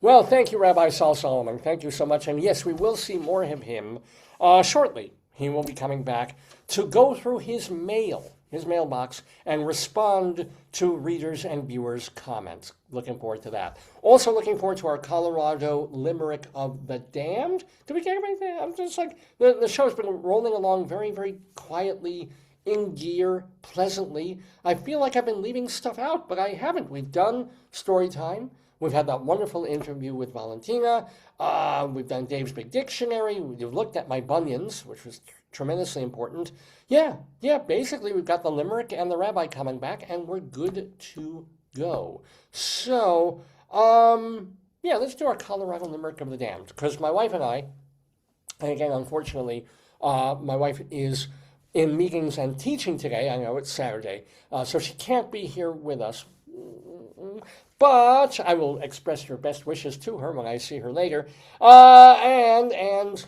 Well, thank you, Rabbi Sol Solomon. Thank you so much. And yes, we will see more of him shortly. He will be coming back to go through his mailbox, and respond to readers' and viewers' comments. Looking forward to that. Also looking forward to our Colorado Limerick of the Damned. Did we get everything? I'm just like, the show's been rolling along very, very quietly, in gear, pleasantly. I feel like I've been leaving stuff out, but I haven't. We've done StoryTime. We've had that wonderful interview with Valentina. We've done Dave's Big Dictionary. We've looked at my bunions, which was tremendously important. Yeah, basically we've got the Limerick and the Rabbi coming back, and we're good to go. So, let's do our Colorado Limerick of the Damned, because my wife and I, and again, unfortunately, my wife is in meetings and teaching today. I know it's Saturday, so she can't be here with us. But I will express your best wishes to her when I see her later. And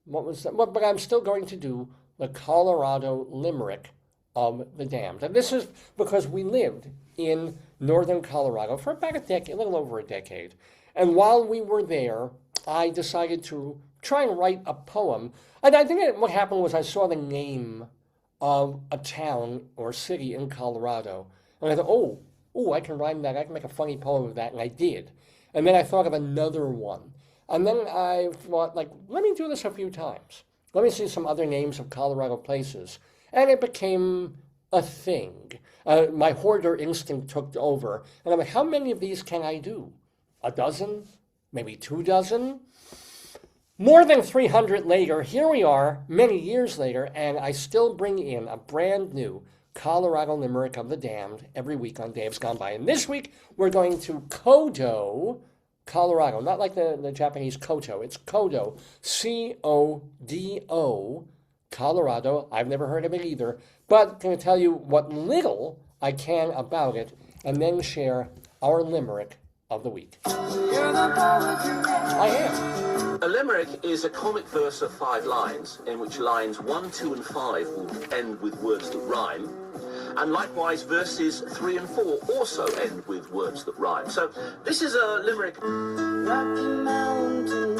what was that? But I'm still going to do the Colorado Limerick of the Damned. And this is because we lived in northern Colorado for about a little over a decade. And while we were there, I decided to try and write a poem. And I think what happened was I saw the name of a town or city in Colorado. And I thought, I can rhyme that. I can make a funny poem of that. And I did. And then I thought of another one. And then I thought, let me do this a few times. Let me see some other names of Colorado places. And it became a thing. My hoarder instinct took over. And I'm like, how many of these can I do? A dozen? Maybe 24? More than 300 later, here we are, many years later, and I still bring in a brand new Colorado Limerick of the Damned every week on Dave's Gone By. And this week, we're going to Codo, Colorado. Not like the Japanese Koto. It's Codo. C-O-D-O. Colorado. I've never heard of it either. But going to tell you what little I can about it and then share our limerick of the week. I am. A limerick is a comic verse of 5 lines, in which lines 1, 2, and 5 will end with words that rhyme. And likewise, verses 3 and 4 also end with words that rhyme. So this is a limerick. Rocky Mountain,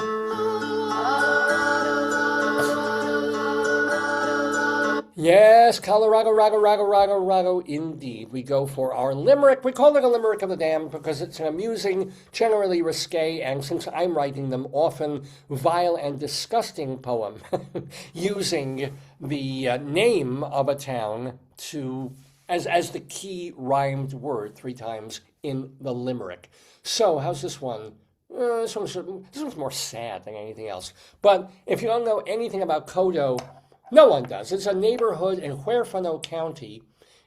Yes, Colorado, indeed. We go for our limerick. We call it a limerick of the damned because it's an amusing, generally risque, and since I'm writing them, often vile and disgusting poem, using the name of a town as the key rhymed word 3 times in the limerick. So, how's this one? This one's more sad than anything else. But if you don't know anything about Codo, no one does. It's a neighborhood in Huerfano County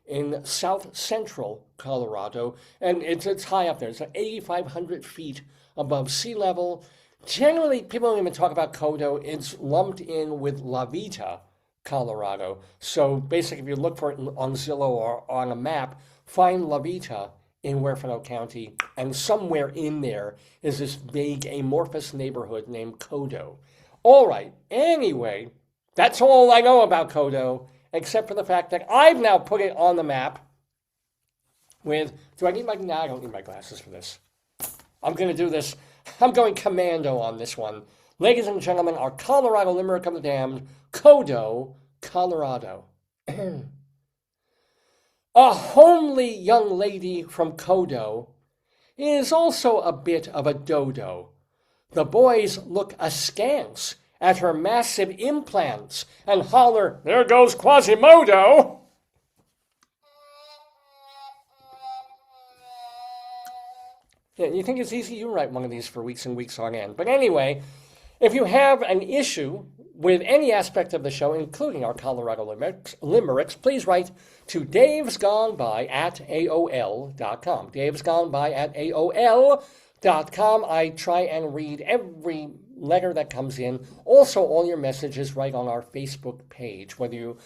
in south central Colorado, and it's high up there. It's 8,500 feet above sea level. Generally, people don't even talk about Codo. It's lumped in with La Veta, Colorado. So basically, if you look for it on Zillow or on a map, find La Veta in Huerfano County, and somewhere in there is this vague, amorphous neighborhood named Codo. All right, anyway, that's all I know about Codo, except for the fact that I've now put it on the map with, I don't need my glasses for this. I'm going to do this. I'm going commando on this one. Ladies and gentlemen, our Colorado Limerick of the Damned, Codo, Colorado. A homely young lady from Codo is also a bit of a dodo. The boys look askance at her massive implants and holler, "There goes Quasimodo!" Yeah, you think it's easy? You write one of these for weeks and weeks on end. But anyway, if you have an issue with any aspect of the show, including our Colorado limericks, please write to davesgoneby@aol.com. davesgoneby@aol.com. I try and read every letter that comes in. Also, all your messages right on our Facebook page, whether you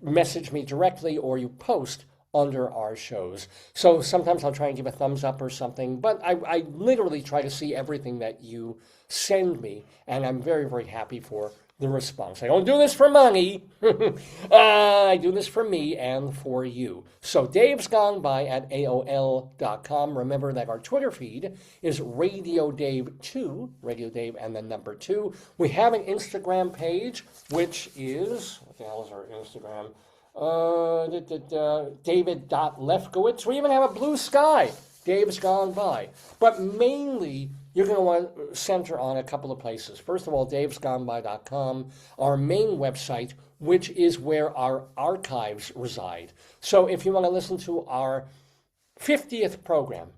message me directly or you post under our shows. So sometimes I'll try and give a thumbs up or something, but I literally try to see everything that you send me, and I'm very, very happy for the response. I don't do this for money. I do this for me and for you. So davesgoneby@aol.com. Remember that our Twitter feed is Radio Dave 2, Radio Dave and the number 2. We have an Instagram page, which is, what the hell is our Instagram? David.Lefkowitz. We even have a blue sky. Dave's Gone By. But mainly, you're going to want to center on a couple of places. First of all, davesgoneby.com, our main website, which is where our archives reside. So if you want to listen to our 50th program,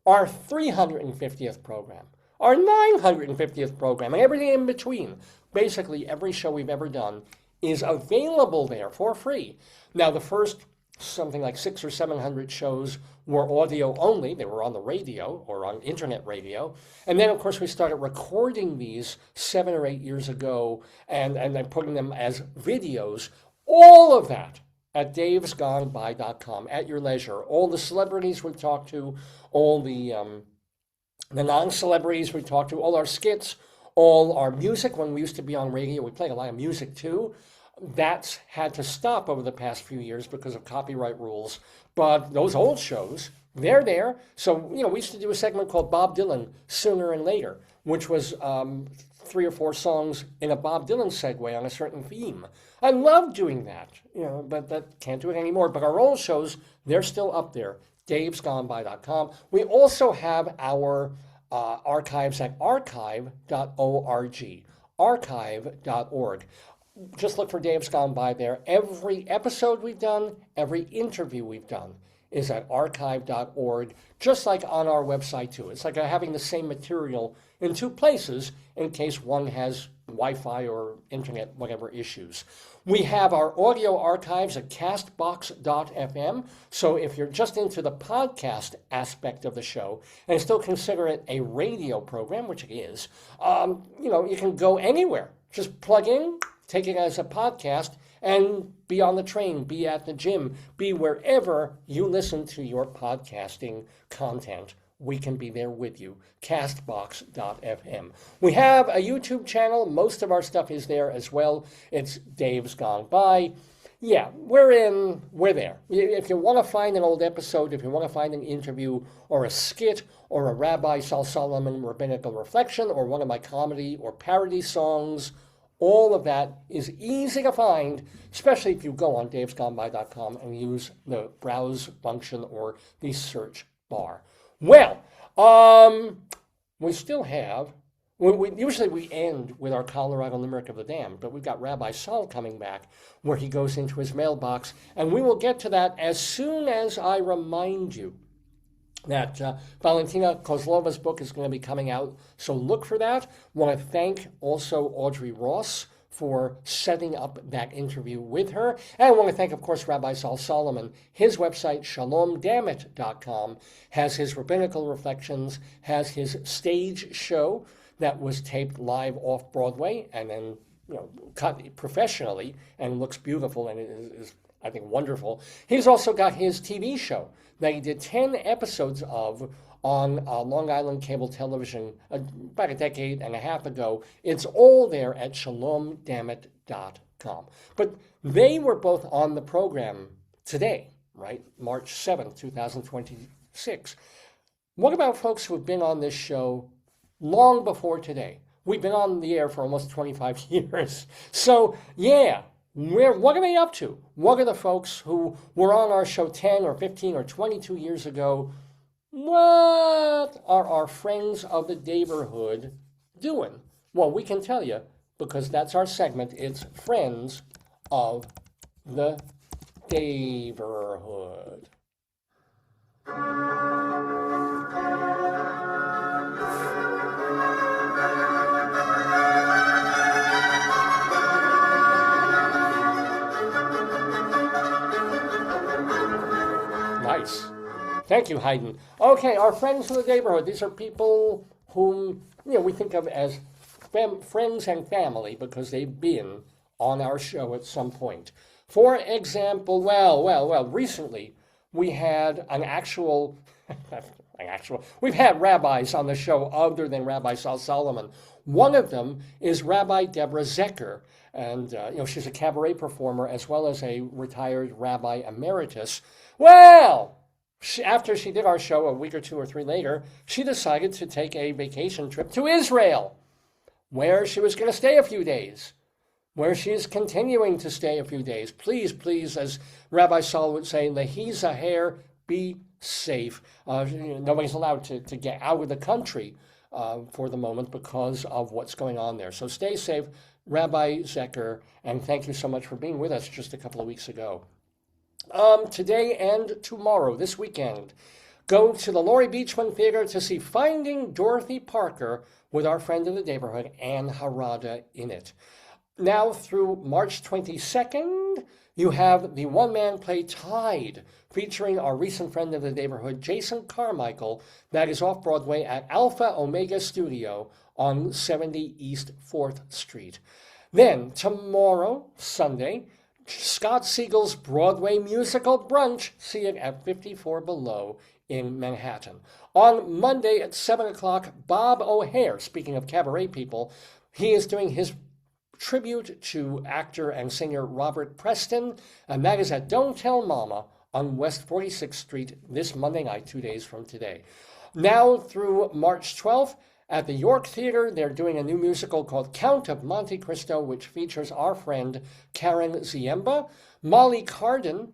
our 350th program, our 950th program, and everything in between, basically every show we've ever done is available there for free. Now, the first something like 600 or 700 shows were audio only. They were on the radio or on internet radio. And then, of course, we started recording these 7 or 8 years ago and then putting them as videos. All of that at davesgoneby.com at your leisure. All the celebrities we talked to, all the non-celebrities we talked to, all our skits, all our music. When we used to be on radio, we played a lot of music too. That's had to stop over the past few years because of copyright rules. But those old shows, they're there. So, we used to do a segment called Bob Dylan, Sooner and Later, which was 3 or 4 songs in a Bob Dylan segue on a certain theme. I love doing that, but that can't do it anymore. But our old shows, they're still up there, davesgoneby.com. We also have our archives at archive.org, archive.org. Just look for Dave's Gone By there. Every episode we've done, every interview we've done is at archive.org, just like on our website too. It's like having the same material in two places in case one has Wi-Fi or internet, whatever issues. We have our audio archives at castbox.fm, so if you're just into the podcast aspect of the show and still consider it a radio program, which it is, you can go anywhere. Just plug in, take it as a podcast, and be on the train, be at the gym, be wherever you listen to your podcasting content. We can be there with you. Castbox.fm. We have a YouTube channel. Most of our stuff is there as well. It's Dave's Gone By. Yeah, we're there. If you want to find an old episode, if you want to find an interview or a skit or a Rabbi Sol Solomon rabbinical reflection or one of my comedy or parody songs, all of that is easy to find, especially if you go on davesgoneby.com and use the browse function or the search bar. Well, we still have, usually we end with our Colorado Limerick of the Damned, but we've got Rabbi Sol coming back where he goes into his mailbox, and we will get to that as soon as I remind you that Valentina Kozlova's book is going to be coming out, so look for that. Want to thank also Audrey Ross for setting up that interview with her. And I want to thank, of course, Rabbi Sol Solomon. His website, shalomdammit.com, has his rabbinical reflections, has his stage show that was taped live off Broadway and then cut professionally and looks beautiful and is I think, wonderful. He's also got his TV show that he did 10 episodes of on Long Island cable television about a decade and a half ago. It's all there at shalomdammit.com. But they were both on the program today, right? March 7th, 2026. What about folks who have been on this show long before today? We've been on the air for almost 25 years. So, yeah, what are they up to? What are the folks who were on our show 10 or 15 or 22 years ago? What are our friends of the Daverhood doing? Well, we can tell you because that's our segment. It's Friends of the Daverhood. Nice. Thank you, Hayden. Okay, our friends of the Daverhood. These are people whom we think of as friends and family because they've been on our show at some point. For example, recently we had we've had rabbis on the show other than Rabbi Sol Solomon. One of them is Rabbi Deborah Zecker, and she's a cabaret performer as well as a retired rabbi emeritus. Well, after she did our show a week or two or three later, she decided to take a vacation trip to Israel, where she was going to stay a few days, where she is continuing to stay a few days. Please, as Rabbi Sol would say, lehi zaher, be safe. Nobody's allowed to get out of the country for the moment because of what's going on there. So stay safe, Rabbi Zecker, and thank you so much for being with us just a couple of weeks ago. Today and tomorrow, this weekend, go to the Laurie Beachman Theater to see Finding Dorothy Parker with our friend in the neighborhood, Ann Harada, in it. Now through March 22nd, you have the one-man play Tide, featuring our recent friend of the neighborhood, Jason Carmichael, that is off Broadway at Alpha Omega Studio on 70 East 4th Street. Then, tomorrow, Sunday, Scott Siegel's Broadway musical brunch. See it at 54 Below in Manhattan. On Monday at 7 o'clock, Bob O'Hare, speaking of cabaret people, he is doing his tribute to actor and singer Robert Preston, and that is at Don't Tell Mama on West 46th Street this Monday night, 2 days from today. Now through March 12th, at the York Theater, they're doing a new musical called Count of Monte Cristo, which features our friend Karen Ziemba. Molly Carden,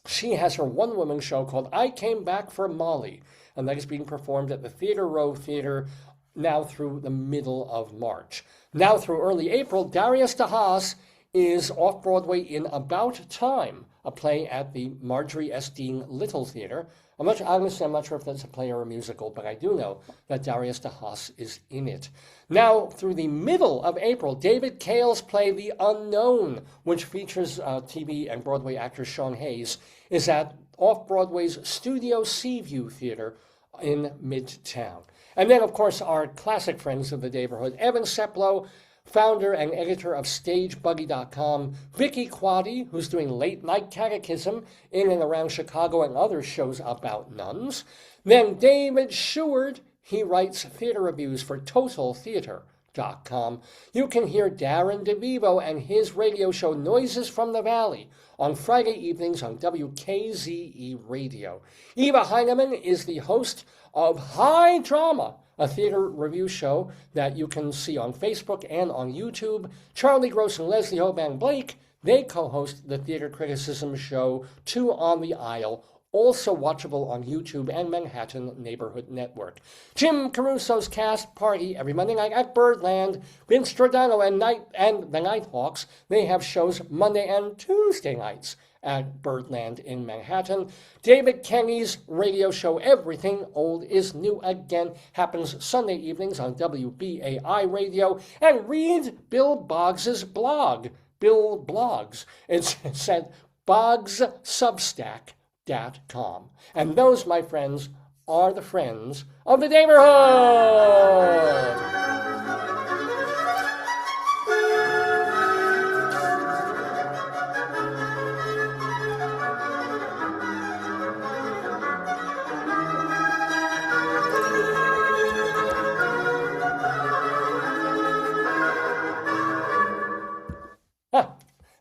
she has her one-woman show called I Came Back for Molly, and that is being performed at the Theater Row Theater now through the middle of March. Now through early April, Darius DeHaas is off-Broadway in About Time, a play at the Marjorie S. Dean Little Theater. Honestly, I'm not sure if that's a play or a musical, but I do know that Darius DeHaas is in it. Now, through the middle of April, David Cale's play The Unknown, which features TV and Broadway actor Sean Hayes, is at off-Broadway's Studio Seaview Theater in Midtown. And then, of course, our classic friends of the Daverhood, Evan Seplow, founder and editor of StageBuggy.com, Vicky Quaddy, who's doing Late Night Catechism in and around Chicago and other shows about nuns. Then David Sheward, he writes theater reviews for TotalTheater.com. You can hear Darren DeVivo and his radio show Noises from the Valley on Friday evenings on WKZE Radio. Eva Heineman is the host of High Drama, a theater review show that you can see on Facebook and on YouTube. Charlie Gross and Leslie Hoban Blake, they co-host the theater criticism show Two on the Aisle, also watchable on YouTube and Manhattan Neighborhood Network. Jim Caruso's Cast Party every Monday night at Birdland. Vince Giordano and the Nighthawks, they have shows Monday and Tuesday nights at Birdland in Manhattan. David Kenny's radio show Everything Old is New Again happens Sunday evenings on WBAI Radio. And read Bill Boggs' blog, Bill Blogs. It's at BoggsSubstack.com. And those, my friends, are the friends of the Daverhood.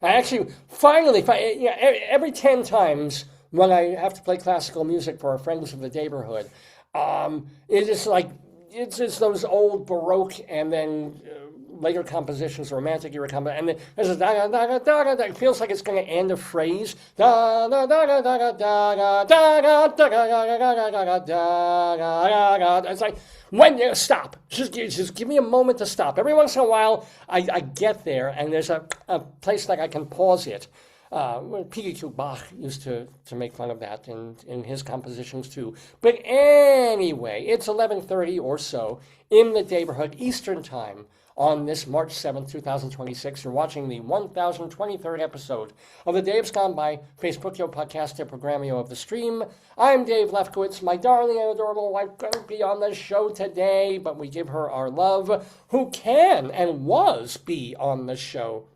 I actually, finally, every 10 times when I have to play classical music for our friends of the Daverhood, it is like, it's just those old Baroque and then later compositions, romantic era compositions, and then there's a da-da-da-da-da-da, it feels like it's going to end a phrase. It's like, when you stop, just give me a moment to stop. Every once in a while, I get there, and there's a place like I can pause it. P.Q. Bach used to make fun of that in his compositions too. But anyway, it's 11:30 or so in the Daverhood Eastern Time on this March 7th, 2026. You're watching the 1023rd episode of the Dave's Gone By Facebookio Podcastio Programmio of the Stream. I'm Dave Lefkowitz. My darling and adorable wife couldn't be on the show today, but we give her our love. Who can and was be on the show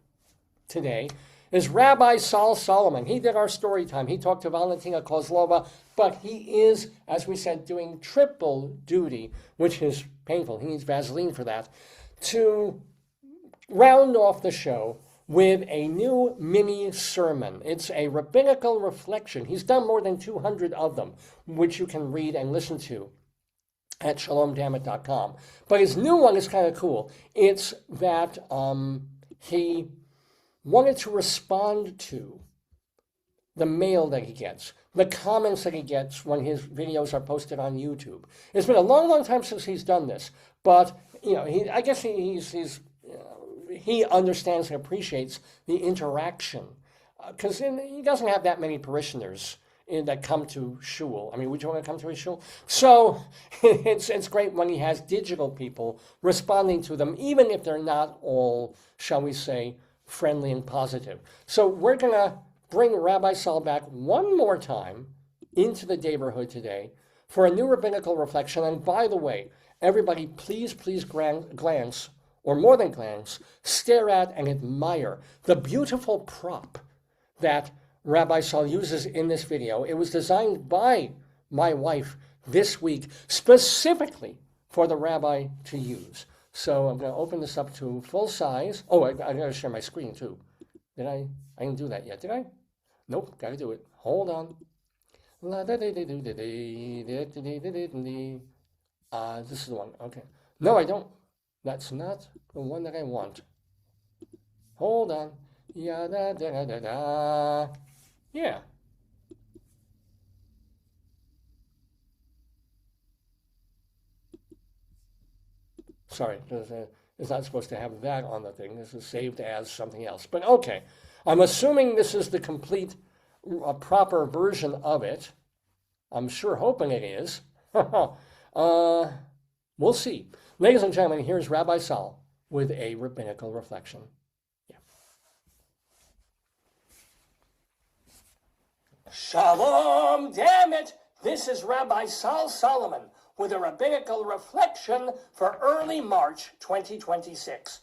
today is Rabbi Sol Solomon. He did our story time. He talked to Valentina Kozlova, but he is, as we said, doing triple duty, which is painful. He needs Vaseline for that, to round off the show with a new mini sermon. It's a rabbinical reflection. He's done more than 200 of them, which you can read and listen to at shalomdammit.com. But his new one is kind of cool. It's that he wanted to respond to the mail that he gets, the comments that he gets when his videos are posted on YouTube. It's been a long, long time since he's done this, but I guess he understands and appreciates the interaction because he doesn't have that many parishioners that come to shul. I mean, would you want to come to his shul? So it's great when he has digital people responding to them, even if they're not all, shall we say, friendly and positive. So we're going to bring Rabbi Sol back one more time into the Daverhood today for a new rabbinical reflection. And by the way, everybody, please glance, or more than glance, stare at and admire the beautiful prop that Rabbi Sol uses in this video. It was designed by my wife this week specifically for the rabbi to use. So I'm going to open this up to full size. Oh, I got to share my screen too. Did I? I didn't do that yet, did I? Nope, got to do it. Hold on. This is the one. Okay. No, I don't. That's not the one that I want. Hold on. Yeah. Sorry, is not supposed to have that on the thing. This is saved as something else. But okay, I'm assuming this is the complete, proper version of it. I'm sure hoping it is. We'll see. Ladies and gentlemen, here's Rabbi Sol with a rabbinical reflection. Shalom, damn it! This is Rabbi Sol Solomon with a rabbinical reflection for early March 2026.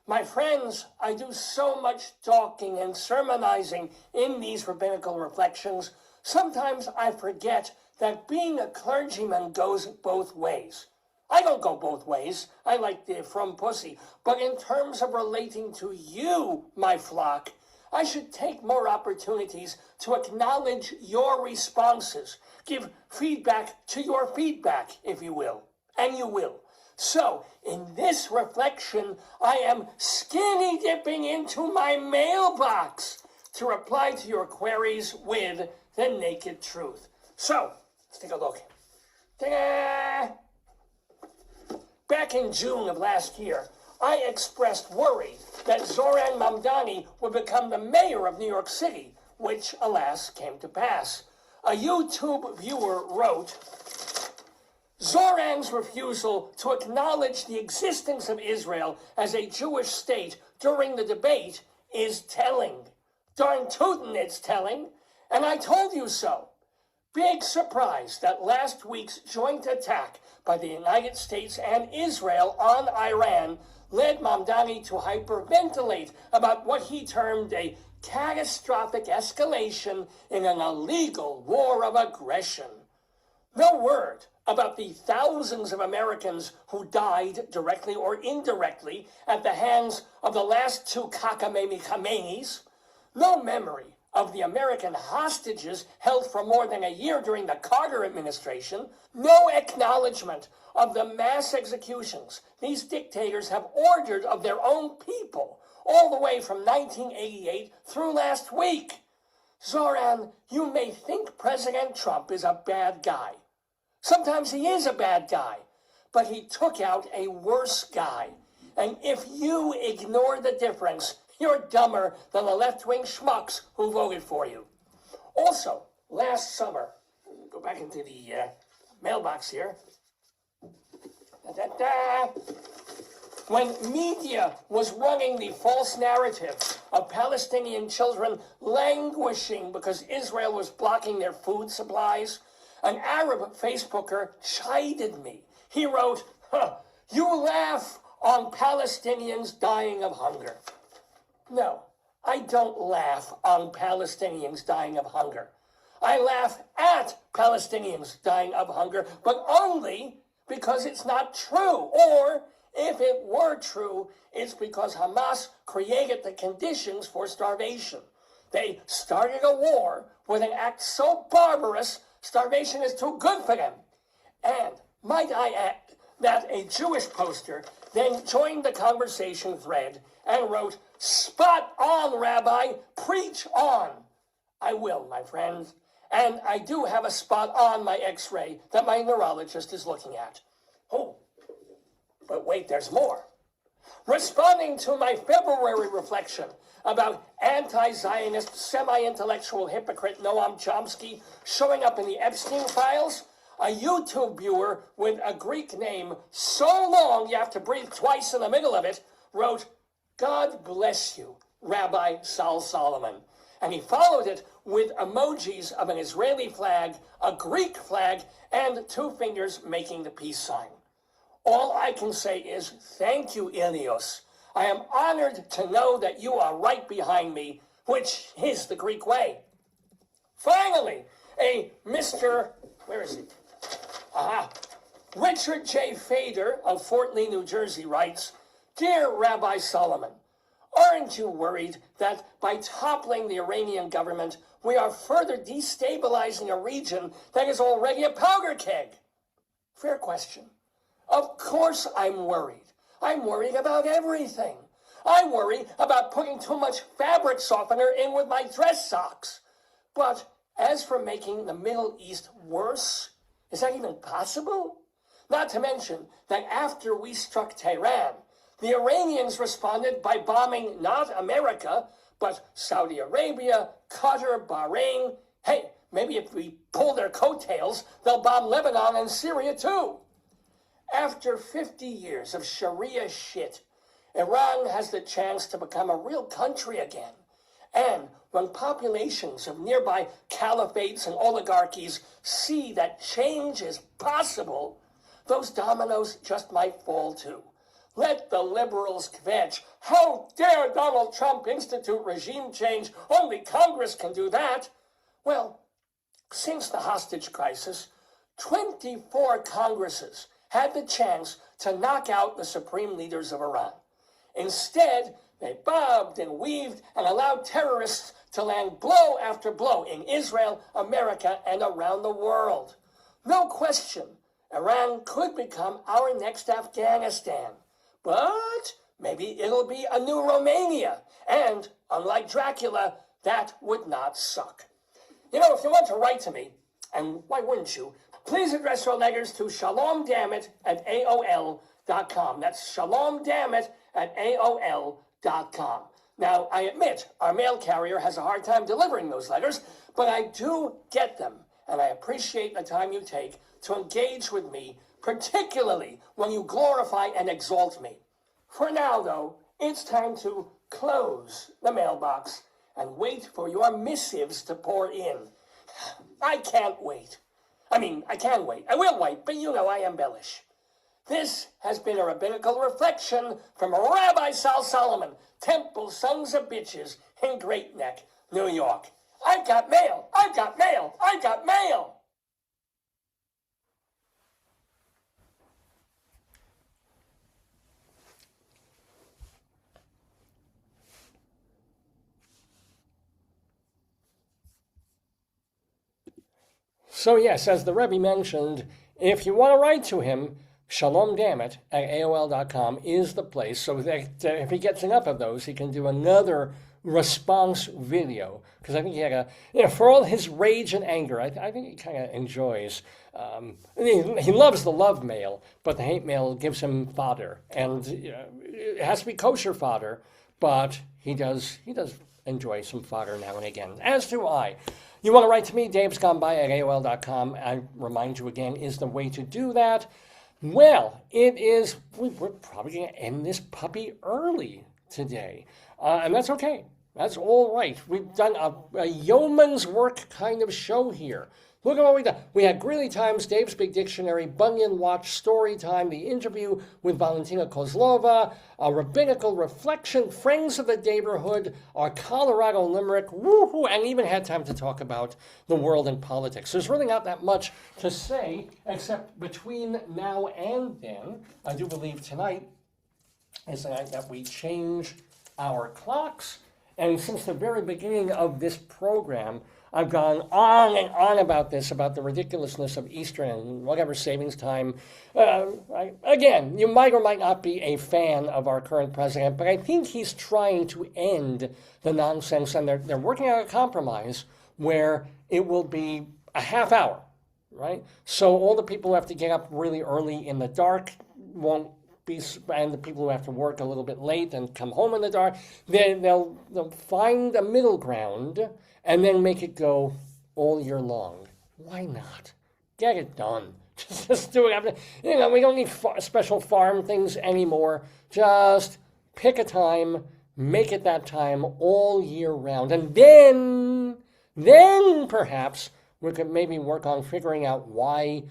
My friends, I do so much talking and sermonizing in these rabbinical reflections, sometimes I forget that being a clergyman goes both ways. I don't go both ways. I like the from pussy. But in terms of relating to you, my flock, I should take more opportunities to acknowledge your responses, give feedback to your feedback, if you will, and you will. So, in this reflection, I am skinny dipping into my mailbox to reply to your queries with the naked truth. So, let's take a look. Ta-da! Back in June of last year, I expressed worry that Zoran Mamdani would become the mayor of New York City, which, alas, came to pass. A YouTube viewer wrote, Zoran's refusal to acknowledge the existence of Israel as a Jewish state during the debate is telling. Darn tootin' it's telling, and I told you so. Big surprise that last week's joint attack by the United States and Israel on Iran led Mamdani to hyperventilate about what he termed a catastrophic escalation in an illegal war of aggression. No word about the thousands of Americans who died directly or indirectly at the hands of the last two cockamamie Khomeinis. No memory of the American hostages held for more than a year during the Carter administration. No acknowledgement of the mass executions these dictators have ordered of their own people all the way from 1988 through last week. Zoran, you may think President Trump is a bad guy. Sometimes he is a bad guy, but he took out a worse guy. And if you ignore the difference, you're dumber than the left-wing schmucks who voted for you. Also, last summer, go back into the mailbox here. When media was running the false narrative of Palestinian children languishing because Israel was blocking their food supplies, an Arab Facebooker chided me. He wrote, you laugh on Palestinians dying of hunger. No, I don't laugh on Palestinians dying of hunger. I laugh at Palestinians dying of hunger, but only because it's not true. Or, if it were true, it's because Hamas created the conditions for starvation. They started a war with an act so barbarous, starvation is too good for them. And might I add that a Jewish poster then joined the conversation thread and wrote, spot on, Rabbi, preach on. I will, my friends. And I do have a spot on my x-ray that my neurologist is looking at. Oh, but wait, there's more. Responding to my February reflection about anti-Zionist, semi-intellectual hypocrite Noam Chomsky showing up in the Epstein files, a YouTube viewer with a Greek name so long you have to breathe twice in the middle of it wrote, God bless you, Rabbi Sol Solomon. And he followed it with emojis of an Israeli flag, a Greek flag, and two fingers making the peace sign. All I can say is, thank you, Ilios. I am honored to know that you are right behind me, which is the Greek way. Finally, a Mr. Where is he? Richard J. Fader of Fort Lee, New Jersey writes, Dear Rabbi Solomon, aren't you worried that by toppling the Iranian government, we are further destabilizing a region that is already a powder keg? Fair question. Of course I'm worried. I'm worried about everything. I worry about putting too much fabric softener in with my dress socks. But as for making the Middle East worse, is that even possible? Not to mention that after we struck Tehran, The Iranians responded by bombing not America, but Saudi Arabia, Qatar, Bahrain. Hey, maybe if we pull their coattails, they'll bomb Lebanon and Syria too. After 50 years of Sharia shit, Iran has the chance to become a real country again. And when populations of nearby caliphates and oligarchies see that change is possible, those dominoes just might fall too. Let the liberals kvetch. How dare Donald Trump institute regime change? Only Congress can do that. Well, since the hostage crisis, 24 Congresses had the chance to knock out the supreme leaders of Iran. Instead, they bobbed and weaved and allowed terrorists to land blow after blow in Israel, America, and around the world. No question, Iran could become our next Afghanistan. But maybe it'll be a new Romania. And, unlike Dracula, that would not suck. You know, if you want to write to me, and why wouldn't you, please address your letters to shalomdammit@aol.com. That's shalomdammit@aol.com. Now, I admit, our mail carrier has a hard time delivering those letters, but I do get them, and I appreciate the time you take to engage with me, particularly when you glorify and exalt me. For now, though, it's time to close the mailbox and wait for your missives to pour in. I can't wait. I can wait. I will wait, but you know I embellish. This has been a rabbinical reflection from Rabbi Sol Solomon, Temple Sons of Bitches in Great Neck, New York. I've got mail. I've got mail. I've got mail. So yes, as the Rebbe mentioned, if you want to write to him, shalomdammit@aol.com is the place, so that if he gets enough of those, he can do another response video. Because I think he had for all his rage and anger, I think he kind of enjoys. He loves the love mail, but the hate mail gives him fodder, and it has to be kosher fodder. But he does enjoy some fodder now and again, as do I. You want to write to me, davesgoneby@aol.com. I remind you again, is the way to do that. Well, we're probably going to end this puppy early today. And that's okay. That's all right. We've done a yeoman's work kind of show here. Look at what we done. We had Greeley Times, Dave's Big Dictionary, Bunion Watch, StoryTime, the interview with Valentina Kozlova, a rabbinical reflection, Friends of the Daverhood, our Colorado Limerick, woohoo, and even had time to talk about the world and politics. There's really not that much to say, except between now and then, I do believe tonight is the night that we change our clocks. And since the very beginning of this program, I've gone on and on about this, about the ridiculousness of Easter and whatever savings time. Again, you might or might not be a fan of our current president, but I think he's trying to end the nonsense, and they're working out a compromise where it will be a half hour, right? So all the people who have to get up really early in the dark won't be, and the people who have to work a little bit late and come home in the dark, they'll find a middle ground and then make it go all year long. Why not? Get it done. Just do it. We don't need special farm things anymore. Just pick a time, make it that time all year round. And then perhaps we could maybe work on figuring out why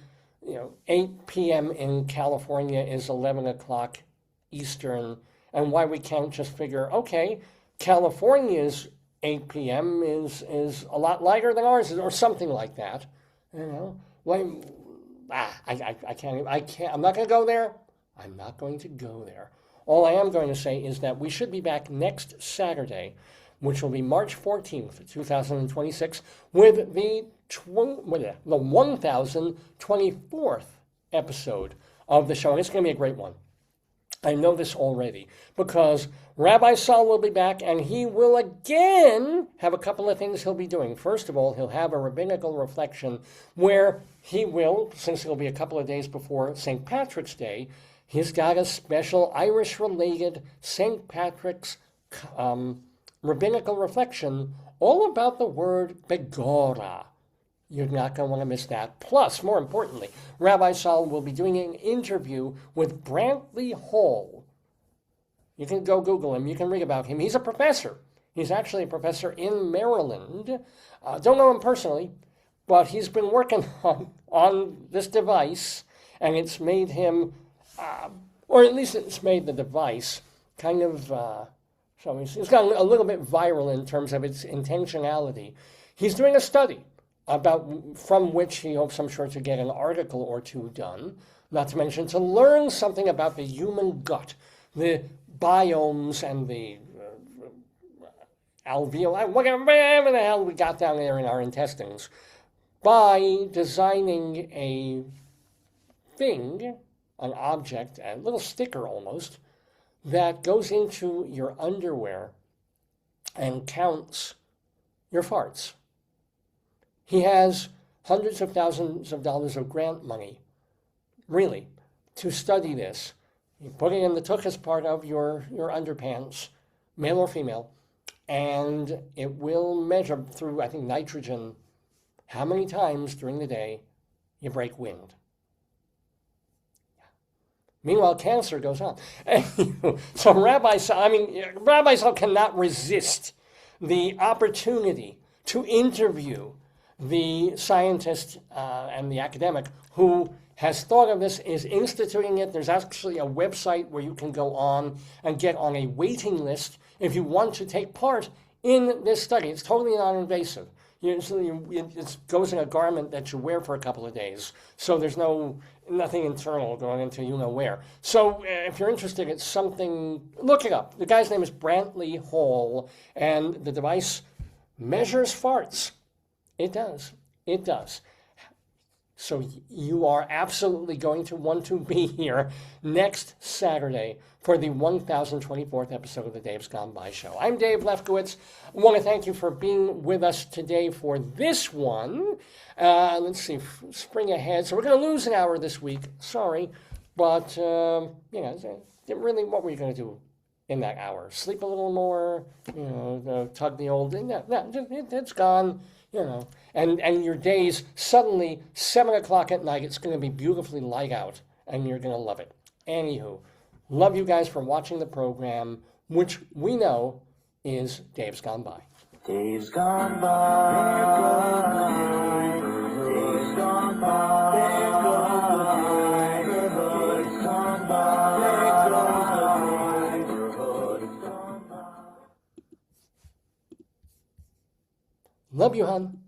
8 p.m. in California is 11 o'clock Eastern, and why we can't just figure, okay, California's 8 p.m. is a lot lighter than ours, or something like that. I can't. I'm not going to go there. I'm not going to go there. All I am going to say is that we should be back next Saturday, which will be March 14th, 2026, with the 1024th episode of the show. And it's going to be a great one. I know this already, because Rabbi Sol will be back, and he will again have a couple of things he'll be doing. First of all, he'll have a rabbinical reflection where he will, since it'll be a couple of days before St. Patrick's Day, He's got a special Irish-related St. Patrick's rabbinical reflection all about the word begorah. You're not going to want to miss that. Plus, more importantly, Rabbi Sol will be doing an interview with Brantley Hall. You can go Google him. You can read about him. He's a professor. He's actually a professor in Maryland. Don't know him personally, but he's been working on this device, and it's made him, or at least it's made the device kind of, so it's got a little bit viral in terms of its intentionality. He's doing a study from which he hopes, I'm sure, to get an article or two done, not to mention to learn something about the human gut, the biomes and the alveoli, whatever the hell we got down there in our intestines, by designing a thing, an object, a little sticker almost, that goes into your underwear and counts your farts. He has hundreds of thousands of dollars of grant money, really, to study this. You put it in the tuchus part of your underpants, male or female, and it will measure through, I think, nitrogen, how many times during the day you break wind. Meanwhile, cancer goes on. So Rabbi Sol cannot resist the opportunity to interview the scientist and the academic who has thought of this, is instituting it. There's actually a website where you can go on and get on a waiting list if you want to take part in this study. It's totally non-invasive. It goes in a garment that you wear for a couple of days. So there's nothing internal going into where. So if you're interested, it's something, look it up. The guy's name is Brantley Hall, and the device measures farts. It does. It does. So you are absolutely going to want to be here next Saturday for the 1024th episode of the Dave's Gone By Show. I'm Dave Lefkowitz. I want to thank you for being with us today for this one. Let's see, spring ahead. So we're going to lose an hour this week. Sorry. But, really, what were you going to do in that hour? Sleep a little more? Tug the old... No, it's gone. And your days, suddenly, 7 o'clock at night, it's going to be beautifully light out, and you're going to love it. Anywho, love you guys for watching the program, which we know is Dave's Gone By. Dave's gone by. Dave's gone by. Dave's gone by. Love you, hon.